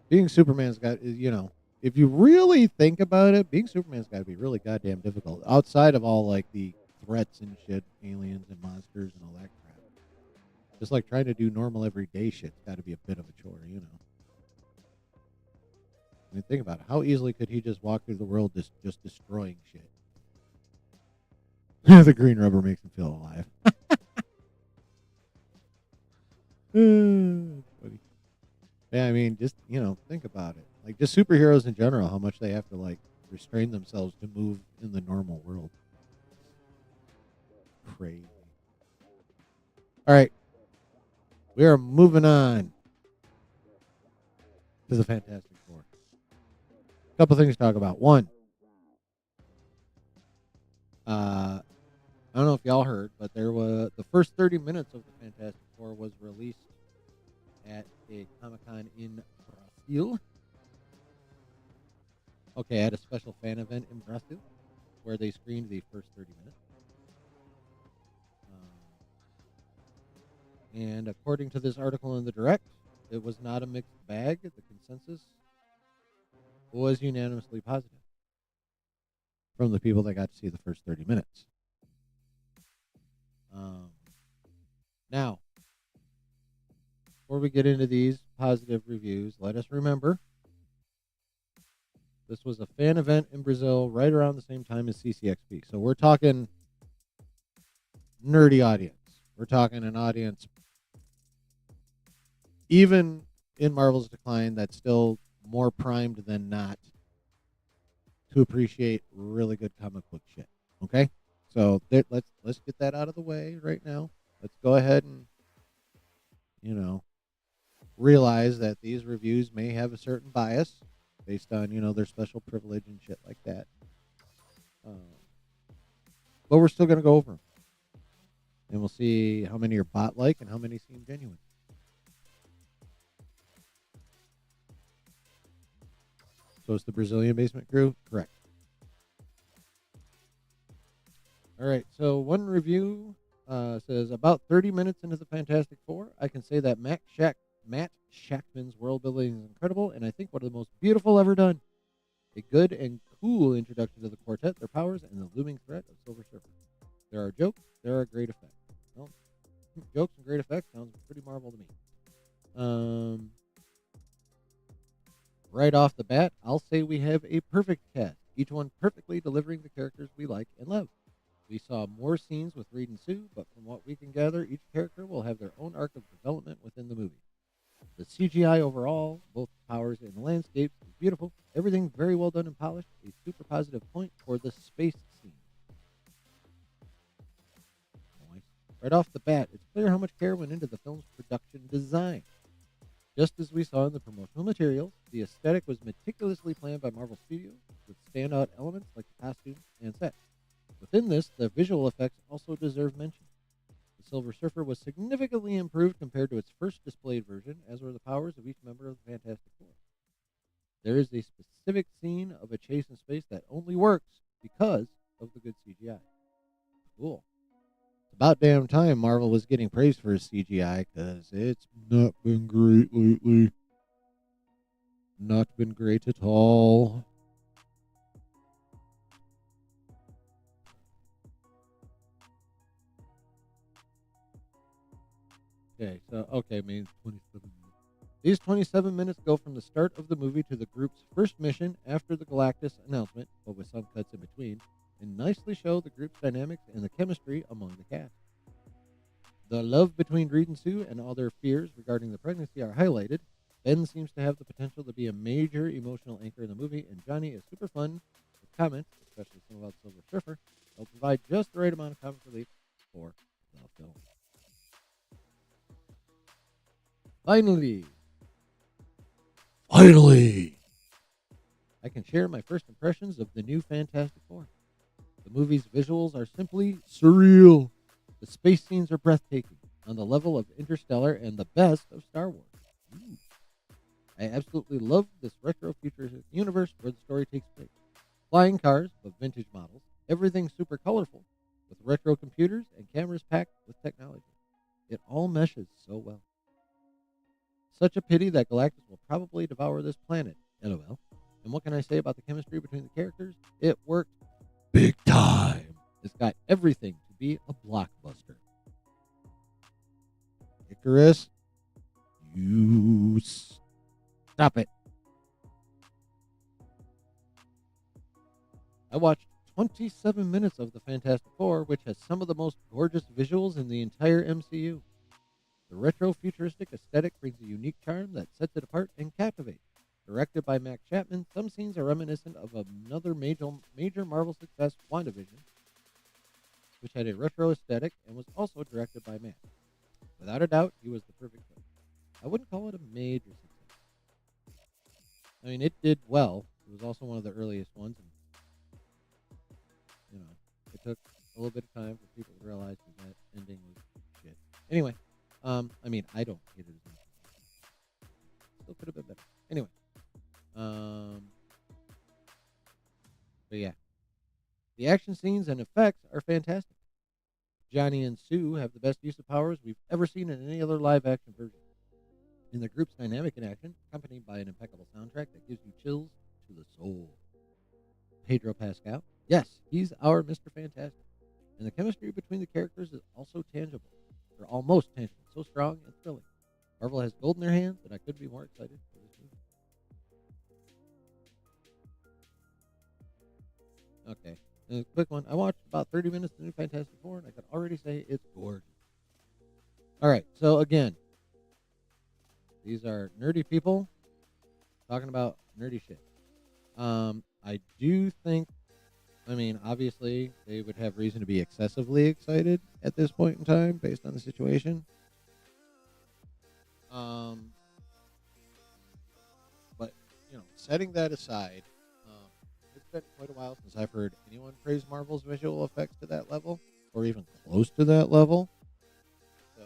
A: Being Superman's got, if you really think about it, being Superman's got to be really goddamn difficult. Outside of all like the threats and shit, aliens and monsters and all that crap. Just like trying to do normal everyday shit's got to be a bit of a chore, I mean, think about it. How easily could he just walk through the world just destroying shit? The green rubber makes him feel alive. Funny. Yeah, I mean, just, think about it. Like, just superheroes in general, how much they have to, like, restrain themselves to move in the normal world. Crazy. All right. We are moving on to the Fantastic Four. A couple things to talk about. One, I don't know if y'all heard, but there was the first 30 minutes of the Fantastic Four was released at a Comic-Con in Brazil. Okay, at a special fan event in Brazil where they screened the first 30 minutes. And according to this article in the Direct, it was not a mixed bag. The consensus was unanimously positive from the people that got to see the first 30 minutes. Now, before we get into these positive reviews, let us remember this was a fan event in Brazil right around the same time as CCXP. So we're talking nerdy audience. We're talking an audience, even in Marvel's decline, that's still more primed than not to appreciate really good comic book shit. Okay? So let's get that out of the way right now. Let's go ahead and, realize that these reviews may have a certain bias based on, their special privilege and shit like that. But we're still going to go over them. And we'll see how many are bot-like and how many seem genuine. So it's the Brazilian Basement Crew? Correct. All right, so one review says, about 30 minutes into the Fantastic Four, I can say that Matt Shakman's world building is incredible, and I think one of the most beautiful ever done. A good and cool introduction to the quartet, their powers, and the looming threat of Silver Surfer. There are jokes, there are great effects. Well, jokes and great effects sounds pretty Marvel to me. Right off the bat, I'll say we have a perfect cast, each one perfectly delivering the characters we like and love. We saw more scenes with Reed and Sue, but from what we can gather, each character will have their own arc of development within the movie. The CGI overall, both powers and the landscape, is beautiful. Everything very well done and polished. A super positive point for the space scene. Nice. Right off the bat, it's clear how much care went into the film's production design. Just as we saw in the promotional materials, the aesthetic was meticulously planned by Marvel Studios with standout elements like the costumes and sets. Within this, the visual effects also deserve mention. The Silver Surfer was significantly improved compared to its first displayed version, as were the powers of each member of the Fantastic Four. There is a specific scene of a chase in space that only works because of the good CGI. Cool. It's about damn time Marvel was getting praised for his CGI, because it's not been great lately. Not been great at all. Okay, I mean 27 minutes. These 27 minutes go from the start of the movie to the group's first mission after the Galactus announcement, but with some cuts in between, and nicely show the group's dynamics and the chemistry among the cast. The love between Reed and Sue and all their fears regarding the pregnancy are highlighted. Ben seems to have the potential to be a major emotional anchor in the movie, and Johnny is super fun with comments, especially some about Silver Surfer. They'll provide just the right amount of comic relief for the film. Finally, I can share my first impressions of the new Fantastic Four. The movie's visuals are simply surreal. The space scenes are breathtaking, on the level of Interstellar and the best of Star Wars. Ooh. I absolutely love this retro-futuristic universe where the story takes place. Flying cars, but vintage models, everything super colorful, with retro computers and cameras packed with technology. It all meshes so well. Such a pity that Galactus will probably devour this planet. LOL. And what can I say about the chemistry between the characters? It worked big time. It's got everything to be a blockbuster. Icarus, you stop it. I watched 27 minutes of the Fantastic Four, which has some of the most gorgeous visuals in the entire MCU. The retro-futuristic aesthetic brings a unique charm that sets it apart and captivates. Directed by Max Chapman, some scenes are reminiscent of another major Marvel success, WandaVision, which had a retro aesthetic and was also directed by Max. Without a doubt, he was the perfect choice. I wouldn't call it a major success. I mean, it did well. It was also one of the earliest ones, and it took a little bit of time for people to realize that ending was shit. Anyway, I mean, I don't hate it as much. Still could have been better. Anyway, but yeah, the action scenes and effects are fantastic. Johnny and Sue have the best use of powers we've ever seen in any other live-action version. In the group's dynamic in action, accompanied by an impeccable soundtrack that gives you chills to the soul. Pedro Pascal, yes, he's our Mr. Fantastic. And the chemistry between the characters is also tangible. They're almost tangible, so strong and thrilling. Marvel has gold in their hands, and I couldn't be more excited for this movie. Okay, and a quick one. I watched about 30 minutes of the new Fantastic Four, and I can already say it's gorgeous. All right, so again, these are nerdy people talking about nerdy shit. I do think, I mean, obviously, they would have reason to be excessively excited at this point in time based on the situation. But, setting that aside, it's been quite a while since I've heard anyone praise Marvel's visual effects to that level, or even close to that level. So,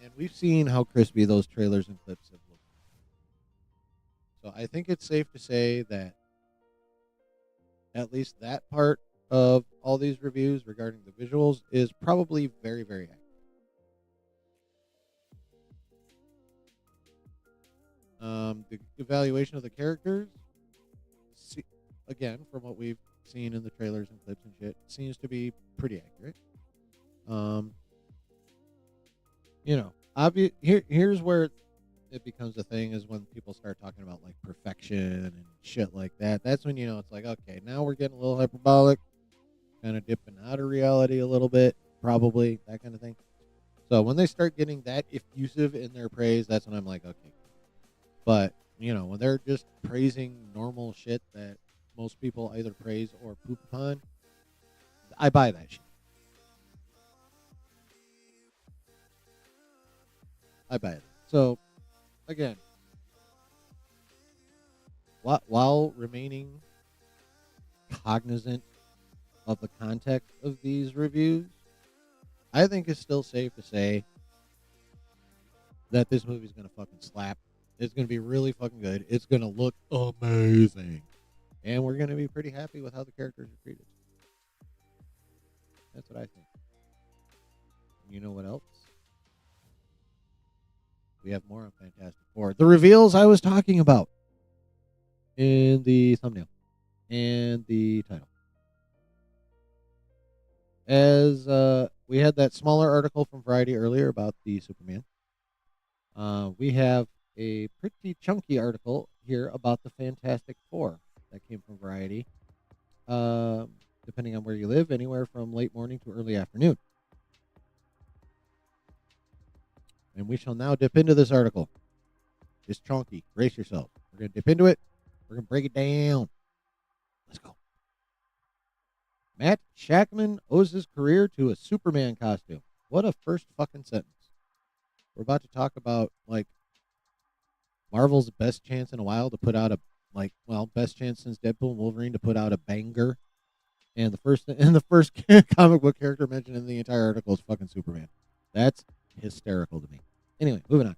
A: and we've seen how crispy those trailers and clips have looked. So I think it's safe to say that at least that part of all these reviews regarding the visuals is probably very, very accurate. The evaluation of the characters, again, from what we've seen in the trailers and clips and shit, seems to be pretty accurate. Here's where it becomes a thing is when people start talking about like perfection and shit like that. That's when it's like, okay, now we're getting a little hyperbolic, kind of dipping out of reality a little bit, probably that kind of thing. So when they start getting that effusive in their praise, that's when I'm like, okay. But when they're just praising normal shit that most people either praise or poop upon, I buy that shit. I buy it. So, again, while remaining cognizant of the context of these reviews, I think it's still safe to say that this movie's going to fucking slap. It's going to be really fucking good. It's going to look amazing. And we're going to be pretty happy with how the characters are treated. That's what I think. You know what else? We have more on Fantastic Four. The reveals I was talking about in the thumbnail and the title. As we had that smaller article from Variety earlier about the Superman, we have a pretty chunky article here about the Fantastic Four that came from Variety, depending on where you live, anywhere from late morning to early afternoon. And we shall now dip into this article. It's chunky. Brace yourself. We're going to dip into it. We're going to break it down. Let's go. Matt Shakman owes his career to a Superman costume. What a first fucking sentence. We're about to talk about, Marvel's best chance in a while to put out best chance since Deadpool and Wolverine to put out a banger. And the first comic book character mentioned in the entire article is fucking Superman. That's hysterical to me. Anyway, moving on.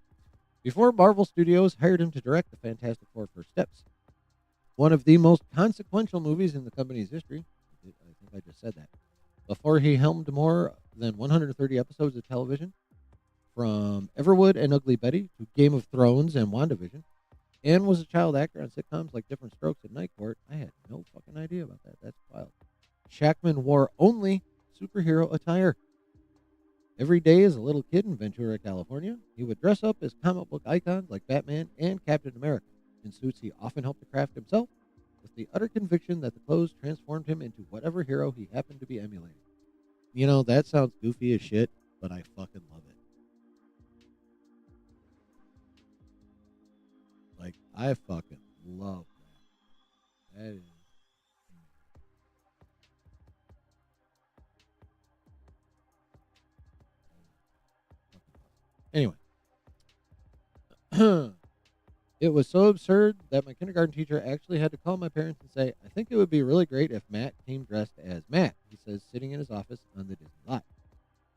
A: Before Marvel Studios hired him to direct the Fantastic Four First Steps, one of the most consequential movies in the company's history, I think I just said that, before he helmed more than 130 episodes of television, from Everwood and Ugly Betty to Game of Thrones and WandaVision, and was a child actor on sitcoms like Different Strokes and Night Court. I had no fucking idea about that. That's wild. Shakman wore only superhero attire. Every day as a little kid in Ventura, California, he would dress up as comic book icons like Batman and Captain America in suits he often helped to craft himself, with the utter conviction that the clothes transformed him into whatever hero he happened to be emulating. That sounds goofy as shit, but I fucking love it. Like, I fucking love that. That is. Anyway, it was so absurd that my kindergarten teacher actually had to call my parents and say, I think it would be really great if Matt came dressed as Matt, he says, sitting in his office on the Disney lot.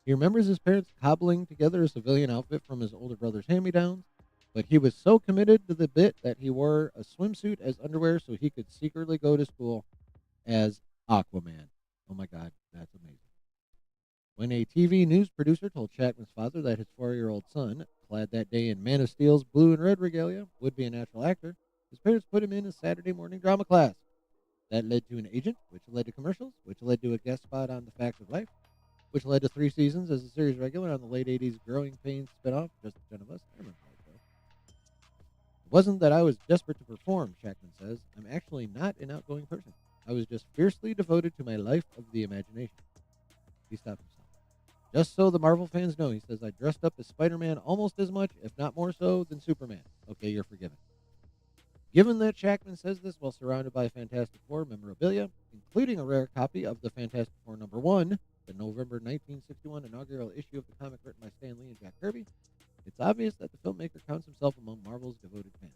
A: He remembers his parents cobbling together a civilian outfit from his older brother's hand-me-downs, but he was so committed to the bit that he wore a swimsuit as underwear so he could secretly go to school as Aquaman. Oh my God, that's amazing. When a TV news producer told Shackman's father that his 4-year-old son, clad that day in Man of Steel's blue and red regalia, would be a natural actor, his parents put him in a Saturday morning drama class. That led to An Agent, which led to commercials, which led to a guest spot on The Facts of Life, which led to 3 seasons as a series regular on the late 80s Growing Pains spinoff, Just the 10 of Us. I remember that show. It wasn't that I was desperate to perform, Shackman says. I'm actually not an outgoing person. I was just fiercely devoted to my life of the imagination. He stopped himself. Just so the Marvel fans know, he says, I dressed up as Spider-Man almost as much, if not more so, than Superman. Okay, you're forgiven. Given that Shackman says this while surrounded by Fantastic Four memorabilia, including a rare copy of the Fantastic Four #1, the November 1961 inaugural issue of the comic written by Stan Lee and Jack Kirby, it's obvious that the filmmaker counts himself among Marvel's devoted fans.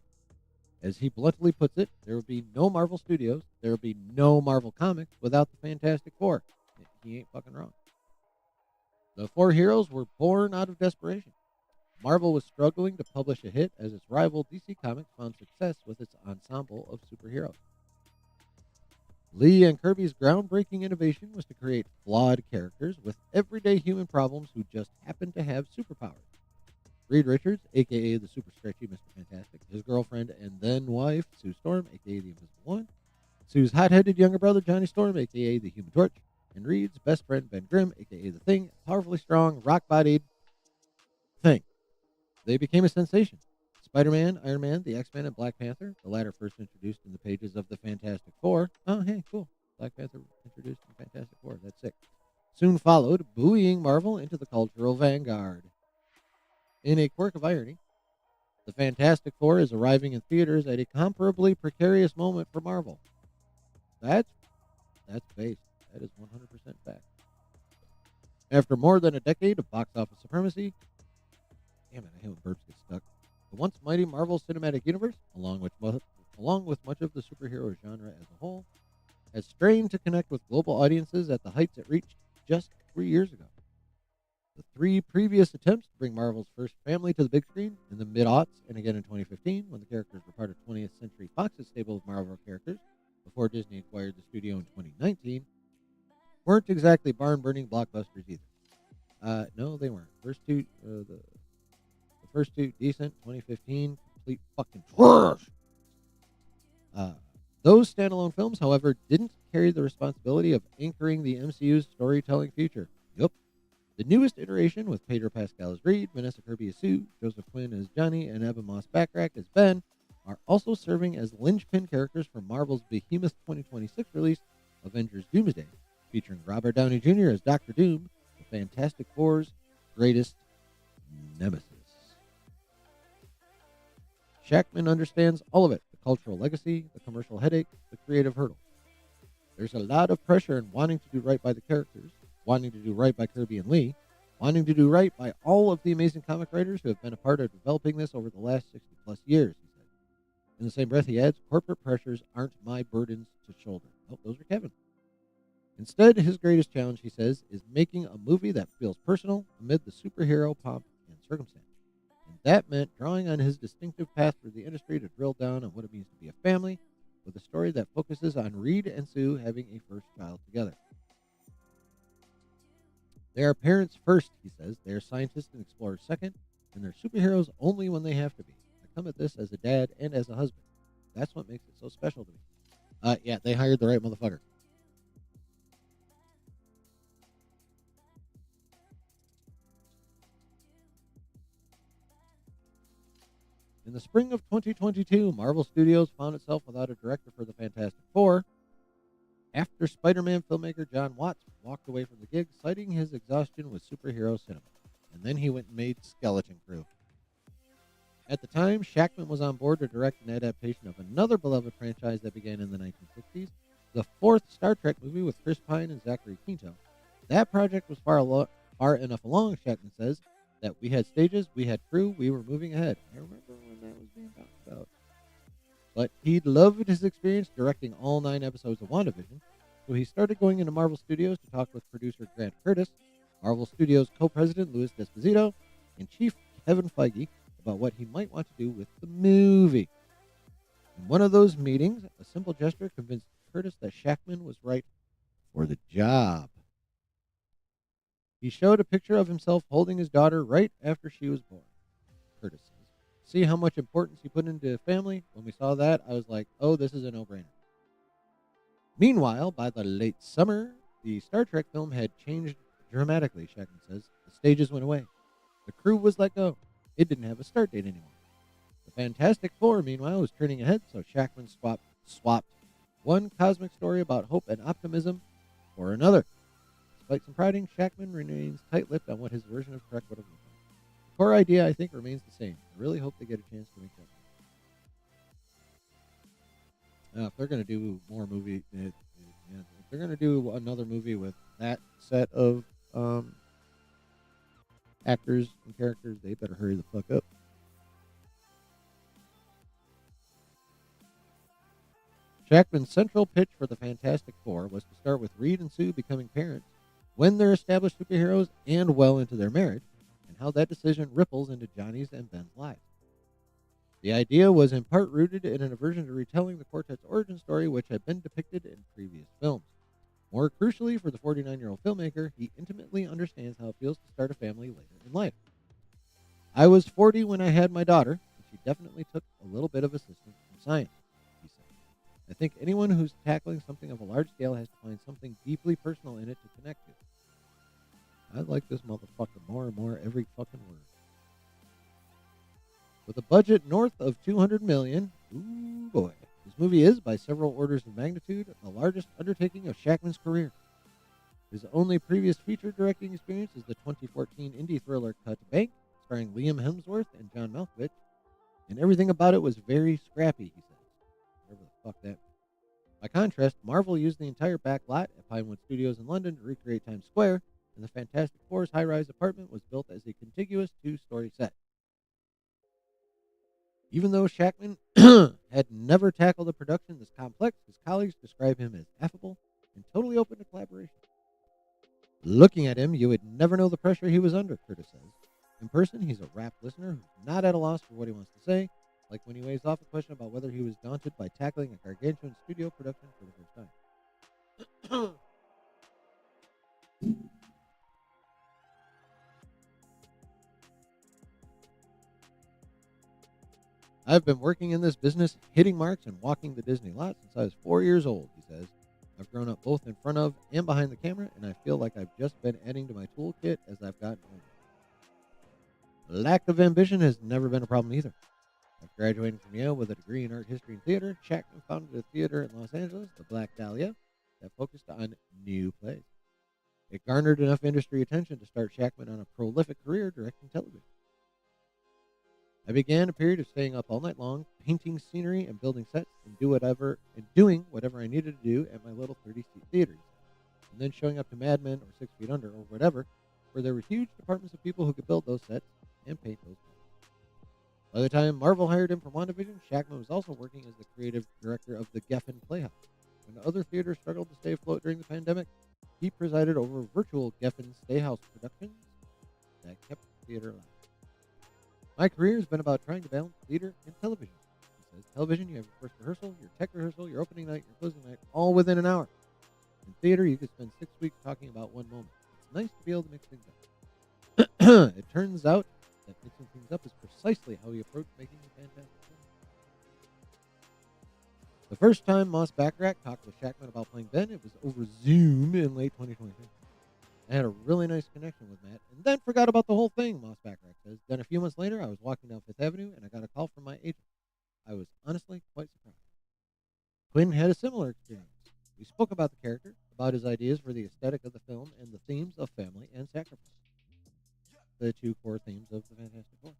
A: As he bluntly puts it, there would be no Marvel Studios, there would be no Marvel Comics without the Fantastic Four. He ain't fucking wrong. The 4 heroes were born out of desperation. Marvel was struggling to publish a hit as its rival DC Comics found success with its ensemble of superheroes. Lee and Kirby's groundbreaking innovation was to create flawed characters with everyday human problems who just happened to have superpowers. Reed Richards, a.k.a. the super stretchy Mr. Fantastic, his girlfriend and then wife, Sue Storm, a.k.a. the Invisible Woman, Sue's hot-headed younger brother, Johnny Storm, a.k.a. the Human Torch, and Reed's best friend, Ben Grimm, a.k.a. the Thing, a powerfully strong, rock-bodied Thing. They became a sensation. Spider-Man, Iron Man, the X-Men, and Black Panther, the latter first introduced in the pages of the Fantastic Four. Oh, hey, cool. Black Panther introduced in Fantastic Four. That's sick. Soon followed, buoying Marvel into the cultural vanguard. In a quirk of irony, the Fantastic Four is arriving in theaters at a comparably precarious moment for Marvel. That's based. That is 100% fact. After more than a decade of box office supremacy, damn it, I hate when burps get stuck. The once mighty Marvel Cinematic Universe, along with much of the superhero genre as a whole, has strained to connect with global audiences at the heights it reached just 3 years ago. The 3 previous attempts to bring Marvel's first family to the big screen in the mid-aughts and again in 2015, when the characters were part of 20th Century Fox's stable of Marvel characters, before Disney acquired the studio in 2019, weren't exactly barn-burning blockbusters either. No, they weren't. The first two decent, 2015, complete fucking trash. Those standalone films, however, didn't carry the responsibility of anchoring the MCU's storytelling future. Yup. The newest iteration, with Pedro Pascal as Reed, Vanessa Kirby as Sue, Joseph Quinn as Johnny, and Ebon Moss-Backrack as Ben, are also serving as linchpin characters for Marvel's behemoth 2026 release, Avengers Doomsday, featuring Robert Downey Jr. as Doctor Doom, the Fantastic Four's greatest nemesis. Shackman understands all of it, the cultural legacy, the commercial headache, the creative hurdle. There's a lot of pressure in wanting to do right by the characters, wanting to do right by Kirby and Lee, wanting to do right by all of the amazing comic writers who have been a part of developing this over the last 60-plus years, he said. In the same breath, he adds, corporate pressures aren't my burdens to shoulder. Oh, those are Kevin. Instead, his greatest challenge, he says, is making a movie that feels personal amid the superhero pomp and circumstance. And that meant drawing on his distinctive path through the industry to drill down on what it means to be a family, with a story that focuses on Reed and Sue having a first child together. They are parents first, he says. They are scientists and explorers second, and they're superheroes only when they have to be. I come at this as a dad and as a husband. That's what makes it so special to me. Yeah, they hired the right motherfucker. In the spring of 2022, Marvel Studios found itself without a director for the Fantastic Four after Spider-Man filmmaker John Watts walked away from the gig, citing his exhaustion with superhero cinema. And then he went and made Skeleton Crew. At the time, Shackman was on board to direct an adaptation of another beloved franchise that began in the 1960s, the fourth Star Trek movie with Chris Pine and Zachary Quinto. That project was far enough along, Shackman says, that we had stages, we had crew, we were moving ahead. I remember when that was being talked about. But he'd loved his experience directing all 9 episodes of WandaVision, so he started going into Marvel Studios to talk with producer Grant Curtis, Marvel Studios co-president Louis D'Esposito, and Chief Kevin Feige about what he might want to do with the movie. In one of those meetings, a simple gesture convinced Curtis that Shackman was right for the job. He showed a picture of himself holding his daughter right after she was born, Curtis says. See how much importance he put into family? When we saw that, I was like, oh, this is a no-brainer. Meanwhile, by the late summer, the Star Trek film had changed dramatically, Shackman says. The stages went away. The crew was let go. It didn't have a start date anymore. The Fantastic Four, meanwhile, was turning ahead, so Shackman swapped one cosmic story about hope and optimism for another. Despite some priding, Shackman remains tight-lipped on what his version of Trek would have looked like. The core idea, I think, remains the same. I really hope they get a chance to make that. Now, if they're going to do more movie, if they're going to do another movie with that set of actors and characters, they better hurry the fuck up. Shackman's central pitch for the Fantastic Four was to start with Reed and Sue becoming parents when they're established superheroes and well into their marriage, and how that decision ripples into Johnny's and Ben's lives. The idea was in part rooted in an aversion to retelling the quartet's origin story, which had been depicted in previous films. More crucially, for the 49-year-old filmmaker, he intimately understands how it feels to start a family later in life. I was 40 when I had my daughter, and she definitely took a little bit of assistance from science, he said. I think anyone who's tackling something of a large scale has to find something deeply personal in it to connect to. I like this motherfucker more and more every fucking word. With a budget north of $200 million, ooh boy, this movie is, by several orders of magnitude, the largest undertaking of Shackman's career. His only previous feature directing experience is the 2014 indie thriller Cut Bank, starring Liam Hemsworth and John Malkovich, and everything about it was very scrappy, he says. Whatever the fuck that means. By contrast, Marvel used the entire back lot at Pinewood Studios in London to recreate Times Square, and the Fantastic Four's high-rise apartment was built as a contiguous 2-story set. Even though Shackman had never tackled a production this complex, his colleagues describe him as affable and totally open to collaboration. Looking at him, you would never know the pressure he was under, Curtis says. In person, he's a rapt listener who's not at a loss for what he wants to say, like when he waves off a question about whether he was daunted by tackling a gargantuan studio production for the first time. I've been working in this business, hitting marks and walking the Disney lot since I was 4 years old, he says. I've grown up both in front of and behind the camera, and I feel like I've just been adding to my toolkit as I've gotten older. Lack of ambition has never been a problem either. After graduating from Yale with a degree in art history and theater, Shackman founded a theater in Los Angeles, the Black Dahlia, that focused on new plays. It garnered enough industry attention to start Shackman on a prolific career directing television. I began a period of staying up all night long, painting scenery and building sets, and doing whatever I needed to do at my little 30-seat theater, and then showing up to Mad Men or 6 Feet Under or whatever, where there were huge departments of people who could build those sets and paint those sets. By the time Marvel hired him for WandaVision, Shackman was also working as the creative director of the Geffen Playhouse. When other theaters struggled to stay afloat during the pandemic, he presided over virtual Geffen Stayhouse productions that kept the theater alive. My career has been about trying to balance theater and television. He says, television, you have your first rehearsal, your tech rehearsal, your opening night, your closing night, all within an hour. In theater, you could spend 6 weeks talking about one moment. It's nice to be able to mix things up. It turns out that mixing things up is precisely how he approached making a fantastic film. The first time Moss Backrack talked with Shackman about playing Ben, it was over Zoom in late 2023. I had a really nice connection with Matt, and then forgot about the whole thing, Moss Backrack says. Then a few months later, I was walking down Fifth Avenue, and I got a call from my agent. I was honestly quite surprised. Quinn had a similar experience. We spoke about the character, about his ideas for the aesthetic of the film, and the themes of family and sacrifice. The 2 core themes of the Fantastic Four.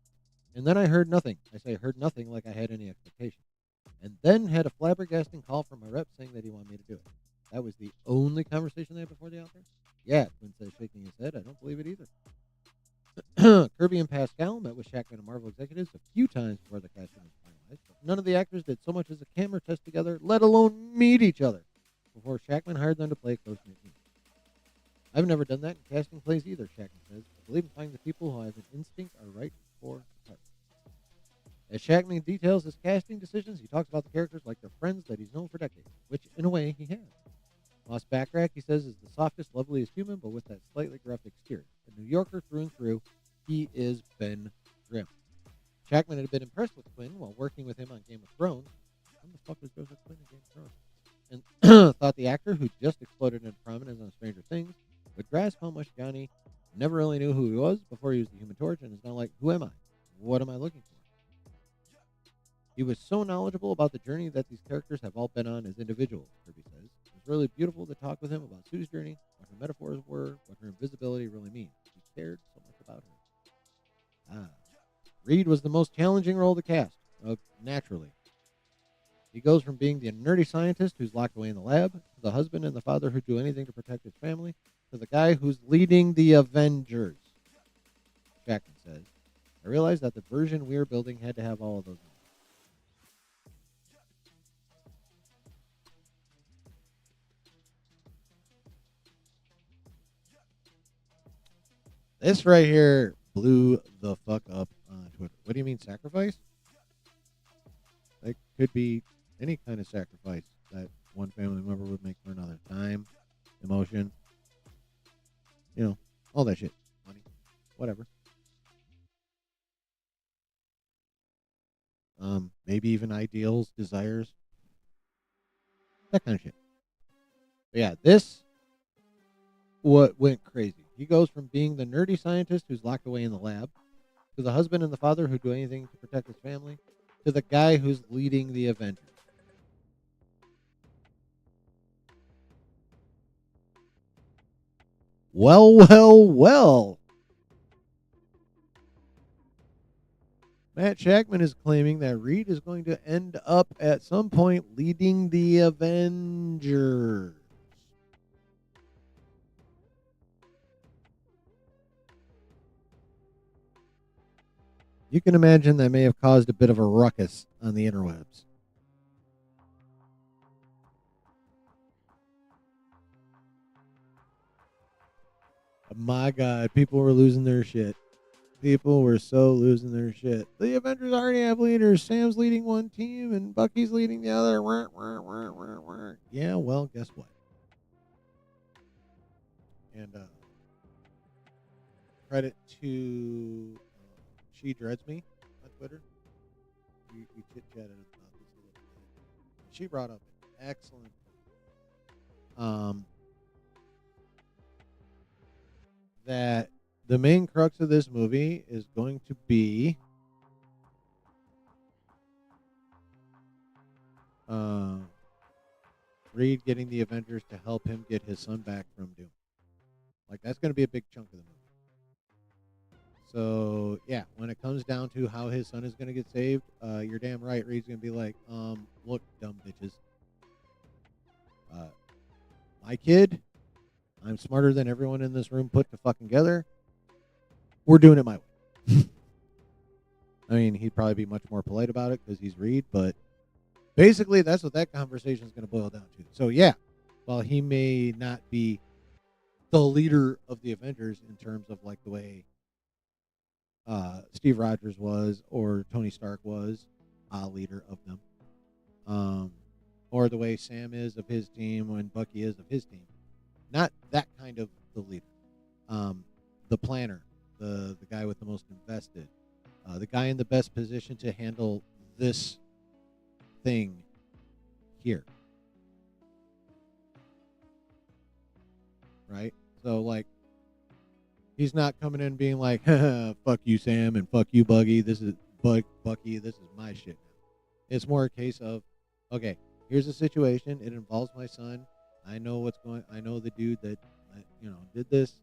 A: And then I heard nothing. I say heard nothing like I had any expectation. And then had a flabbergasting call from my rep saying that he wanted me to do it. That was the only conversation they had before the out there? Yeah, Quinn says, shaking his head. I don't believe it either. Kirby and Pascal met with Shackman and Marvel executives a few times before the casting was finalized, but none of the actors did so much as a camera test together, let alone meet each other, before Shackman hired them to play a close-knit team. I've never done that in casting plays either, Shackman says. I believe in finding the people who have an instinct are right for the part. As Shackman details his casting decisions, he talks about the characters like they're friends that he's known for decades, which, in a way, he has. Moss Backrack, he says, is the softest, loveliest human, but with that slightly gruff exterior. A New Yorker through and through, he is Ben Grimm. Shackman had been impressed with Quinn while working with him on Game of Thrones. When the fuck was Joseph Quinn in Game of Thrones? And thought the actor, who just exploded into prominence on Stranger Things, would grasp how much Johnny never really knew who he was before he was the Human Torch, and is now like, who am I? What am I looking for? He was so knowledgeable about the journey that these characters have all been on as individuals, Kirby says. It was really beautiful to talk with him about Sue's journey, what her metaphors were, what her invisibility really means. He cared so much about her. Reed was the most challenging role to cast, naturally. He goes from being the nerdy scientist who's locked away in the lab, to the husband and the father who do anything to protect his family, to the guy who's leading the Avengers. Jackman says, I realized that the version we were building had to have all of those. This right here blew the fuck up on Twitter. What do you mean sacrifice? That could be any kind of sacrifice that one family member would make for another. Time, emotion, all that shit. Money, whatever. Maybe even ideals, desires, that kind of shit. But yeah, this what went crazy. He goes from being the nerdy scientist who's locked away in the lab, to the husband and the father who do anything to protect his family, to the guy who's leading the Avengers. Well, well, well. Matt Shackman is claiming that Reed is going to end up at some point leading the Avengers. You can imagine that may have caused a bit of a ruckus on the interwebs. My God, people were losing their shit. People were so losing their shit. The Avengers already have leaders. Sam's leading one team and Bucky's leading the other. Yeah, well, guess what? And credit to She Dreads Me on Twitter. We chit-chatted about this a little bit. She brought up an excellent that the main crux of this movie is going to be Reed getting the Avengers to help him get his son back from Doom. Like, that's going to be a big chunk of the movie. So, yeah, when it comes down to how his son is going to get saved, you're damn right. Reed's going to be like, look, dumb bitches. My kid, I'm smarter than everyone in this room put to fucking together. We're doing it my way. I mean, he'd probably be much more polite about it because he's Reed, but basically that's what that conversation is going to boil down to. So, yeah, while he may not be the leader of the Avengers in terms of like the way Steve Rogers was or Tony Stark was a leader of them, or the way Sam is of his team and Bucky is of his team. Not that kind of the leader. The planner, the guy with the most invested, the guy in the best position to handle this thing here. Right? So, like, he's not coming in being like, fuck you, Sam, and fuck you, Bucky. This is Bucky. This is my shit now. It's more a case of, okay, here's the situation. It involves my son. I know what's going. I know the dude that did this.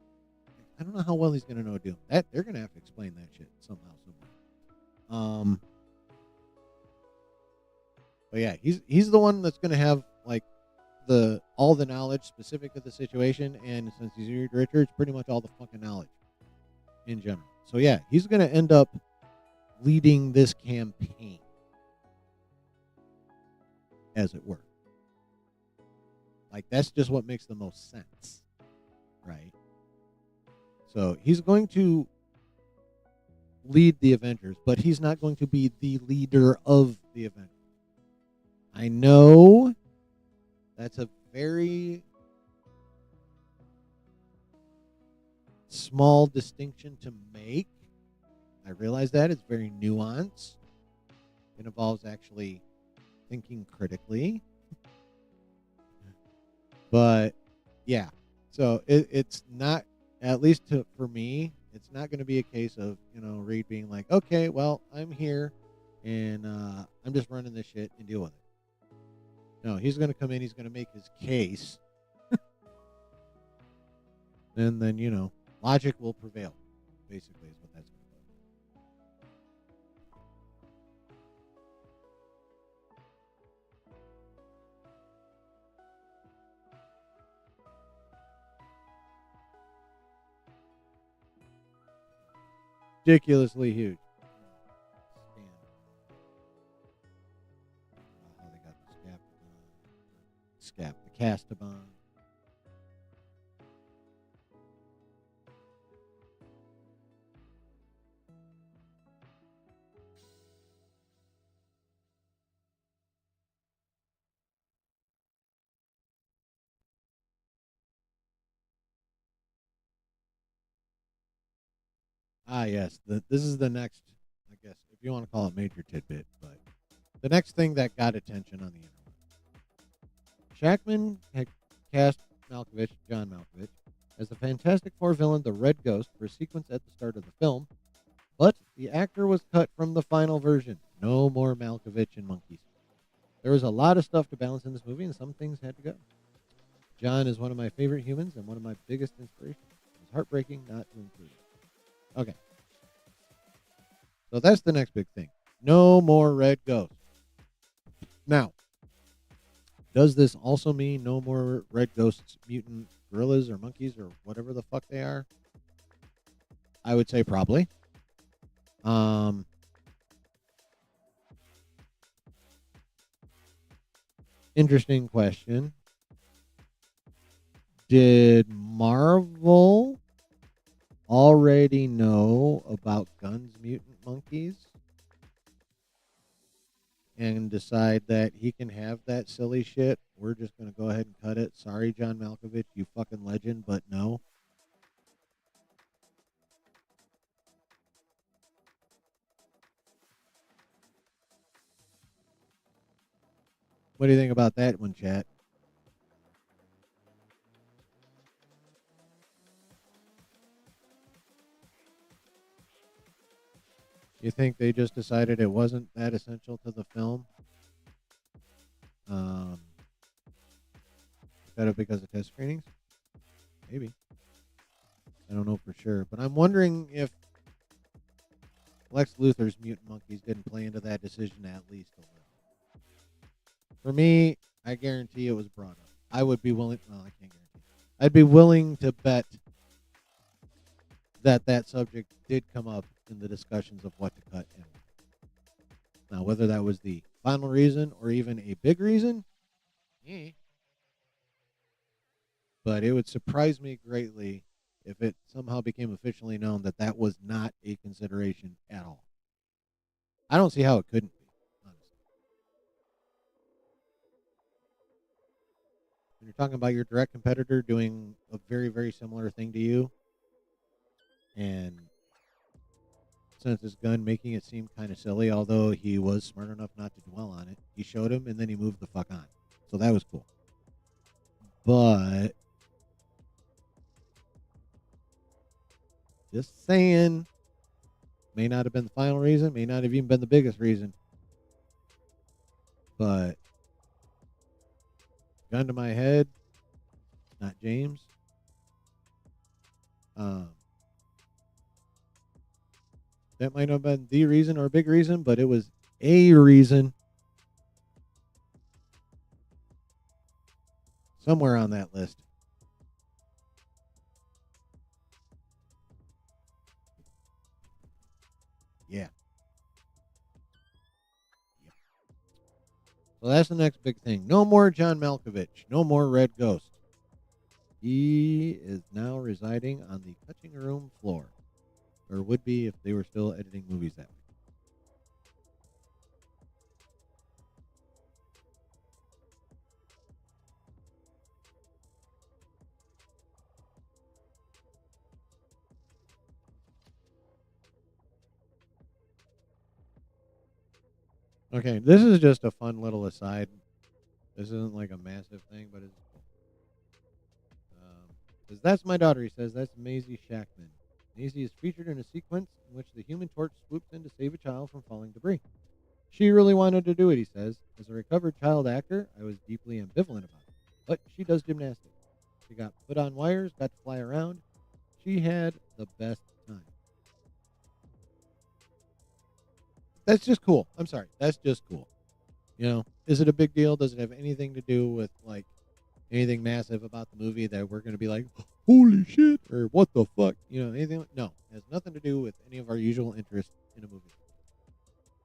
A: I don't know how well he's gonna know Doom. That they're gonna have to explain that shit somehow, But yeah, he's the one that's gonna have like all the knowledge specific to the situation, and since he's Reed Richards, pretty much all the fucking knowledge in general. So yeah, he's gonna end up leading this campaign, as it were. Like that's just what makes the most sense, right? So he's going to lead the Avengers, but he's not going to be the leader of the Avengers. I know that's a very small distinction to make. I realize that it's very nuanced. It involves actually thinking critically. But yeah, so it's not, at least for me, it's not going to be a case of, Reed being like, okay, well, I'm here and I'm just running this shit and deal with it. No, he's going to come in, he's going to make his case. And then, logic will prevail, basically, is what that's going to be. Ridiculously huge. How they got the Castabon. Yes. This is the next, I guess, if you want to call it major tidbit, but the next thing that got attention on the internet. Shackman had cast John Malkovich, as the Fantastic Four villain, the Red Ghost, for a sequence at the start of the film, but the actor was cut from the final version. No more Malkovich and monkeys. There was a lot of stuff to balance in this movie, and some things had to go. John is one of my favorite humans and one of my biggest inspirations. It's heartbreaking not to include it. Okay. So that's the next big thing. No more Red Ghost. Now, does this also mean no more Red Ghosts, mutant gorillas or monkeys or whatever the fuck they are? I would say probably. Interesting question. Did Marvel already know about Gunn's mutant monkeys and decide that he can have that silly shit? We're just going to go ahead and cut it. Sorry, John Malkovich, you fucking legend, but no. What do you think about that one, chat? You think they just decided it wasn't that essential to the film? Is that because of test screenings? Maybe. I don't know for sure. But I'm wondering if Lex Luthor's mutant monkeys didn't play into that decision at least a little. For me, I guarantee it was brought up. I would be willing, well, I can't guarantee. I'd be willing to bet that subject did come up in the discussions of what to cut and what. Now, whether that was the final reason or even a big reason, but it would surprise me greatly if it somehow became officially known that that was not a consideration at all. I don't see how it couldn't be, honestly. When you're talking about your direct competitor doing a very, very similar thing to you, and since his gun making it seem kind of silly, although he was smart enough not to dwell on it, he showed him and then he moved the fuck on. So that was cool. But just saying, may not have been the final reason, may not have even been the biggest reason. But gun to my head, not James. That might not have been the reason or a big reason, but it was a reason. Somewhere on that list. Yeah. Yep. So that's the next big thing. No more John Malkovich. No more Red Ghost. He is now residing on the cutting room floor. Or would be if they were still editing movies that way. Okay, this is just a fun little aside. This isn't like a massive thing, but it's cool. Says, that's my daughter, he says. That's Maisie Shackman. Maisie is featured in a sequence in which the Human Torch swoops in to save a child from falling debris. She really wanted to do it, he says. As a recovered child actor, I was deeply ambivalent about it. But she does gymnastics. She got put on wires, got to fly around. She had the best time. That's just cool. I'm sorry. That's just cool. You know, is it a big deal? Does it have anything to do with, like, anything massive about the movie that we're going to be like, holy shit, or what the fuck? You know, anything? No. It has nothing to do with any of our usual interests in a movie.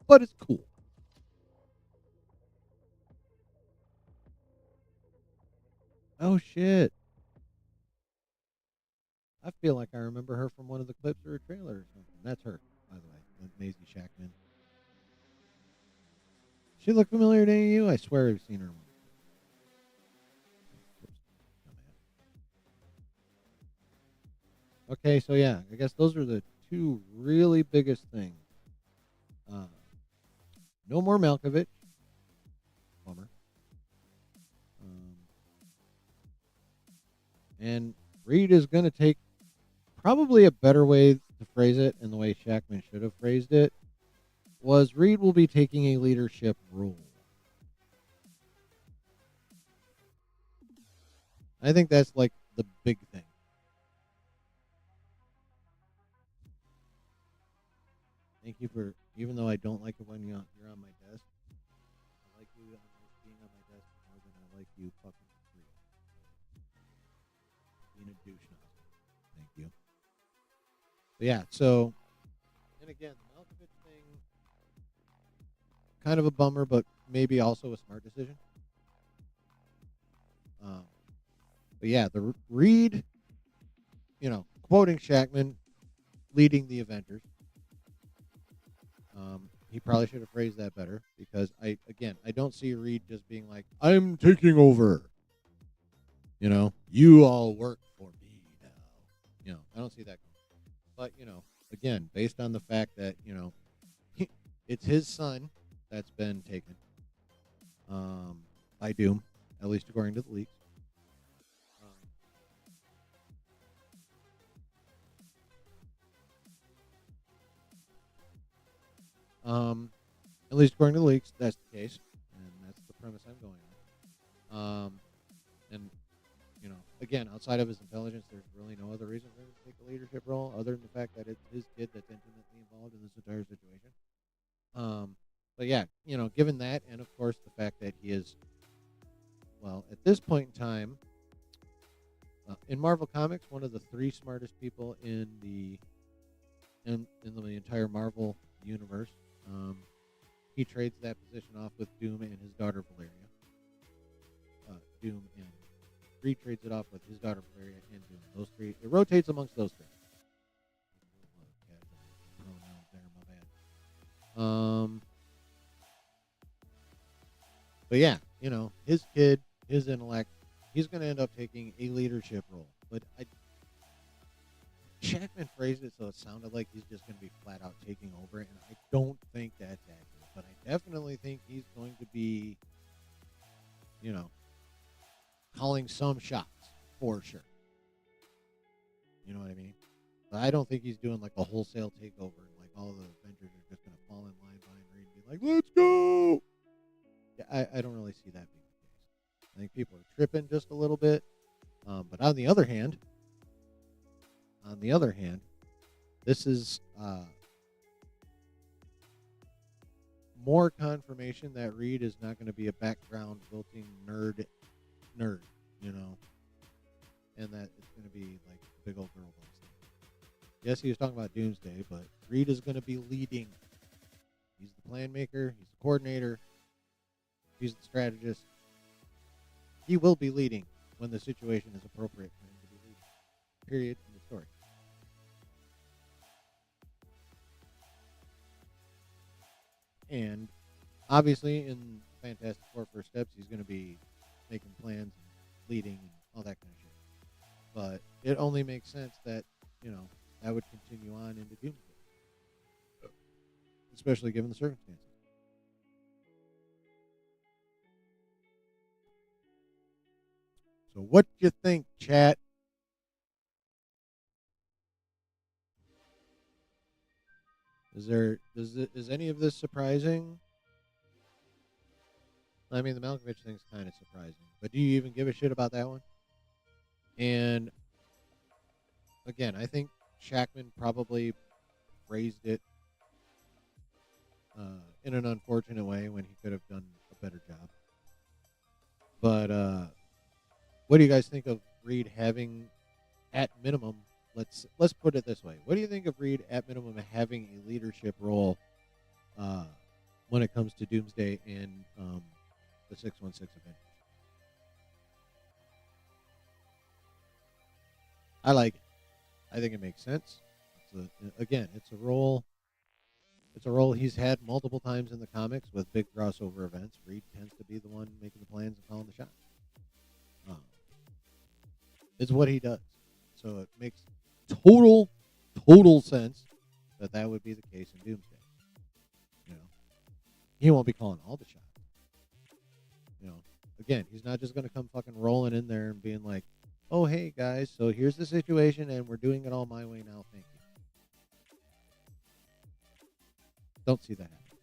A: But it's cool. Oh, shit. I feel like I remember her from one of the clips or a trailer or something. That's her, by the way. Maisie Shackman. She look familiar to any of you? I swear I've seen her. Okay, so yeah, I guess those are the two really biggest things. No more Malkovich. Bummer. And Reed is going to take probably a better way to phrase it, and the way Shackman should have phrased it, was Reed will be taking a leadership role. I think that's like the big thing. Thank you for, even though I don't like it when you're on my desk, I like you being on my desk more than I like you fucking free. Being a douche nozzle. Thank you. But yeah, so, and again, the Malkovich thing, kind of a bummer, but maybe also a smart decision. But yeah, the Reed, you know, quoting Shackman, leading the Avengers. He probably should have phrased that better because I don't see Reed just being like, I'm taking over. You know, you all work for me now. You know, I don't see that. But, you know, again, based on the fact that, you know, it's his son that's been taken by Doom, at least according to the leaks. At least according to the leaks, that's the case, and that's the premise I'm going on. And you know, again, outside of his intelligence, there's really no other reason for him to take a leadership role other than the fact that it's his kid that's intimately involved in this entire situation. But yeah, you know, given that, and of course the fact that he is, well, at this point in time, in Marvel Comics, one of the three smartest people in the entire Marvel universe. He trades that position off with Doom and his daughter Valeria. Doom and Reed trades it off with his daughter Valeria and Doom. Those three, it rotates amongst those three. But yeah, you know, his kid, his intellect, he's going to end up taking a leadership role. But Shackman phrased it so it sounded like he's just going to be flat out taking over, and I don't think that's accurate. But I definitely think he's going to be, you know, calling some shots for sure. You know what I mean? But I don't think he's doing like a wholesale takeover. Like all the Avengers are just going to fall in line behind Reed and be like, "Let's go!" Yeah, I don't really see that being the case. I think people are tripping just a little bit. But on the other hand, this is more confirmation that Reed is not going to be a background wilting nerd, you know, and that it's going to be like a big old girl boss thing. Yes, he was talking about Doomsday, but Reed is going to be leading. He's the plan maker. He's the coordinator. He's the strategist. He will be leading when the situation is appropriate for him to be leading. Period in the story. And obviously, in Fantastic Four First Steps, he's going to be making plans and leading and all that kind of shit. But it only makes sense that, you know, that would continue on into Doomsday. Especially given the circumstances. So what you think, chat? Is any of this surprising? I mean, the Malkovich thing's kind of surprising, but do you even give a shit about that one? And again, I think Shackman probably phrased it in an unfortunate way when he could have done a better job. But what do you guys think of Reed having, at minimum, let's put it this way. What do you think of Reed at minimum having a leadership role when it comes to Doomsday and the 616 event? I like it. I think it makes sense. It's a role. It's a role he's had multiple times in the comics with big crossover events. Reed tends to be the one making the plans and calling the shots. It's what he does. So it makes total sense that would be the case in Doomsday. You know, he won't be calling all the shots. You know, again, he's not just going to come fucking rolling in there and being like, "Oh, hey guys, so here's the situation, and we're doing it all my way now. Thank you." Don't see that happen.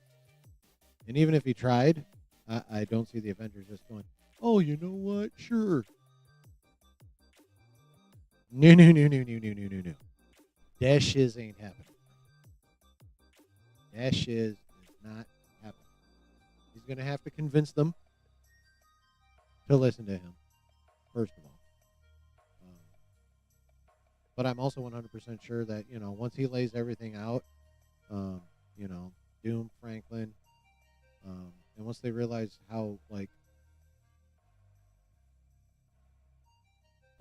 A: And even if he tried, I don't see the Avengers just going, "Oh, you know what? Sure." No. That shiz ain't happening. That shiz is not happening. He's going to have to convince them to listen to him, first of all. But I'm also 100% sure that, you know, once he lays everything out, you know, Doom, Franklin, and once they realize how, like,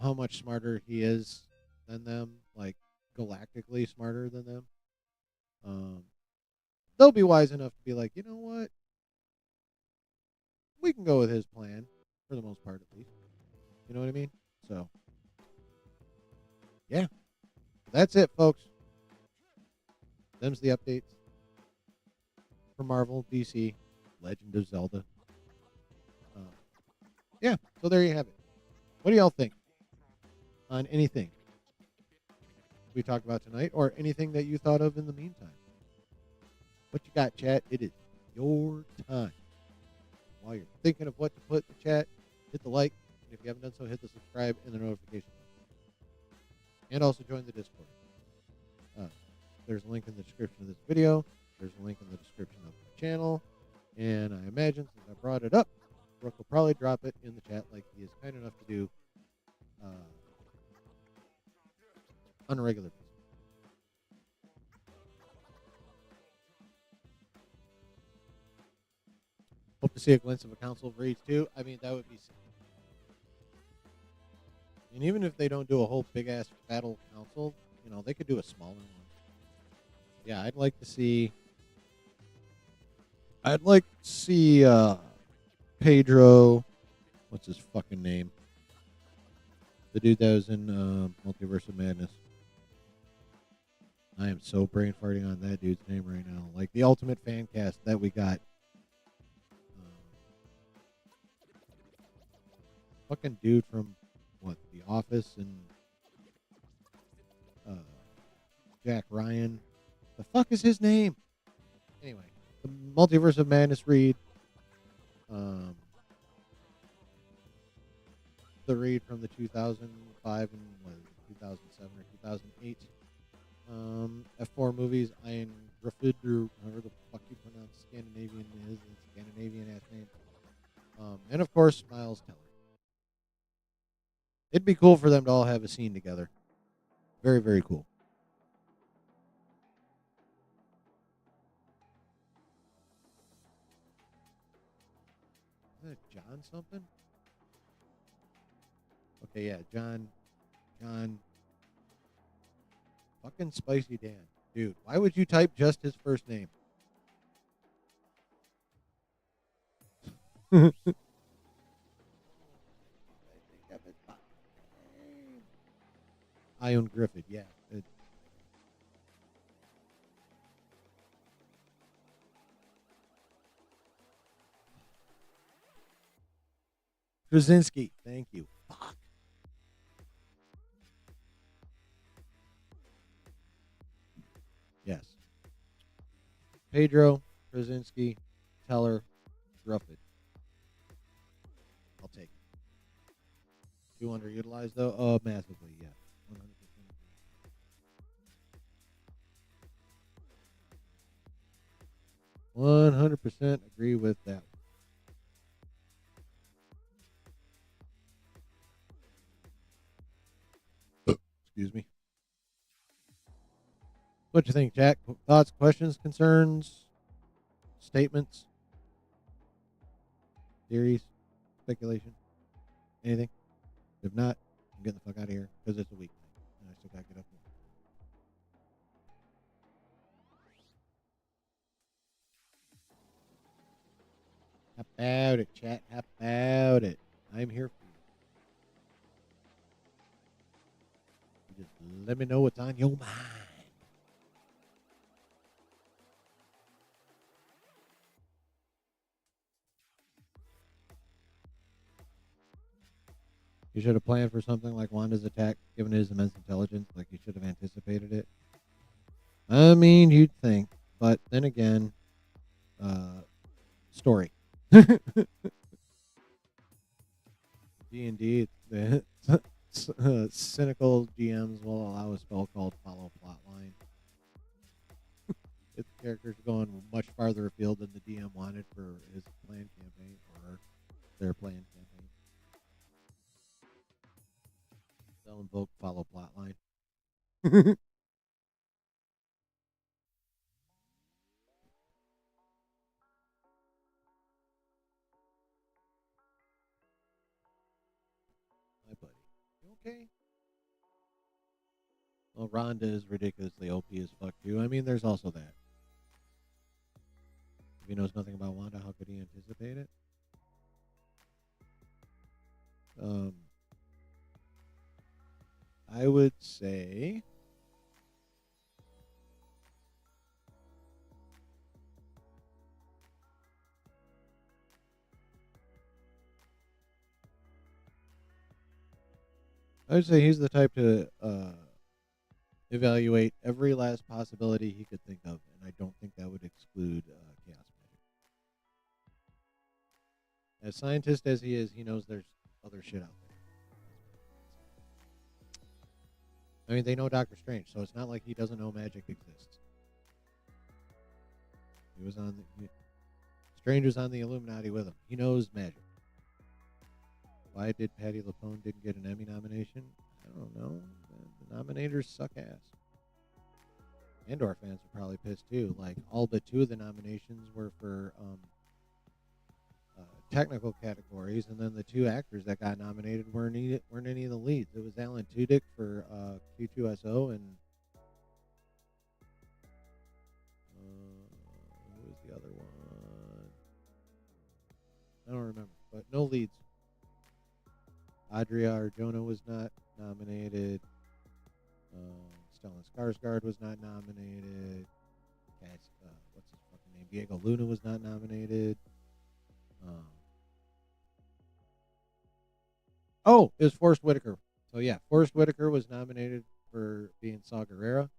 A: how much smarter he is than them, like galactically smarter than them, they'll be wise enough to be like, you know what? We can go with his plan, for the most part at least. You know what I mean? So, yeah. That's it, folks. Them's the updates for Marvel, DC, Legend of Zelda. Yeah, so there you have it. What do y'all think on anything we talked about tonight or anything that you thought of in the meantime? What you got, chat? It is your time. While you're thinking of what to put in the chat, hit the like. And if you haven't done so, hit the subscribe and the notification button. And also join the Discord. There's a link in the description of this video. There's a link in the description of the channel. And I imagine, since I brought it up, Brooke will probably drop it in the chat like he is kind enough to do on a regular basis. Hope to see a glimpse of a Council of Reeds too. I mean, that would be sick. And even if they don't do a whole big-ass battle council, you know, they could do a smaller one. Yeah, I'd like to see Pedro, what's his fucking name? The dude that was in Multiverse of Madness. I am so brain farting on that dude's name right now. Like the ultimate fan cast that we got. Fucking dude from what, The Office and Jack Ryan. The fuck is his name? Anyway, the Multiverse of Madness Reed. The Reed from the 2005 and 2007 or 2008 F4 movies. I Griffith, or however the fuck you pronounce Scandinavian is, and Scandinavian ass name. And of course, Miles Teller. It'd be cool for them to all have a scene together. Very, very cool. Is that John something? Okay, yeah, John. Fucking Spicy Dan. Dude, why would you type just his first name? Ion Griffith, yeah. Krasinski, thank you. Fuck. Yes. Pedro, Krasinski, Teller, Grufford. I'll take it. Too underutilized though? Oh, massively, yeah. 100% 100% agree with that. Excuse me. What you think, Jack? Thoughts, questions, concerns, statements, theories, speculation, anything? If not, I'm getting the fuck out of here because it's a weeknight and I still gotta get up. How about it, chat? How about it? I'm here for you. You just let me know what's on your mind. You should have planned for something like Wanda's attack, given his immense intelligence. Like he should have anticipated it. I mean, you'd think, but then again, story. D&D, the cynical GMs will allow a spell called Follow Plotline. If the character's going much farther afield than the DM wanted for his planned campaign or their planned campaign. They'll invoke Follow Plotline. My buddy. You okay? Well, Rhonda is ridiculously OP as fuck, too. I mean, there's also that. If he knows nothing about Wanda, how could he anticipate it? I would say he's the type to evaluate every last possibility he could think of, and I don't think that would exclude chaos magic. As scientist as he is, he knows there's other shit out there. I mean, they know Doctor Strange, so it's not like he doesn't know magic exists. He was on Strange was on the Illuminati with him. He knows magic. Why did Patti LuPone didn't get an Emmy nomination? I don't know. The nominators suck ass. Andor fans are probably pissed too. Like all but two of the nominations were for technical categories, and then the two actors that got nominated weren't any of the leads. It was Alan Tudyk for Q2SO and who was the other one? I don't remember, but no leads. Adria Arjona was not nominated. Stellan Skarsgård was not nominated. What's his fucking name? Diego Luna was not nominated. Oh, it was Forrest Whitaker. So yeah, Forrest Whitaker was nominated for being Saw Gerrera,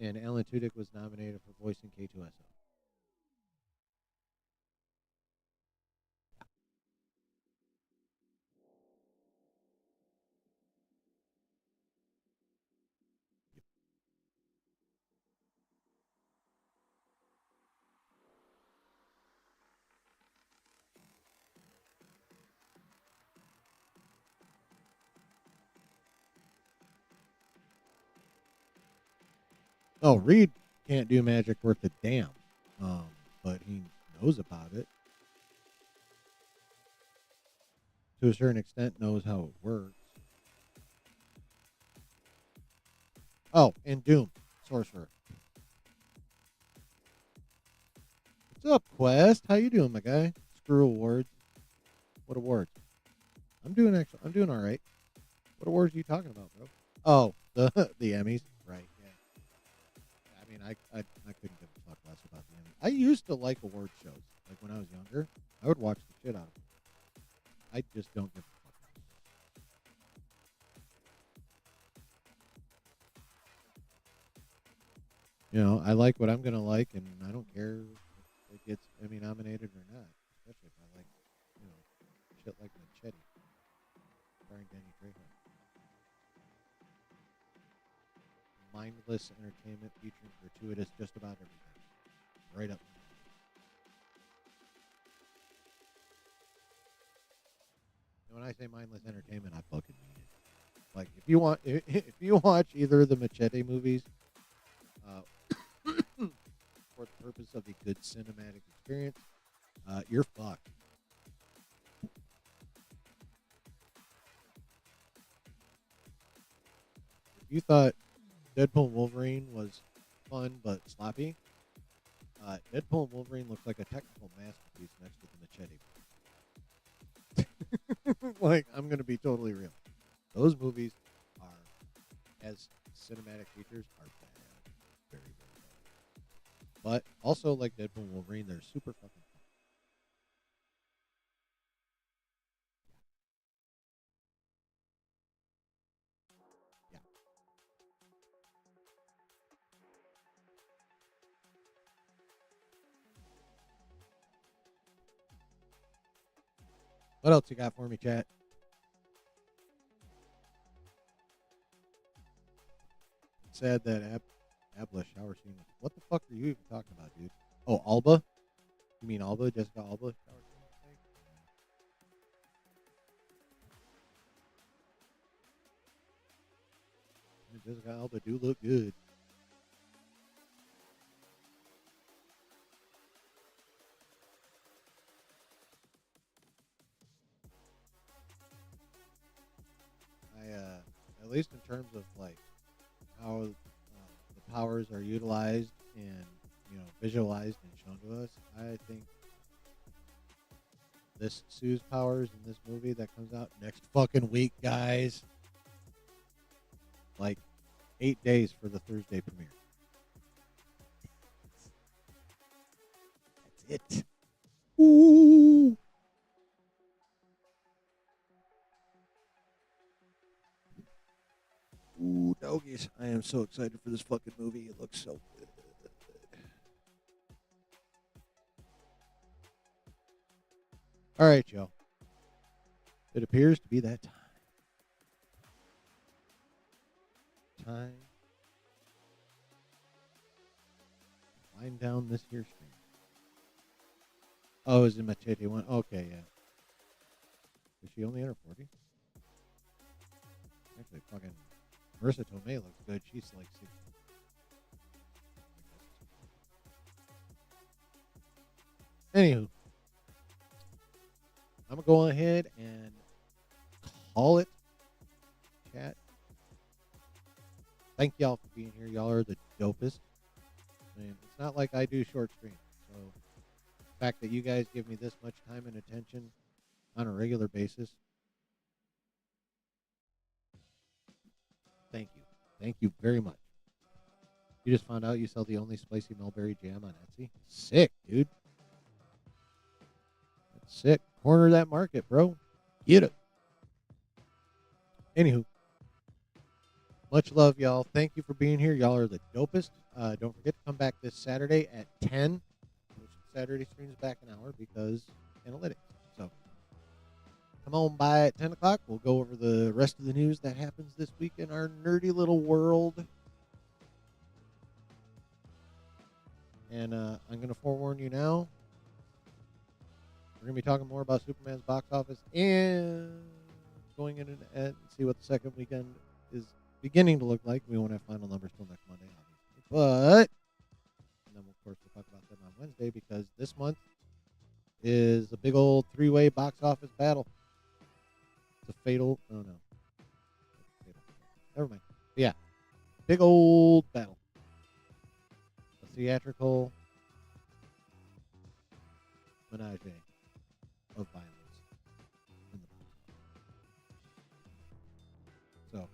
A: and Alan Tudyk was nominated for voicing K2SO. Oh, Reed can't do magic worth a damn, but he knows about it to a certain extent. Knows how it works. Oh, and Doom, sorcerer. What's up, Quest? How you doing, my guy? Screw awards. What awards? I'm doing all right. What awards are you talking about, bro? Oh, the the Emmys, right? Yeah. I mean, I couldn't give a fuck less about the Emmys. I used to like award shows. Like when I was younger, I would watch the shit out of them. I just don't give a fuck. You know, I like what I'm gonna like, and I don't care if it gets Emmy nominated or not. Especially if I like, you know, shit like Machete, starring Danny Trejo. Mindless entertainment featuring gratuitous just about everything. Right up. And when I say mindless entertainment, I fucking mean it. Like if you watch either of the Machete movies, uh, for the purpose of a good cinematic experience, you're fucked. If you thought Deadpool and Wolverine was fun but sloppy, Deadpool and Wolverine looks like a technical masterpiece next to the Machete. Like, I'm gonna be totally real. Those movies are, as cinematic features, are bad, very very bad. But also, like Deadpool and Wolverine, they're super fucking fun. Yeah. What else you got for me, chat? It said that Abla shower scene. What the fuck are you even talking about, dude? Oh, Alba? You mean Alba? Jessica Alba shower scene? Jessica Alba do look good. At least in terms of like how the powers are utilized and visualized and shown to us, I think this Sue's powers in this movie that comes out next fucking week, guys. Like 8 days for the Thursday premiere. That's it. Ooh. Ooh, doggies. I am so excited for this fucking movie. It looks so good. All right, y'all. It appears to be that time. Time. Wind down this here stream. Oh, is it Machete one? Okay, yeah. Is she only under 40? Actually, fucking Marissa Tomei looks good. She's like 60. Anywho, I'm going to go ahead and call it, chat. Thank y'all for being here. Y'all are the dopest. I mean, it's not like I do short streams. So the fact that you guys give me this much time and attention on a regular basis, thank you. Thank you very much. You just found out you sell the only spicy mulberry jam on Etsy? Sick, dude. That's sick. Corner that market, bro. Get it. Anywho, much love, y'all. Thank you for being here. Y'all are the dopest. Don't forget to come back this Saturday at 10. Which Saturday streams back an hour because analytics. So come on by at 10 o'clock. We'll go over the rest of the news that happens this week in our nerdy little world. And I'm going to forewarn you now. We're going to be talking more about Superman's box office and going in and see what the second weekend is beginning to look like. We won't have final numbers till next Monday, obviously. But, and then of course we'll talk about them on Wednesday because this month is a big old 3-way box office battle. It's a fatal. Oh no. Fatal. Never mind. Yeah. Big old battle. A theatrical menage of violence. So,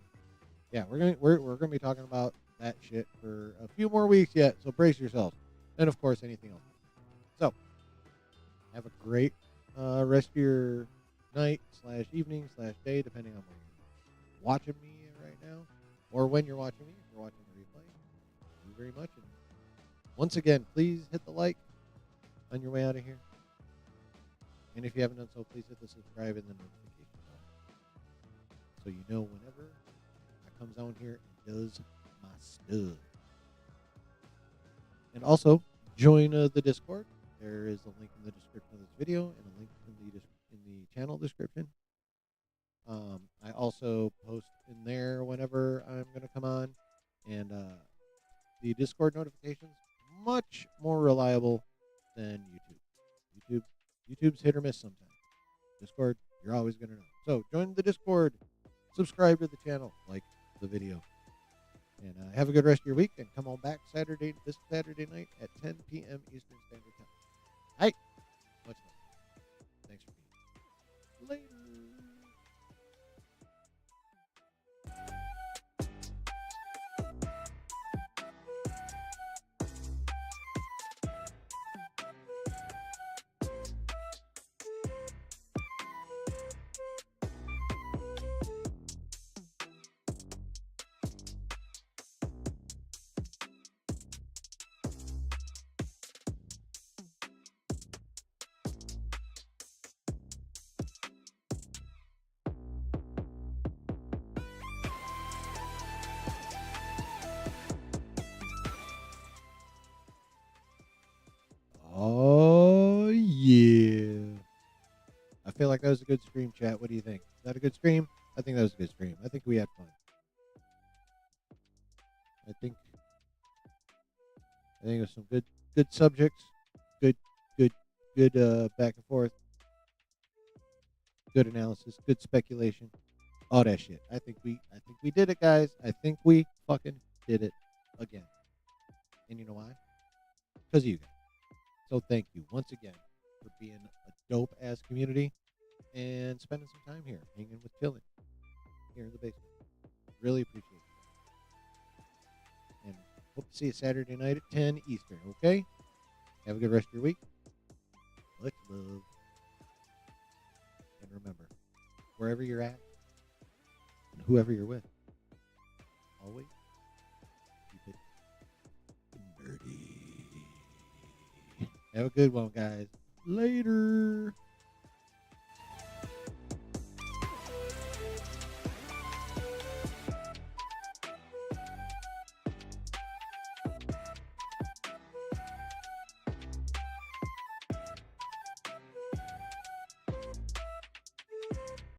A: yeah, we're gonna be talking about that shit for a few more weeks yet. So brace yourselves, and of course anything else. So, have a great rest of your night / evening / day, depending on where you're watching me right now, or when you're watching me. If you're watching the replay, thank you very much. And once again, please hit the like on your way out of here. And if you haven't done so, please hit the subscribe and the notification bell, so you know whenever I comes on here and does my stuff. And also, join the Discord. There is a link in the description of this video and a link in the channel description. I also post in there whenever I'm going to come on, and the Discord notifications much more reliable than YouTube. YouTube's hit or miss sometimes. Discord, you're always going to know. So join the Discord, subscribe to the channel, like the video, and have a good rest of your week. And come on back this Saturday night at 10 p.m. Eastern Standard Time. All right, much love. Thanks for being here. Later. Oh, yeah. I feel like that was a good stream, chat. What do you think? Is that a good stream? I think that was a good stream. I think we had fun. I think it was some good subjects, good back and forth, good analysis, good speculation, all that shit. I think we did it, guys. I think we fucking did it again. And you know why? Because of you guys. So thank you once again for being a dope ass community and spending some time here, hanging with Chillin here in the basement. Really appreciate it. And hope to see you Saturday night at 10 Eastern, okay? Have a good rest of your week. Much love. And remember, wherever you're at and whoever you're with, always keep it nerdy. Have a good one, guys. Later.